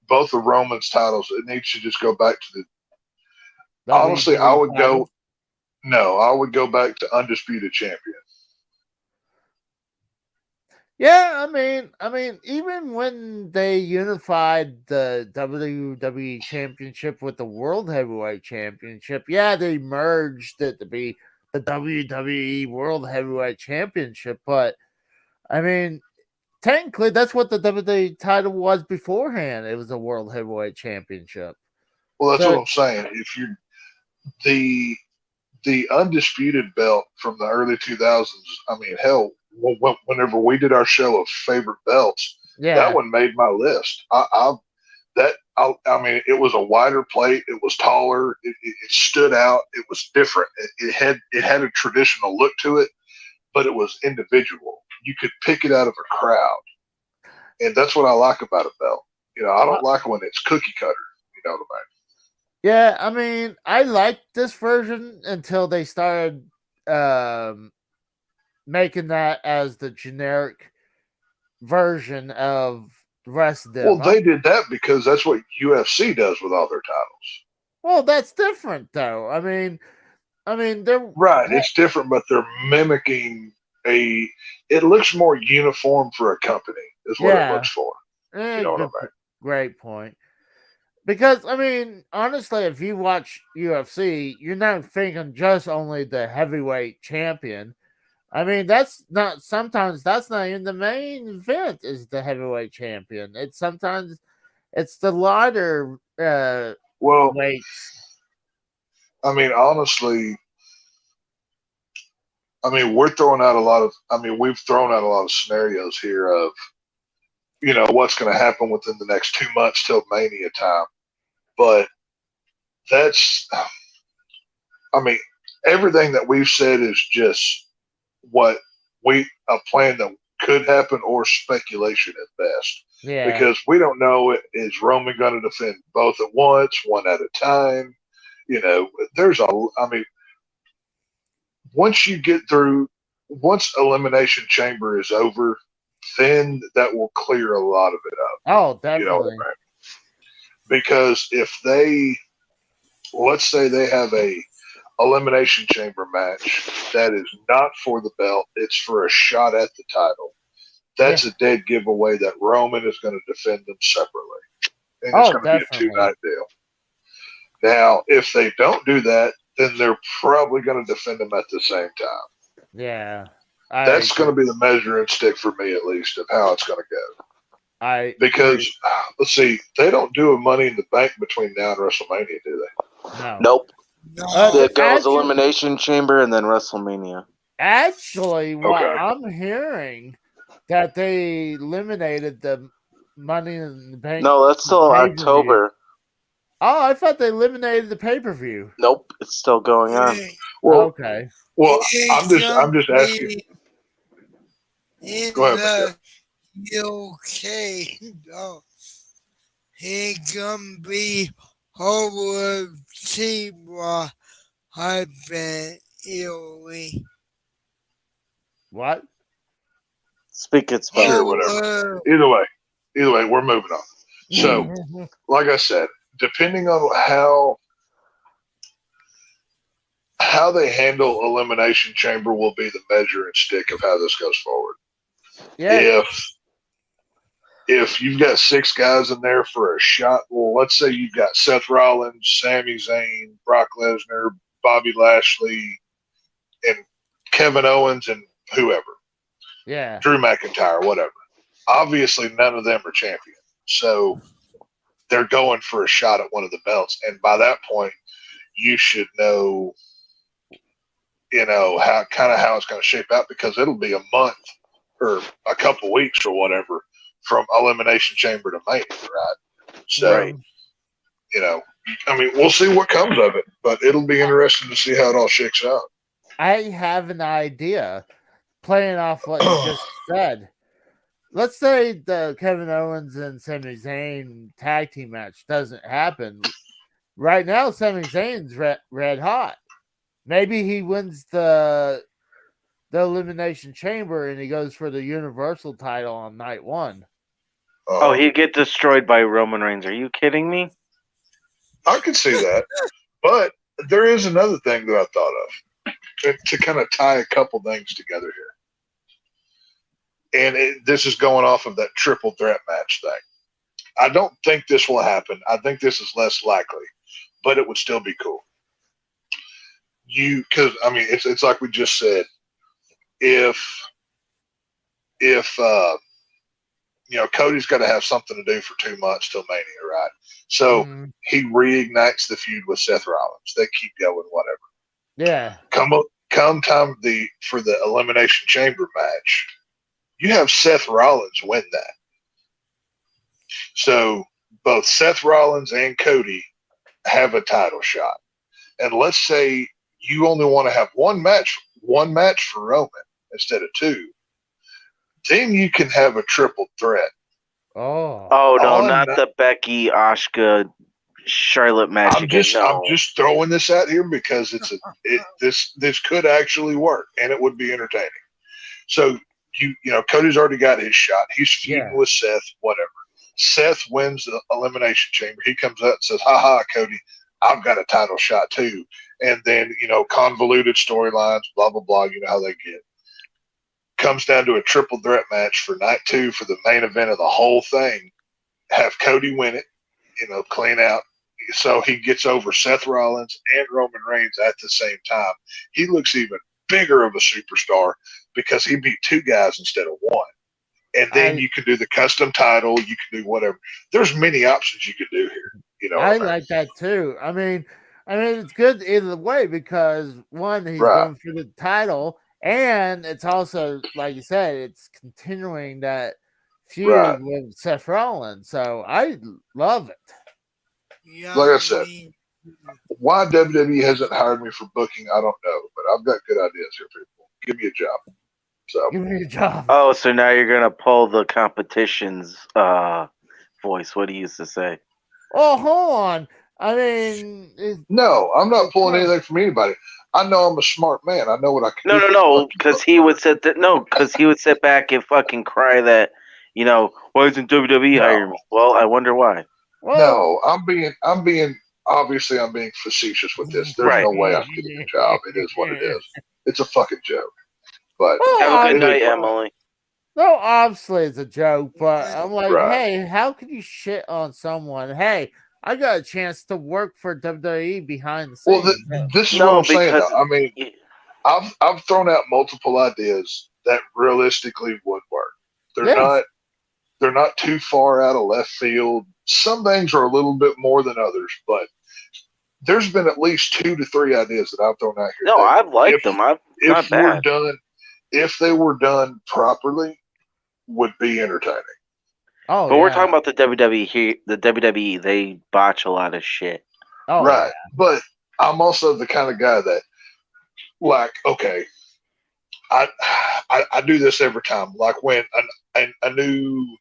Speaker 7: both of Roman's titles, it needs to just go back to the. Honestly, I would go. No, I would go back to undisputed champion.
Speaker 1: Yeah, I mean, even when they unified the WWE Championship with the World Heavyweight Championship, yeah, they merged it to be the WWE World Heavyweight Championship. But I mean, technically, that's what the WWE title was beforehand. It was a World Heavyweight Championship.
Speaker 7: Well, that's what I'm saying. If you the undisputed belt from the early 2000s, hell, whenever we did our show of favorite belts, that one made my list. It was a wider plate. It was taller. It stood out. It was different. It had a traditional look to it, but it was individual. You could pick it out of a crowd, and that's what I like about a belt. I don't like when it's cookie cutter. You know what I mean?
Speaker 1: Yeah, I mean, I liked this version until they started making that as the generic version of the rest of them.
Speaker 7: Well, they did that because that's what UFC does with all their titles.
Speaker 1: Well, that's different, though. I mean, they're
Speaker 7: right. It's different, but they're mimicking it looks more uniform for a company, is what it looks for. You know what I mean?
Speaker 1: Great point. Because, honestly, if you watch UFC, you're not thinking just only the heavyweight champion. Sometimes that's not even the main event is the heavyweight champion. Sometimes it's the lighter weights.
Speaker 7: Honestly, we're throwing out a lot of, we've thrown out a lot of scenarios here of, what's going to happen within the next 2 months till Mania time. But that's, everything that we've said is just a plan that could happen or speculation at best.
Speaker 1: Yeah.
Speaker 7: Because we don't know, is Roman going to defend both at once, one at a time? Once Elimination Chamber is over, then that will clear a lot of it up.
Speaker 1: Oh, definitely.
Speaker 7: You know what I mean? Because if let's say they have a Elimination Chamber match that is not for the belt, it's for a shot at the title, that's a dead giveaway that Roman is going to defend them separately. And it's going to be a 2-night deal. Now, if they don't do that, then they're probably going to defend them at the same time.
Speaker 1: Yeah.
Speaker 7: That's going to be the measuring stick for me, at least, of how it's going to go. Because let's see, they don't do a Money in the Bank between now and WrestleMania, do they?
Speaker 1: No.
Speaker 2: Nope.
Speaker 6: No.
Speaker 2: It goes Elimination Chamber and then WrestleMania.
Speaker 1: Actually, what I'm hearing that they eliminated the Money in the Bank.
Speaker 2: No, that's still October.
Speaker 1: Oh, I thought they eliminated the pay-per-view.
Speaker 2: Nope, it's still going on.
Speaker 7: Well,
Speaker 1: okay.
Speaker 7: Well, I'm just asking. Go ahead,
Speaker 6: UK. No. he can be over Zebra hyphen Italy.
Speaker 1: What?
Speaker 2: Speak it, Spud.
Speaker 7: Sure, whatever. Either way, we're moving on. So, like I said, depending on how they handle Elimination Chamber will be the measure and stick of how this goes forward.
Speaker 1: Yeah.
Speaker 7: If you've got 6 guys in there for a shot, well, let's say you've got Seth Rollins, Sami Zayn, Brock Lesnar, Bobby Lashley, and Kevin Owens, and whoever.
Speaker 1: Yeah.
Speaker 7: Drew McIntyre, whatever. Obviously, none of them are champions. So they're going for a shot at one of the belts. And by that point, you should know, how it's going to shape out, because it'll be a month or a couple weeks or whatever from Elimination Chamber to Mania, right? So,
Speaker 5: Right.
Speaker 7: We'll see what comes of it, but it'll be interesting to see how it all shakes out.
Speaker 1: I have an idea, playing off what you just said. Let's say the Kevin Owens and Sami Zayn tag team match doesn't happen. Right now, Sami Zayn's red hot. Maybe he wins the Elimination Chamber and he goes for the Universal title on night 1.
Speaker 5: Oh, he'd get destroyed by Roman Reigns. Are you kidding me?
Speaker 7: I could see that. But there is another thing that I thought of to kind of tie a couple things together here. And this is going off of that triple threat match thing. I don't think this will happen. I think this is less likely, but it would still be cool. It's like we just said. If Cody's got to have something to do for 2 months till Mania, right? So he reignites the feud with Seth Rollins. They keep going, whatever.
Speaker 1: Yeah.
Speaker 7: Come time for the Elimination Chamber match, you have Seth Rollins win that. So both Seth Rollins and Cody have a title shot. And let's say you only want to have one match for Roman instead of 2. Then you can have a triple threat.
Speaker 1: Oh
Speaker 5: no, not the Becky, Asuka, Charlotte match
Speaker 7: I'm just throwing this out here because this could actually work and it would be entertaining. So Cody's already got his shot. He's feuding with Seth, whatever. Seth wins the Elimination Chamber. He comes out and says, "Ha, Cody, I've got a title shot too." And then convoluted storylines, blah blah blah. You know how they get. Comes down to a triple threat match for night 2 for the main event of the whole thing. Have Cody win it, clean out. So he gets over Seth Rollins and Roman Reigns at the same time. He looks even bigger of a superstar because he beat 2 guys instead of 1. And then you can do the custom title. You can do whatever. There's many options you could do here.
Speaker 1: I like that too. I mean, it's good either way because one, he's going for the title. And it's also, like you said, it's continuing that feud with Seth Rollins. So I love it.
Speaker 6: Yeah,
Speaker 7: like I said, why WWE hasn't hired me for booking, I don't know. But I've got good ideas here, people. Give me a job. So
Speaker 1: give me a job.
Speaker 5: Oh, so now you're gonna pull the competition's voice. What he used to say.
Speaker 1: Oh, hold on. I mean,
Speaker 7: no, I'm not pulling anything from anybody. I know I'm a smart man. I know what I can do.
Speaker 5: No, because he would sit back and fucking cry that, why isn't WWE hiring me? Well, I wonder why.
Speaker 7: No, I'm being facetious with this. There's no way I'm getting a job. It is what it is. It's a fucking joke. But
Speaker 5: have a good night, Emily.
Speaker 1: No, obviously it's a joke, but I'm like, hey, how could you shit on someone? Hey, I got a chance to work for WWE behind the scenes.
Speaker 7: Well, this is what I'm saying. I mean, I've thrown out multiple ideas that realistically would work. They're not too far out of left field. Some things are a little bit more than others, but there's been at least 2 to 3 ideas that I've thrown out here.
Speaker 5: No, I've liked them.
Speaker 7: If they were done properly, would be entertaining.
Speaker 1: Oh,
Speaker 5: but we're talking about the WWE here. The WWE, they botch a lot of shit.
Speaker 1: Oh,
Speaker 7: right. Yeah. But I'm also the kind of guy that, okay, I do this every time. Like when a new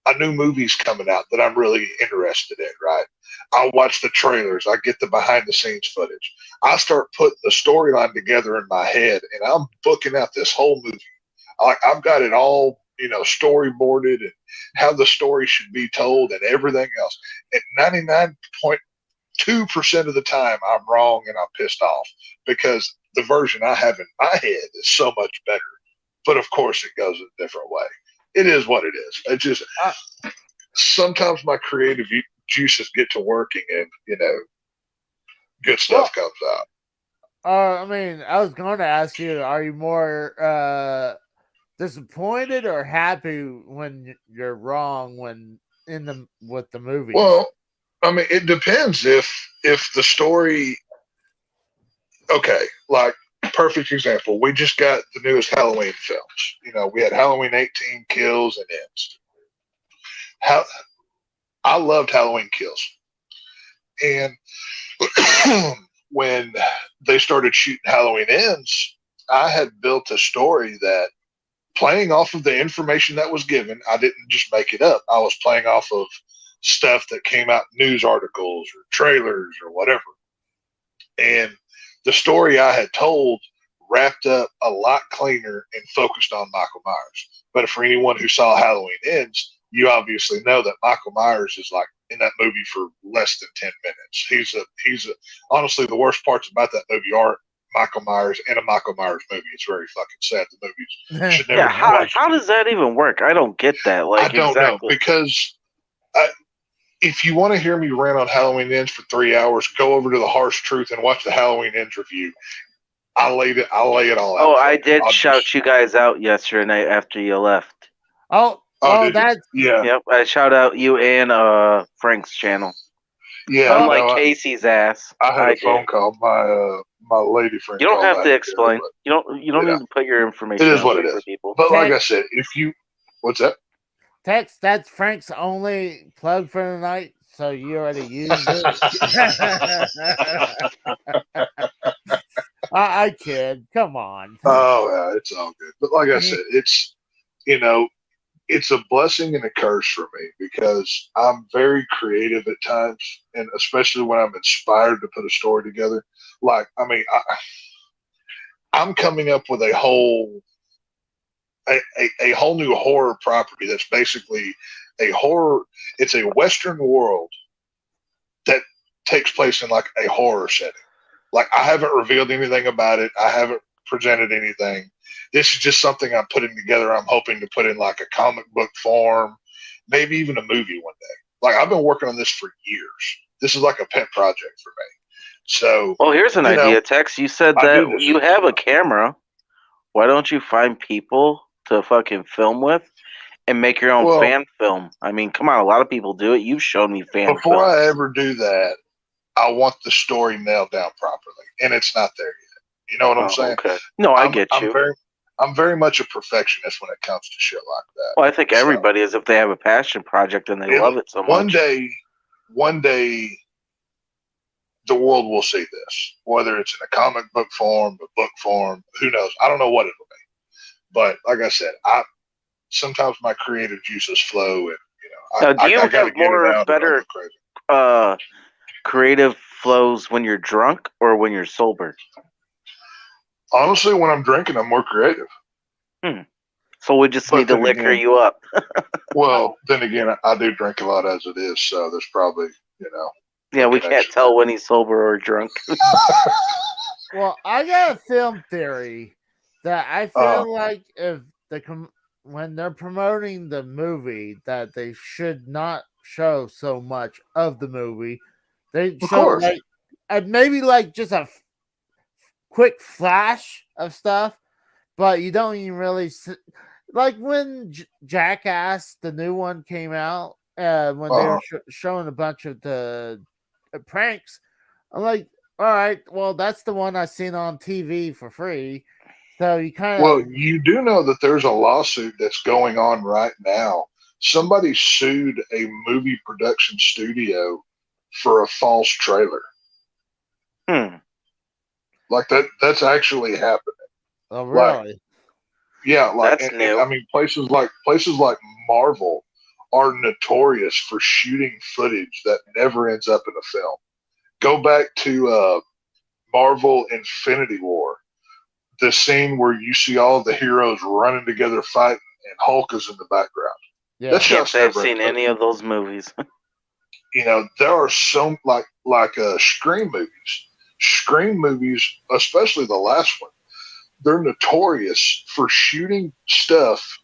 Speaker 7: a new movie's coming out that I'm really interested in, right? I'll watch the trailers. I get the behind the scenes footage. I start putting the storyline together in my head, and I'm booking out this whole movie. I've got it all, storyboarded and how the story should be told and everything else. And 99.2% of the time, I'm wrong and I'm pissed off because the version I have in my head is so much better. But of course, it goes a different way. It is what it is. It just sometimes my creative juices get to working, and good stuff comes out.
Speaker 1: I mean, I was going to ask you: are you more disappointed or happy when you're wrong with the movie?
Speaker 7: Well, I mean, it depends if the story. Okay, like perfect example. We just got the newest Halloween films. We had Halloween 18 Kills and Ends. I loved Halloween Kills, and when they started shooting Halloween Ends, I had built a story that, playing off of the information that was given, I didn't just make it up. I was playing off of stuff that came out in news articles or trailers or whatever. And the story I had told wrapped up a lot cleaner and focused on Michael Myers. But for anyone who saw Halloween Ends, you obviously know that Michael Myers is like in that movie for less than 10 minutes. He's honestly, the worst parts about that movie are Michael Myers in a Michael Myers movie. It's very fucking sad. The movies should never be watched.
Speaker 9: How does that even work? I don't get that.
Speaker 7: I don't know, because if you want to hear me rant on Halloween Ends for 3 hours, go over to the Harsh Truth and watch the Halloween Ends review. I'll lay it all out.
Speaker 9: Oh, I did shout you guys out yesterday night after you left.
Speaker 1: That's
Speaker 7: yeah.
Speaker 9: Yep, I shout out you and Frank's channel.
Speaker 7: Yeah,
Speaker 9: unlike Casey's ass.
Speaker 7: I had a phone call. My lady friend.
Speaker 9: You don't have to explain. You don't need to put your information.
Speaker 7: It is what it is.
Speaker 9: People.
Speaker 7: But like I said, what's that?
Speaker 1: Text, that's Frank's only plug for the night, so you already used it. I kid. Come on.
Speaker 7: Oh, yeah, it's all good. But like I said, it's a blessing and a curse for me because I'm very creative at times, and especially when I'm inspired to put a story together. Like, I mean, I'm coming up with a whole new horror property that's basically a horror. It's a Western world that takes place in like a horror setting. Like, I haven't revealed anything about it. I haven't presented anything. This is just something I'm putting together. I'm hoping to put in like a comic book form, maybe even a movie one day. Like, I've been working on this for years. This is like a pet project for me. So,
Speaker 9: well, here's an idea, Tex. You said that you have a camera. Why don't you find people to fucking film with and make your own fan film? I mean, come on, a lot of people do it. You've shown me fan film.
Speaker 7: Before I ever do that, I want the story nailed down properly, and it's not there yet. You know what I'm saying?
Speaker 9: Okay. No, I get you.
Speaker 7: I'm very much a perfectionist when it comes to shit like that.
Speaker 9: Well, I think everybody is if they have a passion project and they love it so much.
Speaker 7: One day, the world will see this, whether it's in a comic book form, a book form, who knows? I don't know what it'll be. But like I said, sometimes my creative juices flow, and
Speaker 9: now, do you have more better creative flows when you're drunk or when you're sober?
Speaker 7: Honestly, when I'm drinking, I'm more creative.
Speaker 9: So we just need to liquor you up.
Speaker 7: Well, then again, I do drink a lot as it is, so there's probably,
Speaker 9: Yeah, we can't tell when he's sober or drunk.
Speaker 1: Well, I got a film theory that I feel like if when they're promoting the movie, that they should not show so much of the movie. They show maybe like just a quick flash of stuff, but you don't even really see, like when Jackass, the new one, came out, when they were showing a bunch of the pranks. I'm like, all right, well, that's the one I seen on TV for free. So you kind of
Speaker 7: well, you do know that there's a lawsuit that's going on right now. Somebody sued a movie production studio for a false trailer. Like that's actually happening.
Speaker 1: Oh, really?
Speaker 7: Like, yeah, like
Speaker 9: that's new.
Speaker 7: I mean, places like Marvel are notorious for shooting footage that never ends up in a film. Go back to Marvel Infinity War, the scene where you see all the heroes running together fighting and Hulk is in the background.
Speaker 1: Yeah.
Speaker 7: That
Speaker 9: Can't
Speaker 7: shot's
Speaker 9: say I've
Speaker 7: never
Speaker 9: seen any of those movies.
Speaker 7: You know, there are some like Scream movies. Scream movies, especially the last one, they're notorious for shooting stuff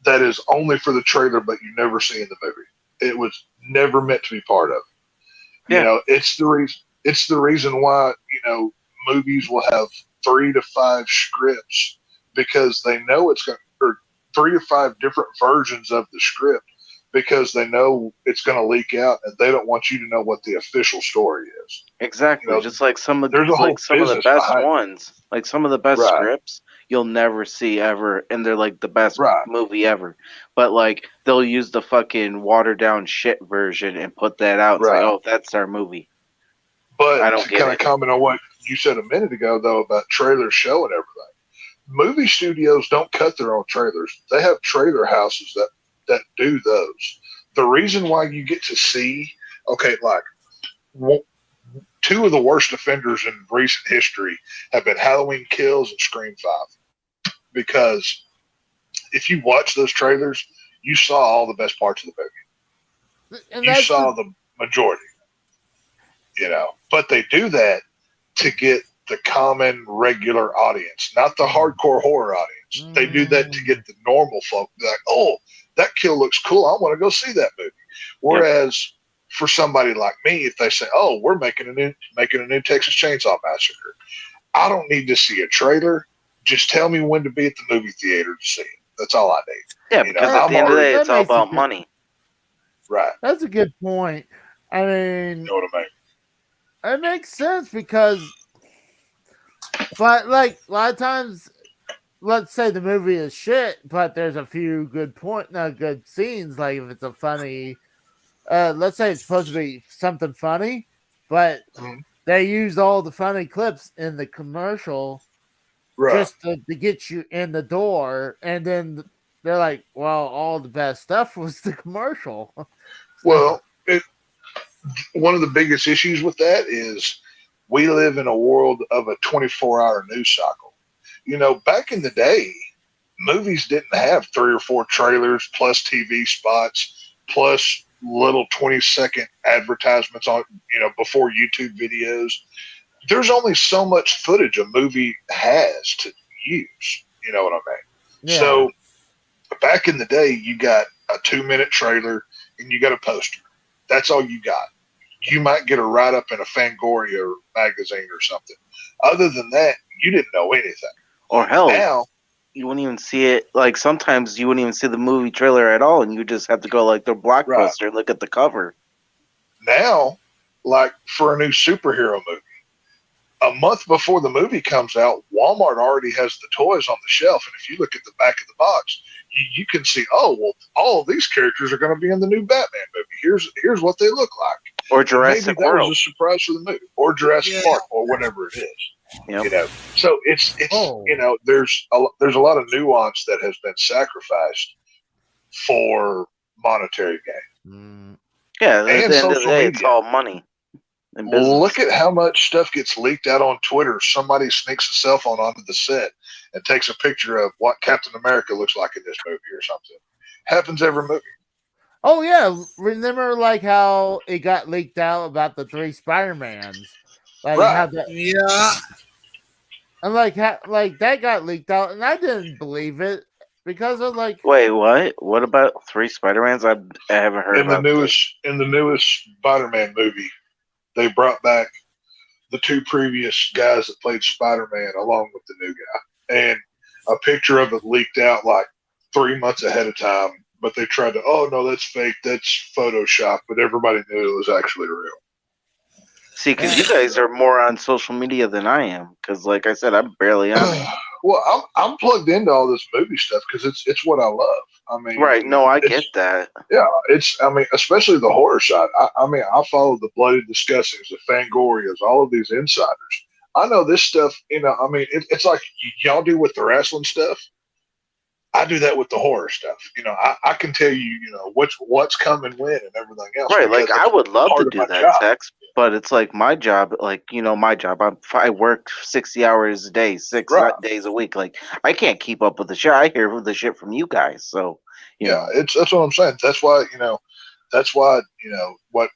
Speaker 7: that is only for the trailer, but you never see in the movie. It was never meant to be part of it.
Speaker 9: Yeah.
Speaker 7: You know, it's the reason why, you know, movies will have 3 to 5 scripts because they know it's going to, or 3 to 5 different versions of the script because they know it's going to leak out and they don't want you to know what the official story is.
Speaker 9: Exactly.
Speaker 7: You know,
Speaker 9: just like some of
Speaker 7: there's a whole
Speaker 9: some of the
Speaker 7: business
Speaker 9: best
Speaker 7: behind it.
Speaker 9: ones, like some of the best
Speaker 7: Right.
Speaker 9: scripts you'll never see ever, and they're like the best
Speaker 7: Right.
Speaker 9: movie ever. But like they'll use the fucking watered down shit version and put that out and say,
Speaker 7: Right.
Speaker 9: "Oh, that's our movie."
Speaker 7: But
Speaker 9: I don't
Speaker 7: to
Speaker 9: get
Speaker 7: kind of
Speaker 9: it.
Speaker 7: comment on what you said a minute ago, though, about trailers showing everything, movie studios don't cut their own trailers. They have trailer houses that do those. The reason why you get to see, okay, like 2 of the worst offenders in recent history have been Halloween Kills and Scream 5. Because if you watch those trailers, you saw all the best parts of the movie.
Speaker 1: And
Speaker 7: You
Speaker 1: that's
Speaker 7: saw the majority. You know, but they do that to get the common, regular audience, not the hardcore horror audience. They do that to get the normal folk. Like, oh, that kill looks cool. I want to go see that movie. Whereas for somebody like me, if they say, "Oh, we're making a new Texas Chainsaw Massacre," I don't need to see a trailer. Just tell me when to be at the movie theater to see it. That's all I need.
Speaker 9: Yeah,
Speaker 7: You
Speaker 9: because
Speaker 7: know,
Speaker 9: at the end of the day,
Speaker 1: that
Speaker 9: it's all
Speaker 1: makes
Speaker 9: about
Speaker 1: it good.
Speaker 9: money.
Speaker 7: Right.
Speaker 1: That's a good point. I mean,
Speaker 7: You know what I mean?
Speaker 1: it makes sense because, but like a lot of times, let's say the movie is shit, but there's a few good good scenes. Like if it's a funny, let's say it's supposed to be something funny, but they used all the funny clips in the commercial just to get you in the door, and then they're like, "Well, all the best stuff was the commercial."
Speaker 7: Well, one of the biggest issues with that is we live in a world of a 24-hour news cycle. You know, back in the day, movies didn't have 3 or 4 trailers plus TV spots plus little 20-second advertisements on, you know, before YouTube videos. There's only so much footage a movie has to use. You know what I mean?
Speaker 1: Yeah.
Speaker 7: So back in the day, you got a 2-minute trailer and you got a poster. That's all you got. You might get a write-up in a Fangoria magazine or something. Other than that, you didn't know anything.
Speaker 9: Or hell,
Speaker 7: Now,
Speaker 9: you wouldn't even see it. Like sometimes you wouldn't even see the movie trailer at all, and you just have to go like the Blockbuster and look at the cover.
Speaker 7: Now, like for a new superhero movie, a month before the movie comes out, Walmart already has the toys on the shelf. And if you look at the back of the box, you can see, oh, well, all of these characters are going to be in the new Batman movie. Here's what they look like.
Speaker 9: Or Jurassic
Speaker 7: Maybe that
Speaker 9: World.
Speaker 7: was a surprise for the movie. Or Jurassic Park, or whatever it is.
Speaker 9: Yep.
Speaker 7: You know, so it's you know, there's a lot of nuance that has been sacrificed for monetary gain.
Speaker 9: Yeah, at the end of the
Speaker 7: social
Speaker 9: day,
Speaker 7: media.
Speaker 9: it's all money and business.
Speaker 7: Look at how much stuff gets leaked out on Twitter. Somebody sneaks a cell phone onto the set and takes a picture of what Captain America looks like in this movie or something. Happens every movie.
Speaker 1: Oh yeah, remember like how it got leaked out about the 3 Spider-Mans, like how that, and like that got leaked out, and I didn't believe it because of like,
Speaker 9: wait, what? What about 3 Spider-Mans? I haven't heard
Speaker 7: in the
Speaker 9: about
Speaker 7: newest Spider-Man movie, they brought back the 2 previous guys that played Spider-Man along with the new guy, and a picture of it leaked out like 3 months ahead of time. But they tried to, oh, no, that's fake. That's Photoshop. But everybody knew it was actually real.
Speaker 9: See, because you guys are more on social media than I am. Because, like I said, I'm barely on it.
Speaker 7: Well, I'm plugged into all this movie stuff because it's what I love. I mean,
Speaker 9: right? No, I get that.
Speaker 7: Yeah, I mean, especially the horror side. I mean, I follow the Bloody Disgustings, the Fangorias, all of these insiders. I know this stuff. You know, I mean, it's like y'all do with the wrestling stuff. I do that with the horror stuff. I can tell you, what's coming when and everything else.
Speaker 9: Right, like I would love to
Speaker 7: part of
Speaker 9: do
Speaker 7: my
Speaker 9: that,
Speaker 7: job.
Speaker 9: Tex, but it's like my job, my job. I work 60 hours a day, six
Speaker 7: Right.
Speaker 9: days a week. Like I can't keep up with the shit. I hear the shit from you guys, so
Speaker 7: that's what I'm saying. That's why what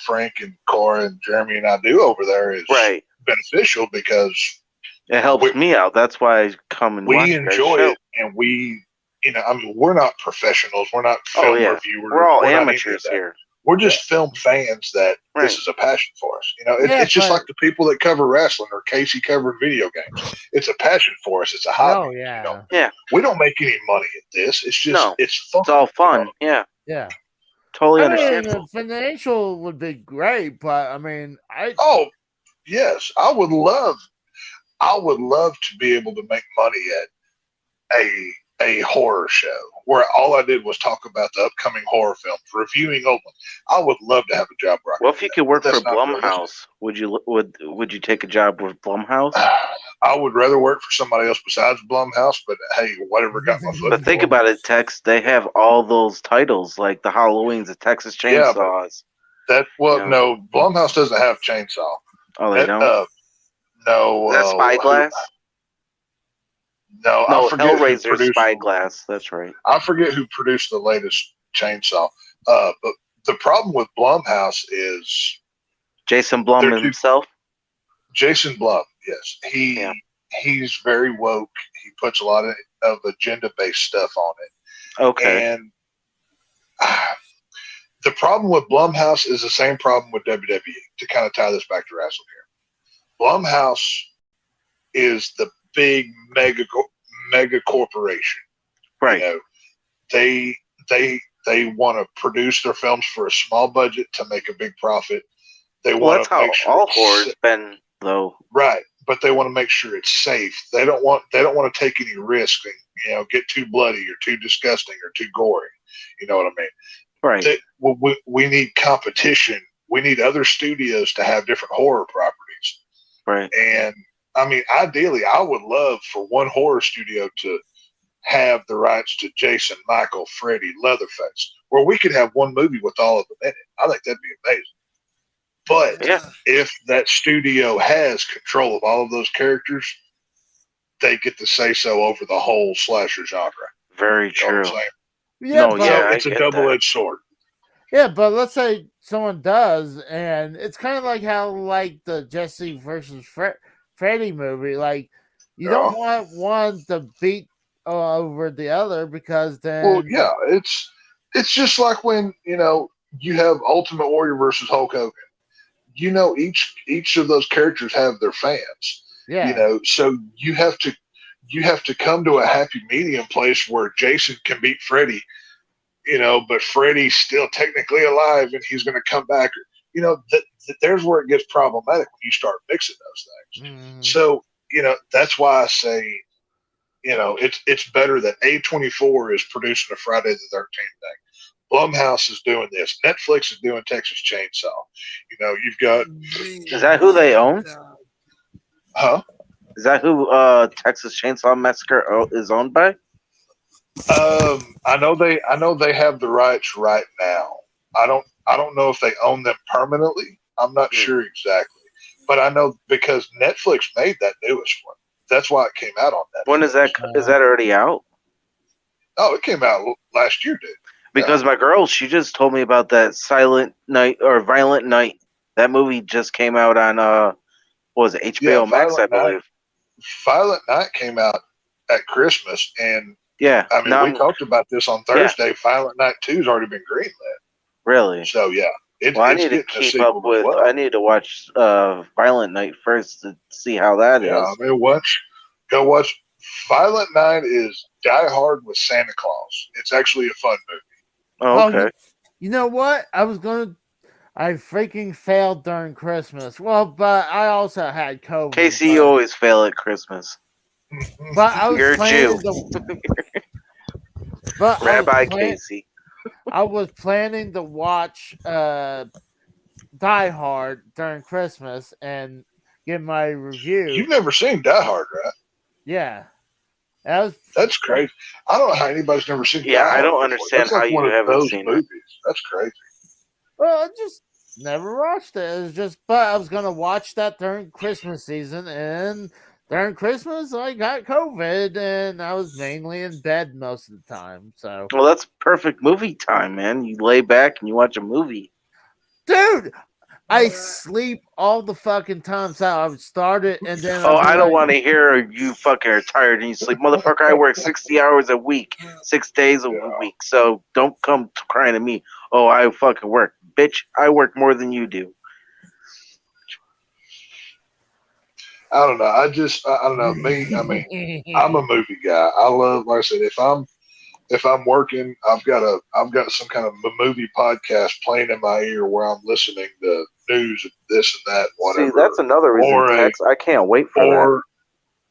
Speaker 7: Frank and Cora and Jeremy and I do over there is
Speaker 9: right.
Speaker 7: beneficial because
Speaker 9: It helps me out. That's why I come and watch
Speaker 7: we
Speaker 9: you guys'
Speaker 7: enjoy
Speaker 9: show.
Speaker 7: it, and we're not professionals. We're not film reviewers.
Speaker 9: We're all
Speaker 7: not any of
Speaker 9: amateurs
Speaker 7: that.
Speaker 9: here.
Speaker 7: We're just film fans that
Speaker 9: Right.
Speaker 7: this is a passion for us. It's just like the people that cover wrestling or Casey covered video games. It's a passion for us. It's a hobby.
Speaker 1: Oh yeah.
Speaker 9: Yeah.
Speaker 7: We don't make any money at this. It's just it's fun.
Speaker 9: It's all fun. Yeah.
Speaker 1: Yeah.
Speaker 9: Totally
Speaker 1: I
Speaker 9: understandable.
Speaker 1: mean, financial would be great, but I mean,
Speaker 7: Oh, yes, I would love to be able to make money at a horror show where all I did was talk about the upcoming horror films, reviewing old ones. I would love to have a job where I
Speaker 9: Well, if you could work for
Speaker 7: That's not
Speaker 9: Blumhouse, would you take a job with Blumhouse?
Speaker 7: I would rather work for somebody else besides Blumhouse, but hey, whatever got my foot.
Speaker 9: But think about it, Tex. They have all those titles like the Halloweens, the Texas Chainsaws.
Speaker 7: No, Blumhouse doesn't have Chainsaw.
Speaker 9: Oh, they don't.
Speaker 7: No.
Speaker 9: Is that Spyglass?
Speaker 7: No, I forget who
Speaker 9: Hellraiser
Speaker 7: produced
Speaker 9: Spyglass. That's right.
Speaker 7: I forget who produced the latest Chainsaw. But the problem with Blumhouse is
Speaker 9: Jason Blum himself.
Speaker 7: Jason Blum, yes, he's very woke. He puts a lot of agenda-based stuff on it.
Speaker 9: Okay.
Speaker 7: And the problem with Blumhouse is the same problem with WWE. To kind of tie this back to wrestling here, Blumhouse is the big mega corporation.
Speaker 9: Right.
Speaker 7: They want to produce their films for a small budget to make a big profit. They want
Speaker 9: that's
Speaker 7: to
Speaker 9: how
Speaker 7: make sure
Speaker 9: all horror's been, though.
Speaker 7: Right, but they want to make sure it's safe. They don't want to take any risk and get too bloody or too disgusting or too gory. You know what I mean?
Speaker 9: Right.
Speaker 7: We need competition. We need other studios to have different horror properties.
Speaker 9: Right.
Speaker 7: And I mean, ideally, I would love for one horror studio to have the rights to Jason, Michael, Freddy, Leatherface, where we could have one movie with all of them in it. I think that'd be amazing. But if that studio has control of all of those characters, they get to say so over the whole slasher genre.
Speaker 9: Very true.
Speaker 7: It's a double-edged sword.
Speaker 1: Yeah, but let's say someone does, and it's kind of like how the Jesse versus Freddy movie. Like, you don't want one to beat over the other because then.
Speaker 7: Well, yeah, it's just like when you have Ultimate Warrior versus Hulk Hogan. Each of those characters have their fans.
Speaker 1: Yeah.
Speaker 7: So you have to come to a happy medium place where Jason can beat Freddy, but Freddy's still technically alive and he's going to come back. There's where it gets problematic when you start mixing those things.
Speaker 1: Mm-hmm.
Speaker 7: So, that's why I say, it's better that A24 is producing a Friday the 13th thing. Blumhouse is doing this. Netflix is doing Texas Chainsaw. You've got.
Speaker 9: Is that who they own?
Speaker 7: Huh?
Speaker 9: Is that who Texas Chainsaw Massacre is owned by?
Speaker 7: I know they have the rights right now. I don't know if they own them permanently. I'm not sure exactly, but I know because Netflix made that newest one. That's why it came out on Netflix.
Speaker 9: When is that? Is that already out?
Speaker 7: Oh, it came out last year, dude.
Speaker 9: Because my girl, she just told me about that Silent Night or Violent Night. That movie just came out on what was it, HBO Max, I believe.
Speaker 7: Violent Night came out at Christmas, and I mean, we talked about this on Thursday. Violent Night 2's already been greenlit.
Speaker 9: Really?
Speaker 7: So yeah,
Speaker 9: I need to keep up with. I need to watch Violent Night first to see how that is.
Speaker 7: Yeah, I mean, go watch. Violent Night is Die Hard with Santa Claus. It's actually a fun movie.
Speaker 9: Oh, okay.
Speaker 1: You know what? I freaking failed during Christmas. Well, but I also had COVID.
Speaker 9: Casey, you always fail at Christmas.
Speaker 1: But I was
Speaker 9: You're a Jew. Rabbi Casey.
Speaker 1: I was planning to watch Die Hard during Christmas and give my review.
Speaker 7: You've never seen Die Hard, right?
Speaker 1: Yeah.
Speaker 7: That's crazy. I don't know how anybody's never seen.
Speaker 9: Yeah, I
Speaker 7: Die
Speaker 9: don't
Speaker 7: Hard
Speaker 9: understand
Speaker 7: before. That's
Speaker 9: how
Speaker 7: like one
Speaker 9: you
Speaker 7: of
Speaker 9: haven't
Speaker 7: those
Speaker 9: seen
Speaker 7: movies.
Speaker 9: it.
Speaker 7: That's crazy.
Speaker 1: Well, I just never watched it. It was just, but I was gonna watch that during Christmas season, and during Christmas I got COVID, and I was mainly in bed most of the time. So,
Speaker 9: Well, that's perfect movie time, man. You lay back and you watch a movie.
Speaker 1: dude, I sleep all the fucking time. So I would start it, and then
Speaker 9: Oh,
Speaker 1: I'd be
Speaker 9: I don't
Speaker 1: like,
Speaker 9: want to hear you fucking are tired and you sleep. Motherfucker, I work 60 hours a week, 6 days a week. So don't come crying to me. Oh, I fucking work. Bitch, I work more than you do.
Speaker 7: I don't know. I don't know. Me, I mean, I'm a movie guy. I love, like I said, if I'm working, I've got some kind of movie podcast playing in my ear where I'm listening to news and this and that, whatever.
Speaker 9: See, that's another reason,
Speaker 7: or
Speaker 9: Tex. I can't wait for that.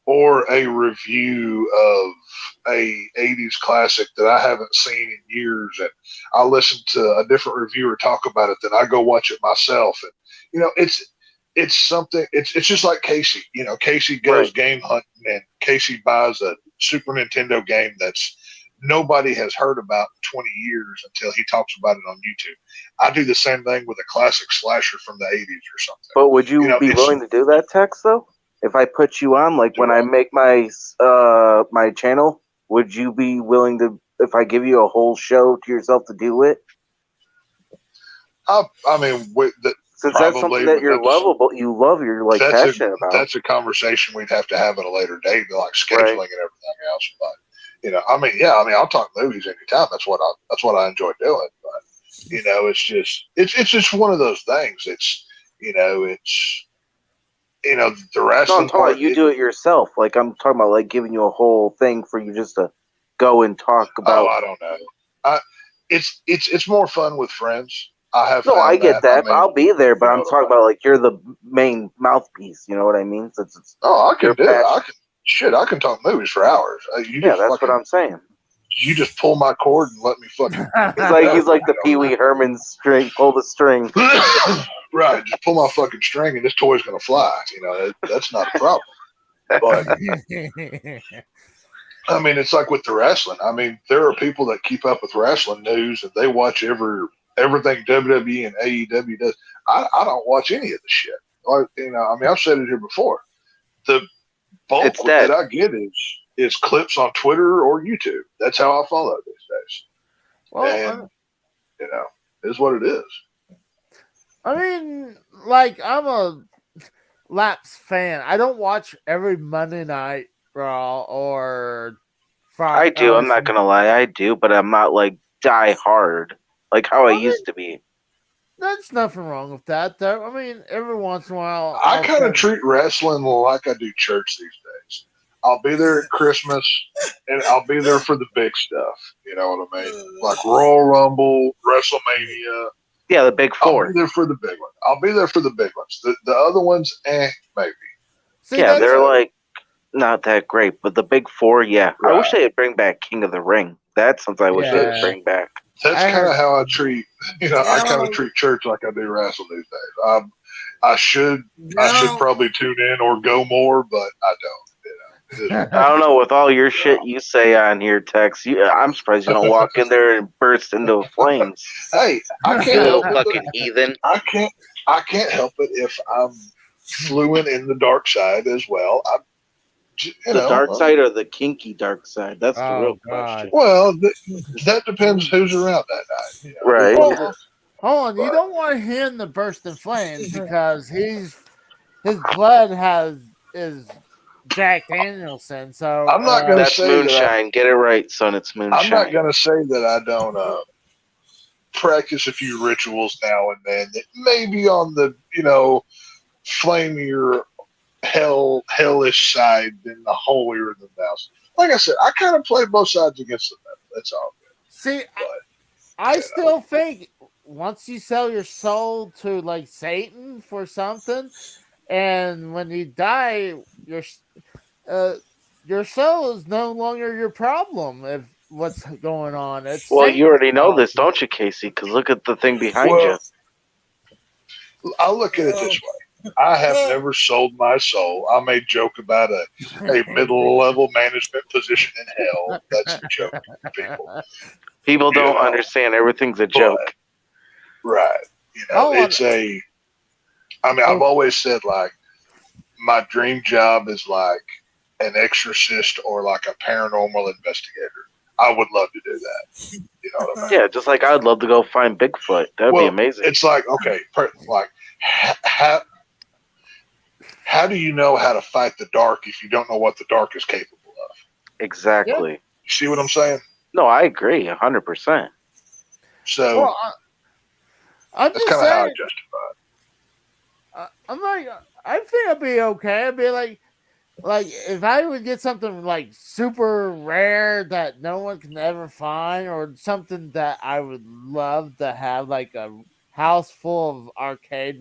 Speaker 7: Or a review of a 80s classic that I haven't seen in years, and I'll listen to a different reviewer talk about it, then I go watch it myself. And it's something. It's just like Casey. Casey goes game hunting, and Casey buys a Super Nintendo game that's nobody has heard about in 20 years until he talks about it on YouTube. I do the same thing with a classic slasher from the 80s or something.
Speaker 9: But would you be willing to do that, Tex, though? If I put you on, like when I make my my channel, would you be willing to, if I give you a whole show to yourself to do it?
Speaker 7: I mean,
Speaker 9: since that's something that you're lovable, you're like passionate about.
Speaker 7: That's a conversation we'd have to have at a later date, like scheduling and everything else. But I mean, I'll talk movies anytime. That's what I enjoy doing. But it's just one of those things. It's the wrestling.
Speaker 9: No, I'm talking about you do it yourself. Like I'm talking about like giving you a whole thing for you just to go and talk about.
Speaker 7: Oh, I don't know. It's more fun with friends.
Speaker 9: I get that. I mean, I'll be there, but I'm talking about like you're the main mouthpiece. You know what I mean? Since it's
Speaker 7: I can do it. I can talk movies for hours.
Speaker 9: That's what I'm saying.
Speaker 7: You just pull my cord and let me fucking.
Speaker 9: He's like the Pee Wee Herman string. Pull the string.
Speaker 7: Right, just pull my fucking string and this toy's gonna fly. That's not a problem. But I mean, it's like with the wrestling. I mean, there are people that keep up with wrestling news and they watch everything WWE and AEW does. I don't watch any of the shit. I mean, I've said it here before. The bulk that I get is clips on Twitter or YouTube. That's how I follow these days. Well, and is what it is.
Speaker 1: I mean, like, I'm a Laps fan. I don't watch every Monday Night Raw or Friday.
Speaker 9: I do. I'm not gonna lie. I do, but I'm not like die hard like how I used to be.
Speaker 1: There's nothing wrong with that, though. I mean, every once in a while,
Speaker 7: I kind of treat wrestling like I do church these days. I'll be there at Christmas, and I'll be there for the big stuff. You know what I mean? Like Royal Rumble, WrestleMania.
Speaker 9: Yeah, the big four.
Speaker 7: I'll be there for the big one. I'll be there for the big ones. The other ones, maybe.
Speaker 1: See,
Speaker 9: yeah, they're like not that great, but the big four, yeah. Right. I wish they'd bring back King of the Ring. That's something I wish they'd bring back.
Speaker 7: That's kind of how I treat. I kind of treat church like I do wrestling these days. I should probably tune in or go more, but I don't.
Speaker 9: I don't know. With all your shit you say on here, Tex, I'm surprised you don't walk in there and burst into flames.
Speaker 7: Hey, I can't help it.
Speaker 9: Fucking heathen.
Speaker 7: I can't help it if I'm fluent in the dark side as well.
Speaker 9: Dark side or the kinky dark side? That's the real question.
Speaker 7: Well, that depends who's around that night.
Speaker 9: Right.
Speaker 1: Well, hold on. You don't want him to burst in flames because his blood is Jack Danielson. So
Speaker 7: I'm not going to say
Speaker 9: moonshine. Get it right, son. It's moonshine.
Speaker 7: I'm not going to say that I don't practice a few rituals now and then that maybe on the flamier hellish side than the holier than thou. Like I said, I kind of play both sides against the middle. That's all good.
Speaker 1: See, I still think once you sell your soul to like Satan for something, and when you die, your soul is no longer your problem. If what's going on,
Speaker 9: you already know this, don't you, Casey? Because look at the thing behind you.
Speaker 7: I'll look at it this way. I have never sold my soul. I may joke about a middle-level management position in hell. That's a joke, people.
Speaker 9: People don't understand. Everything's a joke.
Speaker 7: Right. It's a... I mean, I've always said, like, my dream job is like an exorcist or like a paranormal investigator. I would love to do that. You know what I mean?
Speaker 9: Yeah, just like I would love to go find Bigfoot. That'd be amazing.
Speaker 7: It's like, okay, like, how do you know how to fight the dark if you don't know what the dark is capable of?
Speaker 9: Exactly.
Speaker 7: You see what I'm saying?
Speaker 9: No, I agree 100%.
Speaker 7: So
Speaker 1: I'm
Speaker 7: that's
Speaker 1: just
Speaker 7: kind of how I
Speaker 1: saying.
Speaker 7: justify it.
Speaker 1: I'm like, I think I'd be okay. I'd be like if I would get something like super rare that no one can ever find, or something that I would love to have, like a house full of arcade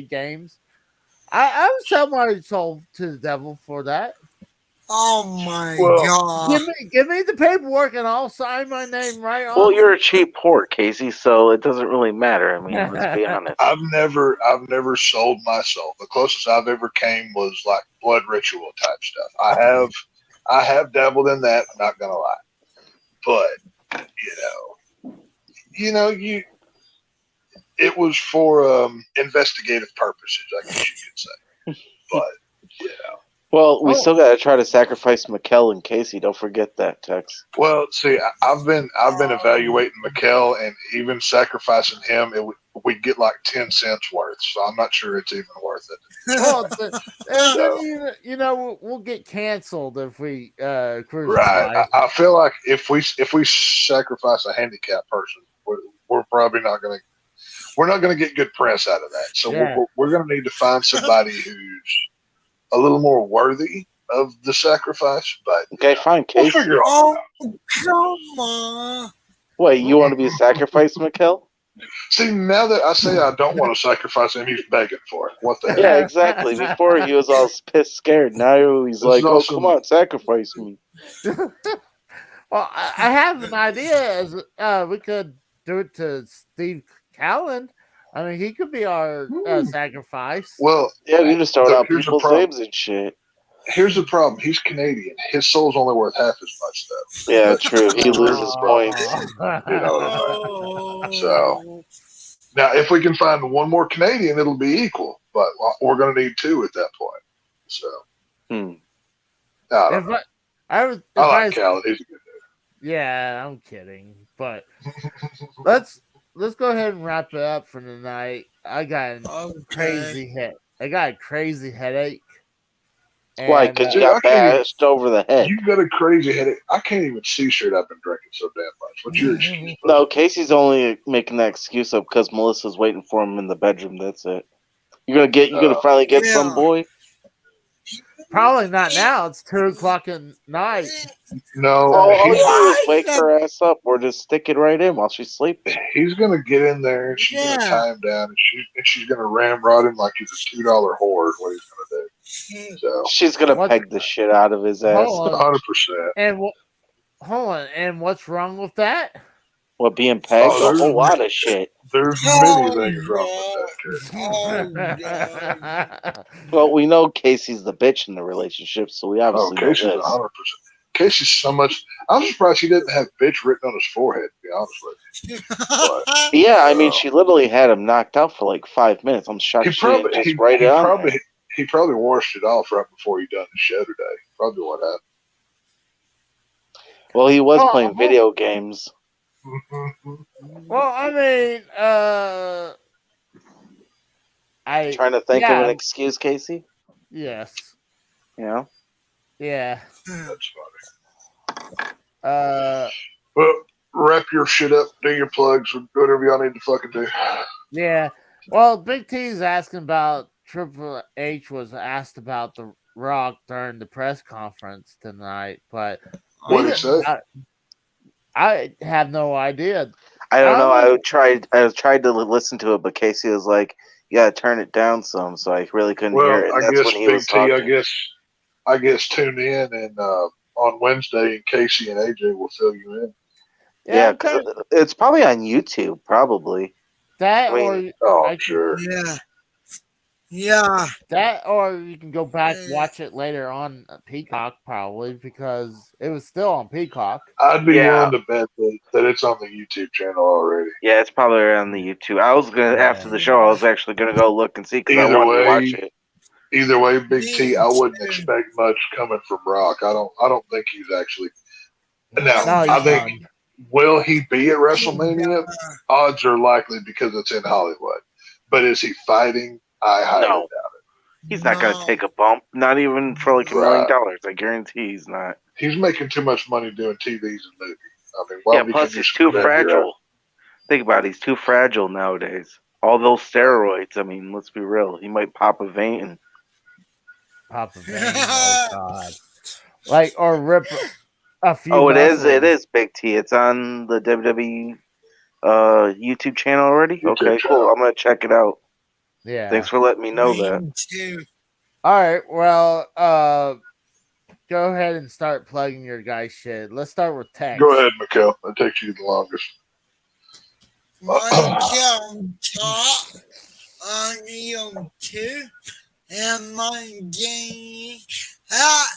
Speaker 1: games. I would sell my soul to the devil for that.
Speaker 6: Oh my god!
Speaker 1: Give me the paperwork and I'll sign my name right on.
Speaker 9: Well, you're a cheap whore, Casey, so it doesn't really matter. I mean, let's be honest.
Speaker 7: I've never sold my soul. The closest I've ever came was like blood ritual type stuff. I have dabbled in that. I'm not gonna lie, but it was for investigative purposes, I guess you could say. But
Speaker 9: Well, we still got to try to sacrifice Mikkel and Casey. Don't forget that, Tex.
Speaker 7: Well, see, I've been evaluating Mikkel, and even sacrificing him, we'd get like 10 cents worth. So I'm not sure it's even worth it.
Speaker 1: Well, we'll get canceled if we cruise.
Speaker 7: Right. I feel like if we sacrifice a handicapped person, we're probably not going to. We're not going to get good press out of that. So we're going to need to find somebody who's a little more worthy of the sacrifice. But
Speaker 9: okay, fine, Casey.
Speaker 7: We'll figure all
Speaker 6: come on.
Speaker 9: Wait, you want to be sacrificed, Mikkel?
Speaker 7: See, now that I say I don't want to sacrifice him, he's begging for it. What the hell?
Speaker 9: Yeah, exactly. Before he was all pissed, scared. Now he's like, "Oh, come on, sacrifice me."
Speaker 1: Well, I have an idea. We could do it to Steve Callan. I mean, he could be our sacrifice.
Speaker 7: Well,
Speaker 9: yeah, we just start out people's names and shit.
Speaker 7: Here's the problem. He's Canadian. His soul's only worth half as much, though.
Speaker 9: Yeah, true. He loses points.
Speaker 7: You know what I mean? So now, if we can find one more Canadian, it'll be equal. But we're going to need two at that point. So, I like Callan. He's a good dude.
Speaker 1: Yeah, I'm kidding. But let's go ahead and wrap it up for tonight. I got a crazy headache.
Speaker 9: Why? Because you got bashed over the head.
Speaker 7: You got a crazy headache. I can't even see straight. I've been drinking so damn much. What's your excuse?
Speaker 9: No, Casey's only making that excuse up because Melissa's waiting for him in the bedroom. That's it. You're gonna finally get some boy.
Speaker 1: Probably not now. It's 2:00 at night.
Speaker 7: No.
Speaker 9: All you do is wake her ass up or just stick it right in while she's sleeping.
Speaker 7: He's gonna get in there and she's gonna tie him down and she's gonna ramrod him like he's a $2 whore. Is what he's gonna do. So
Speaker 9: she's gonna peg the shit out of his ass.
Speaker 7: 100%.
Speaker 1: And hold on. And what's wrong with that?
Speaker 9: What, being pegged? A whole lot of shit.
Speaker 7: There's many things wrong with that.
Speaker 9: Well, we know Casey's the bitch in the relationship, so we obviously know
Speaker 7: Casey's
Speaker 9: this.
Speaker 7: 100%. Casey's so much. I'm surprised he didn't have bitch written on his forehead. To be honest with you. But,
Speaker 9: yeah, I mean, she literally had him knocked out for like 5 minutes. I'm shocked she didn't just write it on.
Speaker 7: He probably washed it off right before he done the show today. Probably what happened.
Speaker 9: Well, he was playing video games.
Speaker 1: Well, I mean,
Speaker 9: trying to think of an excuse, Casey?
Speaker 1: Yes.
Speaker 9: Yeah?
Speaker 7: Yeah. That's
Speaker 1: funny.
Speaker 7: Well, wrap your shit up, do your plugs, whatever y'all need to fucking do.
Speaker 1: Yeah. Well, Big T's asking about Triple H was asked about The Rock during the press conference tonight, but
Speaker 7: what did he say?
Speaker 1: I have no idea.
Speaker 9: I don't know. I tried to listen to it, but Casey was like, "You gotta turn it down some," so I really couldn't hear it.
Speaker 7: I guess Big T, I guess tune in and on Wednesday, and Casey and AJ will fill you in.
Speaker 9: Yeah, because it's probably on YouTube, probably.
Speaker 1: That
Speaker 7: I'm sure.
Speaker 6: Yeah. Yeah.
Speaker 1: That, or you can go back watch it later on Peacock, probably, because it was still on Peacock.
Speaker 7: I'd be
Speaker 9: Yeah.
Speaker 7: willing to bet that it's on the YouTube channel already.
Speaker 9: Yeah, it's probably on the YouTube. I was gonna after the show. I was actually gonna go look and see because I
Speaker 7: Either
Speaker 9: wanted to watch
Speaker 7: way,
Speaker 9: it.
Speaker 7: either way, Big T, I wouldn't
Speaker 6: Me too.
Speaker 7: expect much coming from Rock. I don't think he's actually. Now,
Speaker 1: No,
Speaker 7: I
Speaker 1: he's
Speaker 7: think
Speaker 1: not.
Speaker 7: will he be at WrestleMania? Odds are likely because it's in Hollywood. But is he fighting? I highly
Speaker 9: No.
Speaker 7: doubt it.
Speaker 9: He's not gonna take a bump. Not even for like $1 million. I guarantee he's not.
Speaker 7: He's making too much money doing TVs and movies. I mean, why
Speaker 9: Yeah.
Speaker 7: would he
Speaker 9: Plus,
Speaker 7: do
Speaker 9: he's
Speaker 7: some
Speaker 9: too
Speaker 7: bad
Speaker 9: fragile. Think about it. He's too fragile nowadays. All those steroids. I mean, let's be real. He might pop a vein. And
Speaker 1: Pop a vein. Oh God! Like, or rip a few.
Speaker 9: oh, it
Speaker 1: muscles.
Speaker 9: is Big T. It's on the WWE YouTube channel already.
Speaker 7: YouTube
Speaker 9: Okay,
Speaker 7: channel.
Speaker 9: cool. I'm gonna check it out.
Speaker 1: Yeah.
Speaker 9: Thanks for letting me know that.
Speaker 6: Me too.
Speaker 1: All right. Well, go ahead and start plugging your guys' shit. Let's start with Tex.
Speaker 7: Go ahead, Mikkel. That takes you the longest.
Speaker 6: My top on YouTube and my game at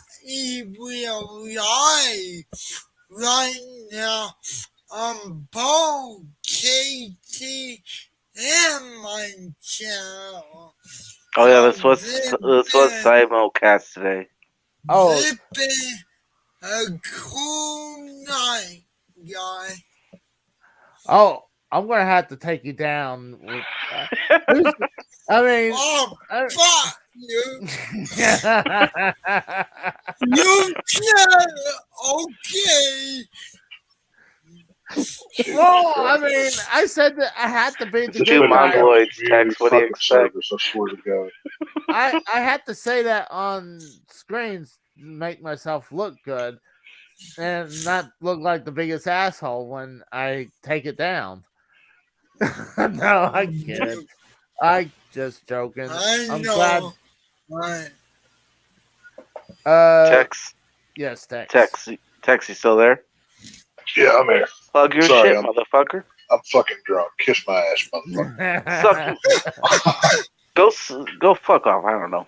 Speaker 6: real life right now on both KT and my channel.
Speaker 9: Oh yeah, this was simulcast today.
Speaker 1: Oh,
Speaker 6: It's been a cool night, guy.
Speaker 1: oh, I'm gonna have to take you down. With, I mean,
Speaker 6: Oh, fuck you. You can, okay.
Speaker 1: well, I mean, I said that I had to be the
Speaker 7: It's
Speaker 9: Two
Speaker 1: good
Speaker 7: been a
Speaker 1: guy.
Speaker 9: mongoloids,
Speaker 7: community
Speaker 9: Tex. What do you
Speaker 7: fucking
Speaker 9: expect?
Speaker 7: service, I swear to God.
Speaker 1: I had to say that on screens to make myself look good and not look like the biggest asshole when I take it down. No, I kid. I just joking.
Speaker 6: I
Speaker 1: I'm
Speaker 6: know.
Speaker 1: glad.
Speaker 6: Right.
Speaker 9: Tex,
Speaker 1: Yes, Tex.
Speaker 9: Tex, you still there?
Speaker 7: Yeah, I'm here.
Speaker 9: Plug your
Speaker 7: Sorry,
Speaker 9: shit, motherfucker.
Speaker 7: I'm fucking drunk. Kiss my ass, motherfucker.
Speaker 9: Suck. Go fuck off. I don't know.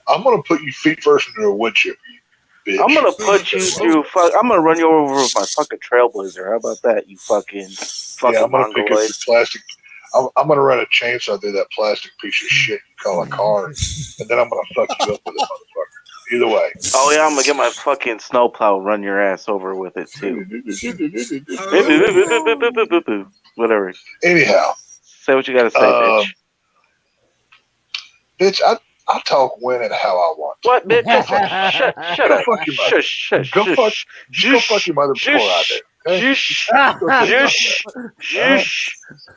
Speaker 7: I'm gonna put you feet first into a wood chipper, you bitch.
Speaker 9: I'm gonna put you through. I'm gonna run you over with my fucking Trailblazer. How about that? You fucking
Speaker 7: Yeah, I'm gonna pick up your
Speaker 9: mongoloid.
Speaker 7: plastic. I'm gonna run a chainsaw through that plastic piece of shit you call a car, and then I'm gonna fuck you up with it, motherfucker. Either way.
Speaker 9: Oh yeah, I'm gonna get my fucking snowplow, run your ass over with it too. Whatever.
Speaker 7: Anyhow,
Speaker 9: Say what you gotta say, bitch.
Speaker 7: Bitch, I talk when and how I want.
Speaker 9: What, bitch? Shut up.
Speaker 7: Fuck your mother.
Speaker 9: Shush.
Speaker 7: Go fuck your mother before I do. Okay?
Speaker 9: Shush.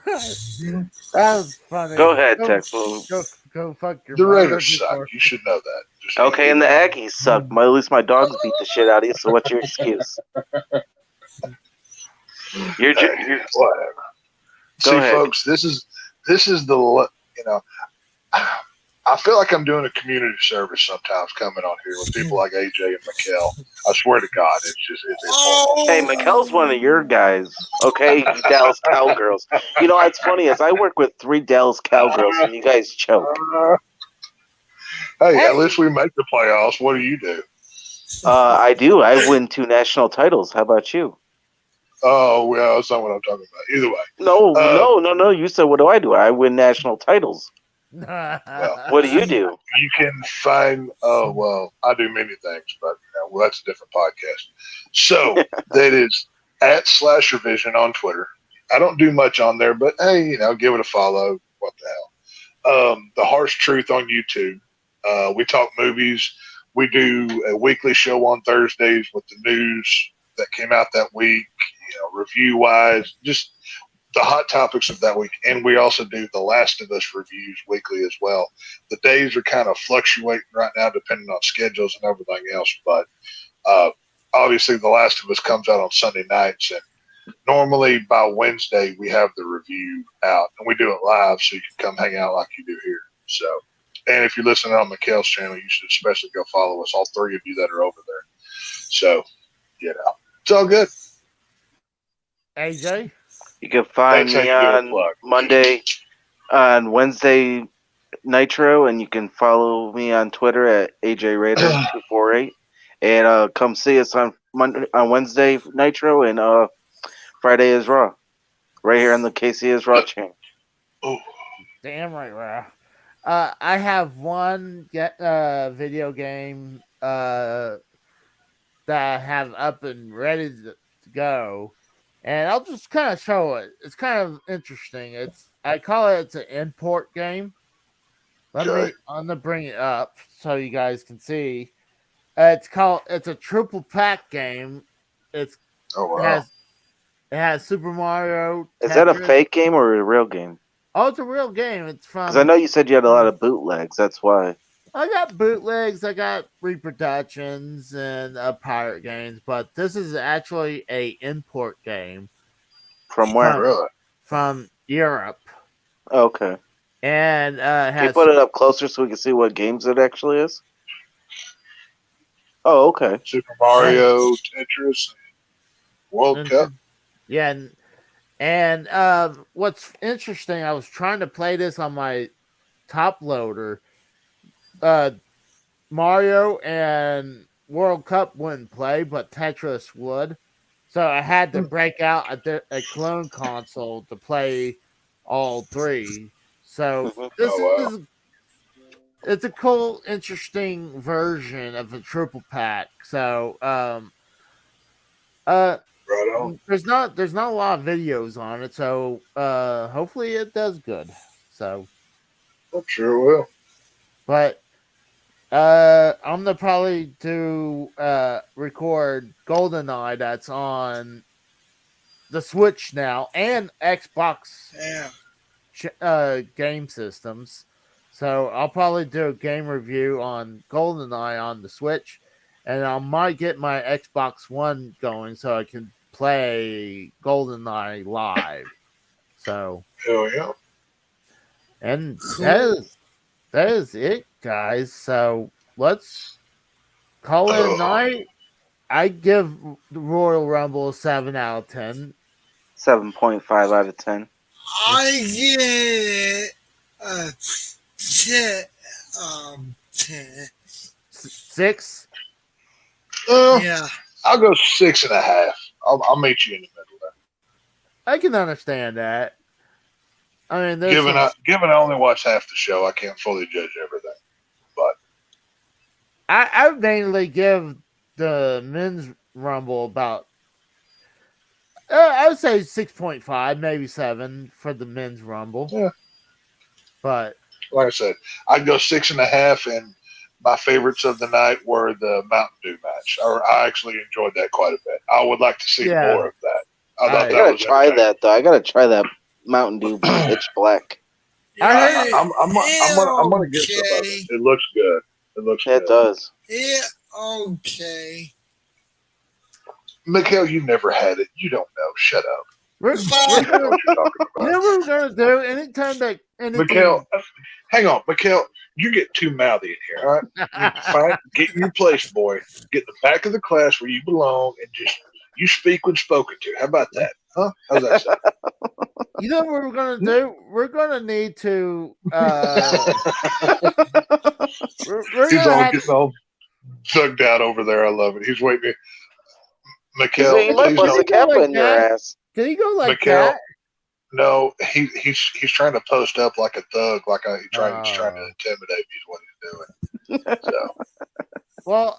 Speaker 1: That was funny.
Speaker 9: Go ahead,
Speaker 1: Go-
Speaker 9: Tex.
Speaker 1: Go fuck your
Speaker 7: The
Speaker 1: mother
Speaker 7: Raiders
Speaker 1: before-
Speaker 7: suck. You should know that. Just
Speaker 9: Okay, and the Aggies suck. At least my dogs beat the shit out of you. So what's your excuse? You're
Speaker 7: whatever.
Speaker 9: Go
Speaker 7: See,
Speaker 9: ahead.
Speaker 7: folks, this is the I feel like I'm doing a community service sometimes coming on here with people like AJ and Mikkel. I swear to God, it's
Speaker 9: Hey, Mikkel's one of your guys. Okay, you Dallas Cowgirls. You know what's funny is I work with 3 Dallas Cowgirls, and you guys choke.
Speaker 7: Hey, at least we make the playoffs. What do you do?
Speaker 9: I do. I win 2 national titles. How about you?
Speaker 7: Oh, well, that's not what I'm talking about. Either way.
Speaker 9: No. You said, what do? I win national titles.
Speaker 7: Well,
Speaker 9: What do?
Speaker 7: You can find, well, I do many things, but well, that's a different podcast. So that is at @SlasherVision on Twitter. I don't do much on there, but hey, give it a follow. What the hell? The Harsh Truth on YouTube. We talk movies. We do a weekly show on Thursdays with the news that came out that week, review wise, just the hot topics of that week. And we also do the Last of Us reviews weekly as well. The days are kind of fluctuating right now depending on schedules and everything else. But obviously the Last of Us comes out on Sunday nights, and normally by Wednesday we have the review out, and we do it live so you can come hang out like you do here. So, and if you're listening on Mikkel's channel, you should especially go follow us, all 3 of you that are over there. So, it's all good.
Speaker 1: AJ?
Speaker 9: You can find me on Monday, on Wednesday. Nitro, and you can follow me on Twitter at AJRaider248. And come see us on Wednesday Nitro, and Friday is Raw, right here on the KC is Raw channel.
Speaker 7: Oh,
Speaker 1: Damn right, Raw. I have one video game that I have up and ready to go, and I'll just kind of show it. It's kind of interesting. I call it's an import game. I'm gonna bring it up so you guys can see. It's a triple pack game. It's
Speaker 7: wow.
Speaker 1: it has Super Mario. Tetris.
Speaker 9: Is that a fake game or a real game?
Speaker 1: Oh, it's a real game. It's from.
Speaker 9: Because I know you said you had a lot of bootlegs. That's why.
Speaker 1: I got bootlegs, I got reproductions, and pirate games, but this is actually a import game.
Speaker 9: From where?
Speaker 7: Really?
Speaker 1: From Europe.
Speaker 9: Okay.
Speaker 1: And
Speaker 9: can you put it up closer so we can see what games it actually is? Oh, okay.
Speaker 7: Super Mario, Tetris, World Cup.
Speaker 1: Yeah, and what's interesting, I was trying to play this on my top loader. Mario and World Cup wouldn't play, but Tetris would. So I had to break out a clone console to play all three. So it's a cool, interesting version of a triple pack. So there's not a lot of videos on it, so hopefully it does good. So
Speaker 7: I'm sure it will.
Speaker 1: But I'm gonna probably record GoldenEye that's on the Switch now and Xbox game systems. So I'll probably do a game review on GoldenEye on the Switch, and I might get my Xbox One going so I can play GoldenEye live. So
Speaker 7: hell yeah.
Speaker 1: And that is it, guys. So let's call it a night. I give the Royal Rumble a 7 out of 10.
Speaker 9: 7.5 out of 10.
Speaker 6: I give it a 10.
Speaker 1: 6?
Speaker 6: Yeah.
Speaker 7: I'll go 6.5. I'll meet you in the middle there.
Speaker 1: I can understand that. I mean,
Speaker 7: given I only watch half the show, I can't fully judge everything. But
Speaker 1: I would mainly give the men's Rumble about, I would say 6.5, maybe 7 for the men's Rumble.
Speaker 7: Yeah.
Speaker 1: But
Speaker 7: like I said, I'd go 6.5, and my favorites of the night were the Mountain Dew match. I actually enjoyed that quite a bit. I would like to see more of that.
Speaker 9: I gotta try that though. I gotta try that Mountain Dew pitch black.
Speaker 7: I'm gonna get some of it. It looks good.
Speaker 9: It does.
Speaker 6: Yeah, okay.
Speaker 7: Mikhail, you never had it. You don't know. Shut up.
Speaker 1: We're gonna, you know what we're gonna do? Anytime that
Speaker 7: Mikhail, hang on, Mikhail. You get too mouthy in here, all right? Get your place, boy. Get in the back of the class where you belong, and just you speak when spoken to. How about that? Huh? How's that sound?
Speaker 1: You know what we're gonna do? We're gonna need to.
Speaker 7: He's all getting all tugged out over there. I love it. He's waiting. Mikhail,
Speaker 9: he might bust a cap in your ass.
Speaker 1: Can he go like
Speaker 7: Mikhail,
Speaker 1: that?
Speaker 7: No, he's trying to post up like a thug, he's trying to intimidate me. Is what he's doing. So.
Speaker 1: Well,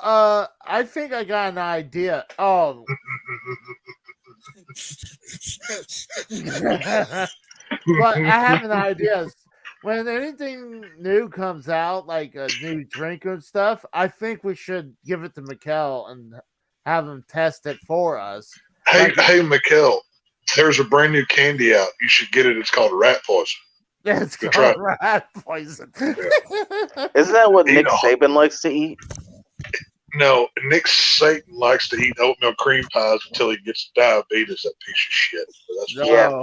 Speaker 1: I think I got an idea. Oh. But I have an idea. When anything new comes out, like a new drink and stuff, I think we should give it to Mikhail and have him test it for us.
Speaker 7: Hey, Mikhail, there's a brand new candy out. You should get it. It's called rat poison.
Speaker 1: Yeah, it's called rat poison.
Speaker 7: Yeah.
Speaker 9: Isn't that what Nick Saban likes to eat?
Speaker 7: No, Nick Satan likes to eat oatmeal cream pies until he gets diabetes, that piece of shit.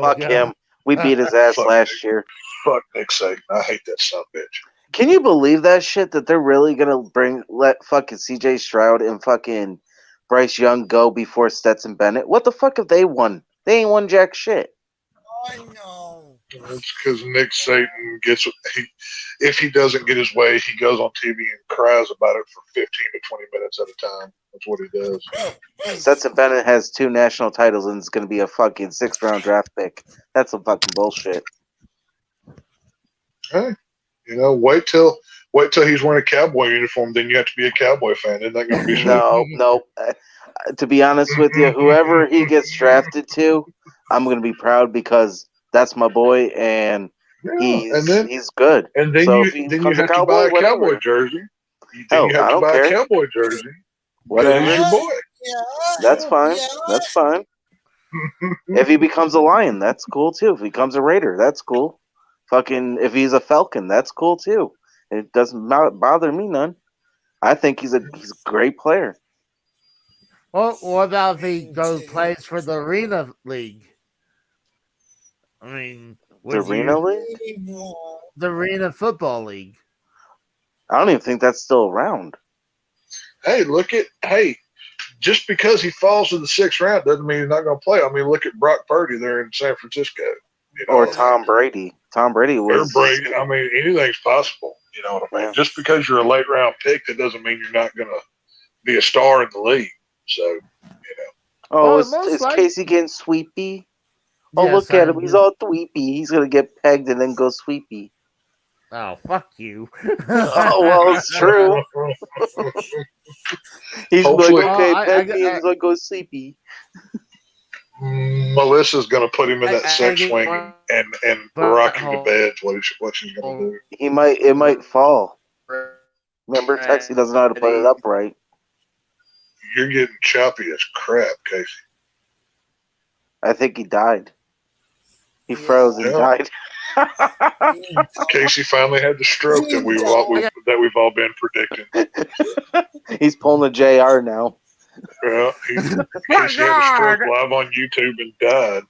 Speaker 9: Fuck him. We beat his ass last year.
Speaker 7: Fuck Nick Satan. I hate that son of a bitch.
Speaker 9: Can you believe that shit? That they're really gonna let fucking CJ Stroud and fucking Bryce Young go before Stetson Bennett? What the fuck have they won? They ain't won jack shit.
Speaker 6: I know.
Speaker 7: It's because Nick Satan if he doesn't get his way, he goes on TV and cries about it for 15 to 20 minutes at a time. That's what he does.
Speaker 9: Stetson Bennett has 2 national titles and it's going to be a fucking 6th-round draft pick. That's some fucking bullshit.
Speaker 7: Hey, wait till he's wearing a cowboy uniform. Then you have to be a Cowboy fan. Isn't that going to be so?
Speaker 9: No. To be honest with you, whoever he gets drafted to, I'm going to be proud because that's my boy and he's good.
Speaker 7: And then
Speaker 9: so
Speaker 7: you have to buy a Cowboy jersey. Then you have to buy a Cowboy jersey.
Speaker 9: Whatever.
Speaker 7: He's your boy.
Speaker 9: That's fine. That's fine. If he becomes a Lion, that's cool too. If he becomes a Raider, that's cool. Fucking, if he's a Falcon, that's cool too. It doesn't bother me none. I think he's a great player.
Speaker 1: Well, what about if he plays for the Arena League? I mean,
Speaker 9: The Arena League?
Speaker 1: The Arena Football League.
Speaker 9: I don't even think that's still around.
Speaker 7: Hey, just because he falls to the 6th round doesn't mean he's not going to play. I mean, look at Brock Purdy there in San Francisco.
Speaker 9: Or Tom Brady. Tom Brady was.
Speaker 7: Or Brady. I mean, anything's possible. You know what I mean? Yeah. Just because you're a late round pick, that doesn't mean you're not going to be a star in the league. So,
Speaker 9: Oh, is Casey getting sweepy? Oh, yes, look at him. He's all sweepy. He's going to get pegged and then go sweepy.
Speaker 1: Oh, fuck you.
Speaker 9: Oh, well, it's true. He's like, okay, peg me, and he's like, go sleepy.
Speaker 7: Melissa's going to put him in that sex swing and rock him to bed. What she's going to do.
Speaker 9: It might fall. Remember, Texie doesn't know how to put it up right.
Speaker 7: You're getting choppy as crap, Casey.
Speaker 9: I think he died. He froze and died.
Speaker 7: Casey finally had the stroke that we've all been predicting.
Speaker 9: He's pulling a JR now.
Speaker 7: Yeah, Casey had a stroke live on YouTube and died.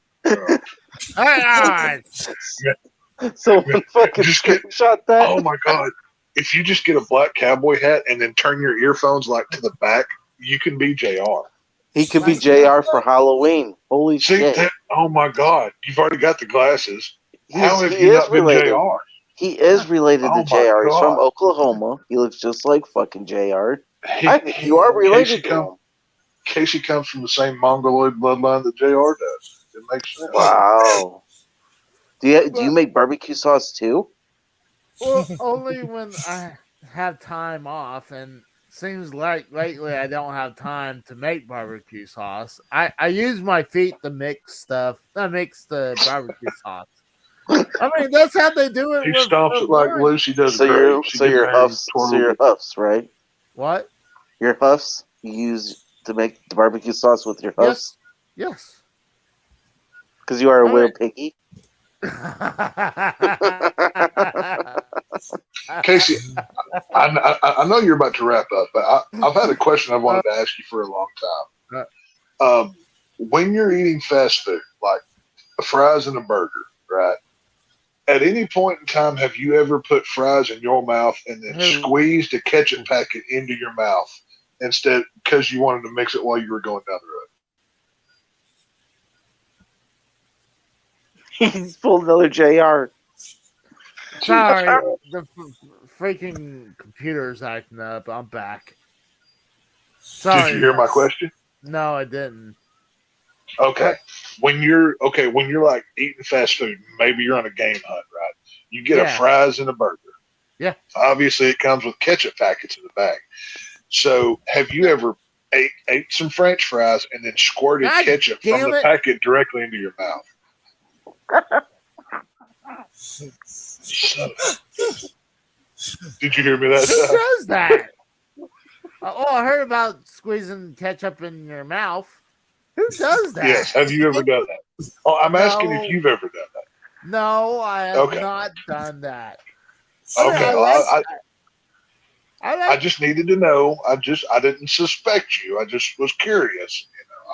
Speaker 9: Someone fucking shot that.
Speaker 7: Oh my god! If you just get a black cowboy hat and then turn your earphones to the back, you can be JR.
Speaker 9: He could be JR for Halloween. Holy shit!
Speaker 7: Oh my god! You've already got the glasses. How have you not been JR?
Speaker 9: He is related to JR. He's from Oklahoma. He looks just like fucking JR. You are related to him.
Speaker 7: Casey comes from the same Mongoloid bloodline that JR does. It makes sense.
Speaker 9: Wow. Do you make barbecue sauce too?
Speaker 1: Well, only when I have time off, and seems like lately I don't have time to make barbecue sauce. I use my feet to mix stuff. I mix the barbecue sauce. I mean, that's how they do it.
Speaker 7: He stomps it like Lucy does.
Speaker 9: So your huffs, right?
Speaker 1: What?
Speaker 9: Your huffs you use to make the barbecue sauce with your huffs?
Speaker 1: Yes.
Speaker 9: Because you are a little piggy.
Speaker 7: Casey, I know you're about to wrap up, but I've had a question I wanted to ask you for a long time. When you're eating fast food, like fries and a burger, right? At any point in time, have you ever put fries in your mouth and then squeezed a ketchup packet into your mouth instead because you wanted to mix it while you were going down
Speaker 9: the road? He's pulled another JR.
Speaker 1: Sorry, the freaking computer's acting up. I'm back. Sorry.
Speaker 7: Did you hear my question?
Speaker 1: No, I didn't.
Speaker 7: Okay. When you're like eating fast food, maybe you're on a game hunt, right? You get a fries and a burger.
Speaker 1: Yeah.
Speaker 7: Obviously, it comes with ketchup packets in the bag. So, have you ever ate some French fries and then squirted ketchup from the packet directly into your mouth? Did you hear me that time?
Speaker 1: Who does that? I heard about squeezing ketchup in your mouth. Who does that?
Speaker 7: Yes. Have you ever done that? Oh, I'm asking if you've ever done that.
Speaker 1: No, I have not done that.
Speaker 7: Okay. I just needed to know. I didn't suspect you. I just was curious.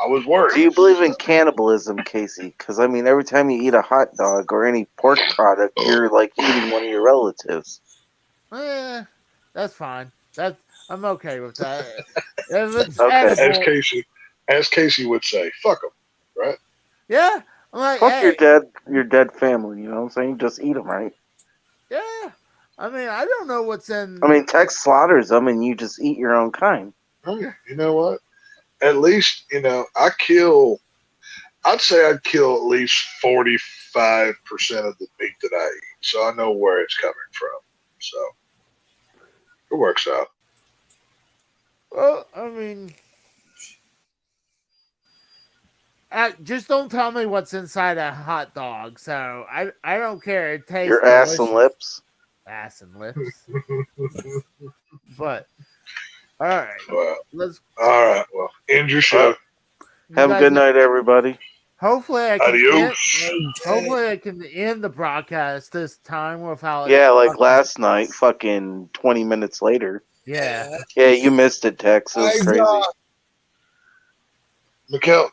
Speaker 7: I was worried.
Speaker 9: Do you believe in cannibalism, Casey? Because I mean, every time you eat a hot dog or any pork product, you're like eating one of your relatives.
Speaker 1: That's fine. I'm okay with that. If it's
Speaker 7: okay. As Casey would say, fuck them, right?
Speaker 1: Yeah. I'm like,
Speaker 9: Fuck
Speaker 1: hey,
Speaker 9: your dead family. You know what I'm saying? Just eat them, right?
Speaker 1: yeah. I mean, I don't know what's in.
Speaker 9: I mean, Tex slaughters them, and you just eat your own kind.
Speaker 7: Hey, you know what? At least, I'd say I'd kill at least 45% of the meat that I eat. So I know where it's coming from. So it works out.
Speaker 1: Well, I mean, just don't tell me what's inside a hot dog. So I don't care. It tastes
Speaker 9: Your ass
Speaker 1: delicious.
Speaker 9: and lips.
Speaker 1: Ass and lips. But all right,
Speaker 7: Well,
Speaker 1: let's.
Speaker 7: all right. Well, end your show.
Speaker 9: Have a good night, everybody.
Speaker 1: Hopefully I can
Speaker 7: Adios.
Speaker 1: hopefully I can end the broadcast this time without.
Speaker 9: Yeah, like last night, fucking 20 minutes later.
Speaker 1: Yeah.
Speaker 9: Yeah, you missed it, Tex. It was crazy.
Speaker 7: Mikkel,